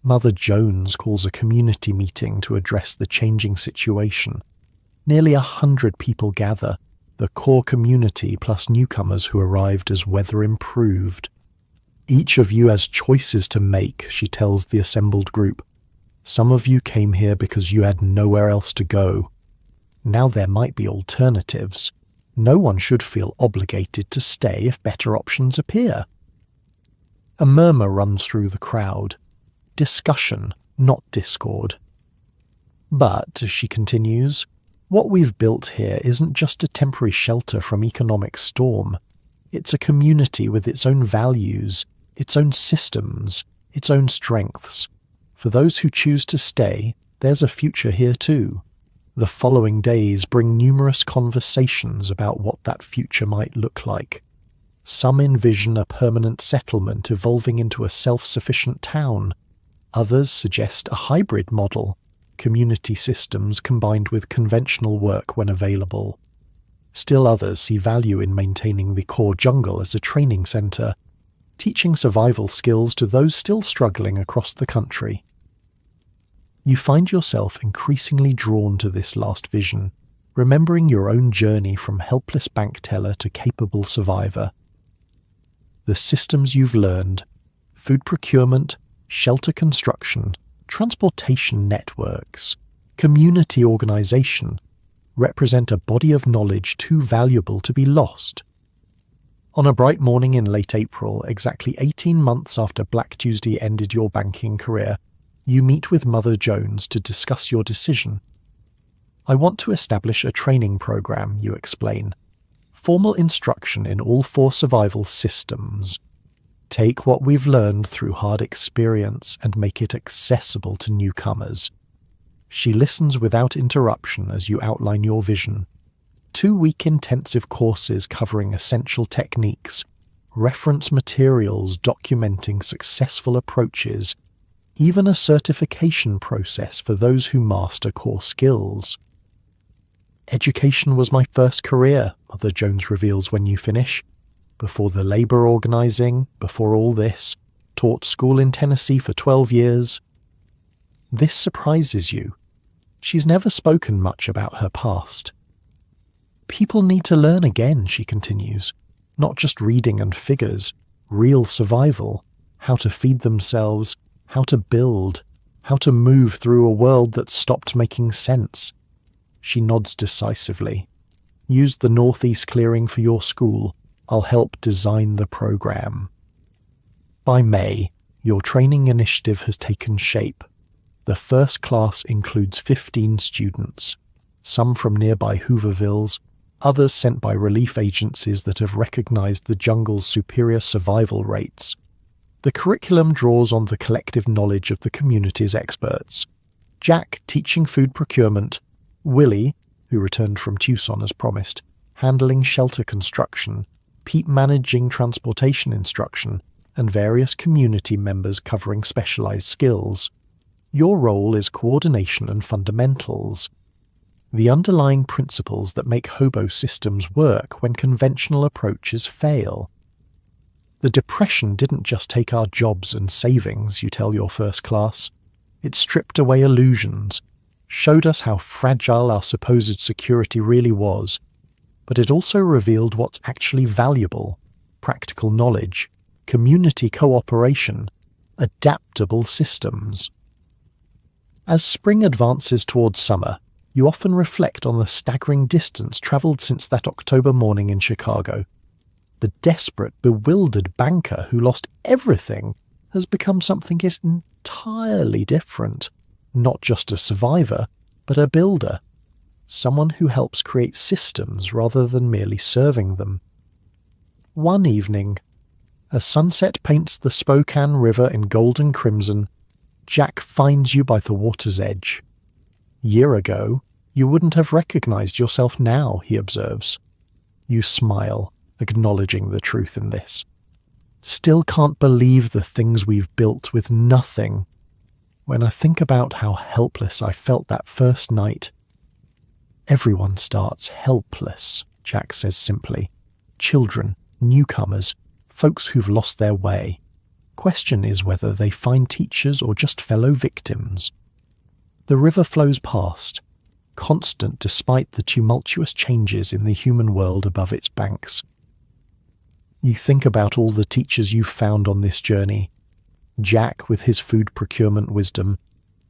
Mother Jones calls a community meeting to address the changing situation. Nearly 100 people gather, the core community plus newcomers who arrived as weather improved. Each of you has choices to make, she tells the assembled group. Some of you came here because you had nowhere else to go. Now there might be alternatives. No one should feel obligated to stay if better options appear. A murmur runs through the crowd. Discussion, not discord. But, she continues, what we've built here isn't just a temporary shelter from economic storm. It's a community with its own values, its own systems, its own strengths. For those who choose to stay, there's a future here too. The following days bring numerous conversations about what that future might look like. Some envision a permanent settlement evolving into a self-sufficient town. Others suggest a hybrid model, community systems combined with conventional work when available. Still others see value in maintaining the core jungle as a training centre, teaching survival skills to those still struggling across the country. You find yourself increasingly drawn to this last vision, remembering your own journey from helpless bank teller to capable survivor. The systems you've learned, food procurement, shelter construction, transportation networks, community organization, represent a body of knowledge too valuable to be lost. On a bright morning in late April, exactly 18 months after Black Tuesday ended your banking career, you meet with Mother Jones to discuss your decision. I want to establish a training program, you explain. Formal instruction in all 4 survival systems. Take what we've learned through hard experience and make it accessible to newcomers. She listens without interruption as you outline your vision. 2-week intensive courses covering essential techniques, reference materials documenting successful approaches, even a certification process for those who master core skills. Education was my first career, Mother Jones reveals when you finish. Before the labor organizing, before all this, taught school in Tennessee for 12 years. This surprises you. She's never spoken much about her past. People need to learn again, she continues. Not just reading and figures, real survival, how to feed themselves, how to build, how to move through a world that stopped making sense. She nods decisively. Use the northeast clearing for your school. I'll help design the program. By May, your training initiative has taken shape. The first class includes 15 students, some from nearby Hoovervilles, others sent by relief agencies that have recognized the jungle's superior survival rates. The curriculum draws on the collective knowledge of the community's experts. Jack teaching food procurement, Willie, who returned from Tucson as promised, handling shelter construction, Pete managing transportation instruction, and various community members covering specialized skills. Your role is coordination and fundamentals, the underlying principles that make hobo systems work when conventional approaches fail. The Depression didn't just take our jobs and savings, you tell your first class. It stripped away illusions, showed us how fragile our supposed security really was, but it also revealed what's actually valuable: practical knowledge, community cooperation, adaptable systems. As spring advances towards summer, you often reflect on the staggering distance travelled since that October morning in Chicago. The desperate, bewildered banker who lost everything has become something entirely different. Not just a survivor, but a builder. Someone who helps create systems rather than merely serving them. One evening, as sunset paints the Spokane River in golden crimson, Jack finds you by the water's edge. Year ago, you wouldn't have recognized yourself now, he observes. You smile, acknowledging the truth in this. Still can't believe the things we've built with nothing. When I think about how helpless I felt that first night. Everyone starts helpless, Jack says simply. Children, newcomers, folks who've lost their way. Question is whether they find teachers or just fellow victims. The river flows past, constant despite the tumultuous changes in the human world above its banks. You think about all the teachers you've found on this journey. Jack with his food procurement wisdom,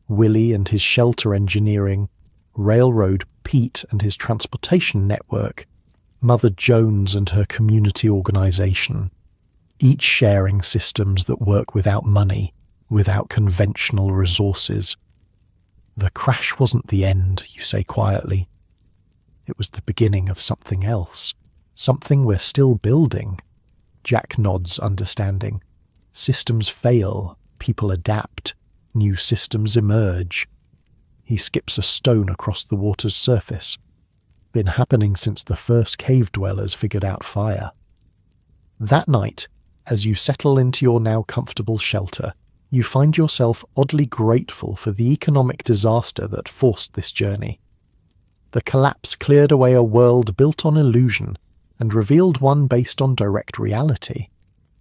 Willie and his shelter engineering, Railroad Pete and his transportation network, Mother Jones and her community organisation, each sharing systems that work without money, without conventional resources. The crash wasn't the end, you say quietly. It was the beginning of something else, something we're still building. Jack nods, understanding. Systems fail, people adapt, new systems emerge. He skips a stone across the water's surface. Been happening since the first cave dwellers figured out fire. That night, as you settle into your now comfortable shelter, you find yourself oddly grateful for the economic disaster that forced this journey. The collapse cleared away a world built on illusion and revealed one based on direct reality,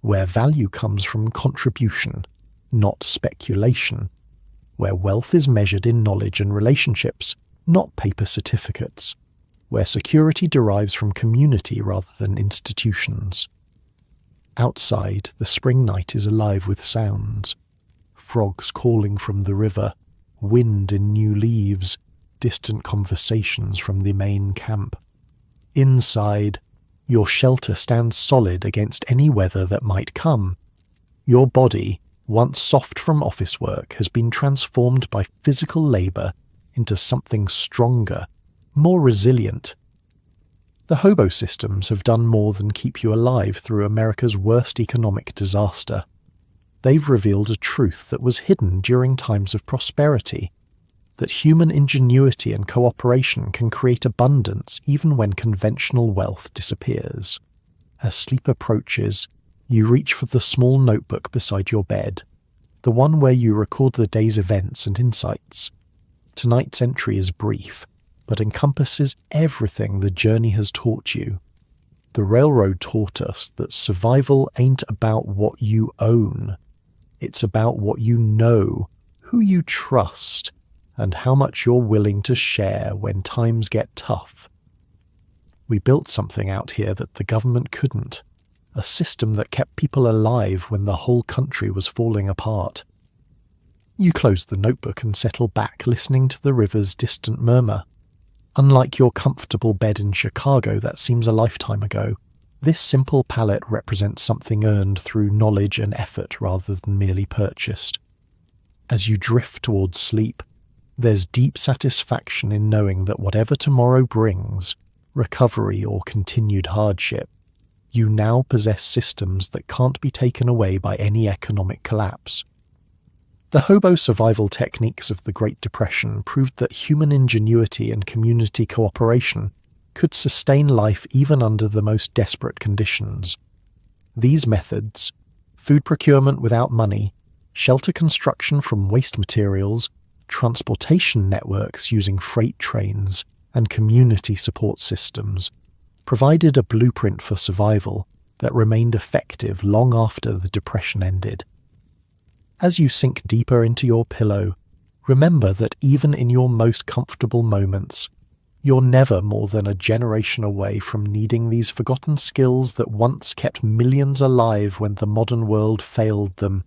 where value comes from contribution, not speculation, where wealth is measured in knowledge and relationships, not paper certificates, where security derives from community rather than institutions. Outside, the spring night is alive with sounds. Frogs calling from the river, wind in new leaves, distant conversations from the main camp. Inside, your shelter stands solid against any weather that might come. Your body, once soft from office work, has been transformed by physical labour into something stronger, more resilient. The hobo systems have done more than keep you alive through America's worst economic disaster. They've revealed a truth that was hidden during times of prosperity, that human ingenuity and cooperation can create abundance even when conventional wealth disappears. As sleep approaches, you reach for the small notebook beside your bed, the one where you record the day's events and insights. Tonight's entry is brief, but encompasses everything the journey has taught you. The railroad taught us that survival ain't about what you own. It's about what you know, who you trust, and how much you're willing to share when times get tough. We built something out here that the government couldn't, a system that kept people alive when the whole country was falling apart. You close the notebook and settle back, listening to the river's distant murmur. Unlike your comfortable bed in Chicago that seems a lifetime ago, this simple pallet represents something earned through knowledge and effort rather than merely purchased. As you drift towards sleep, there's deep satisfaction in knowing that whatever tomorrow brings, recovery or continued hardship, you now possess systems that can't be taken away by any economic collapse. The hobo survival techniques of the Great Depression proved that human ingenuity and community cooperation could sustain life even under the most desperate conditions. These methods, food procurement without money, shelter construction from waste materials, transportation networks using freight trains, and community support systems, provided a blueprint for survival that remained effective long after the Depression ended. As you sink deeper into your pillow, remember that even in your most comfortable moments, you're never more than a generation away from needing these forgotten skills that once kept millions alive when the modern world failed them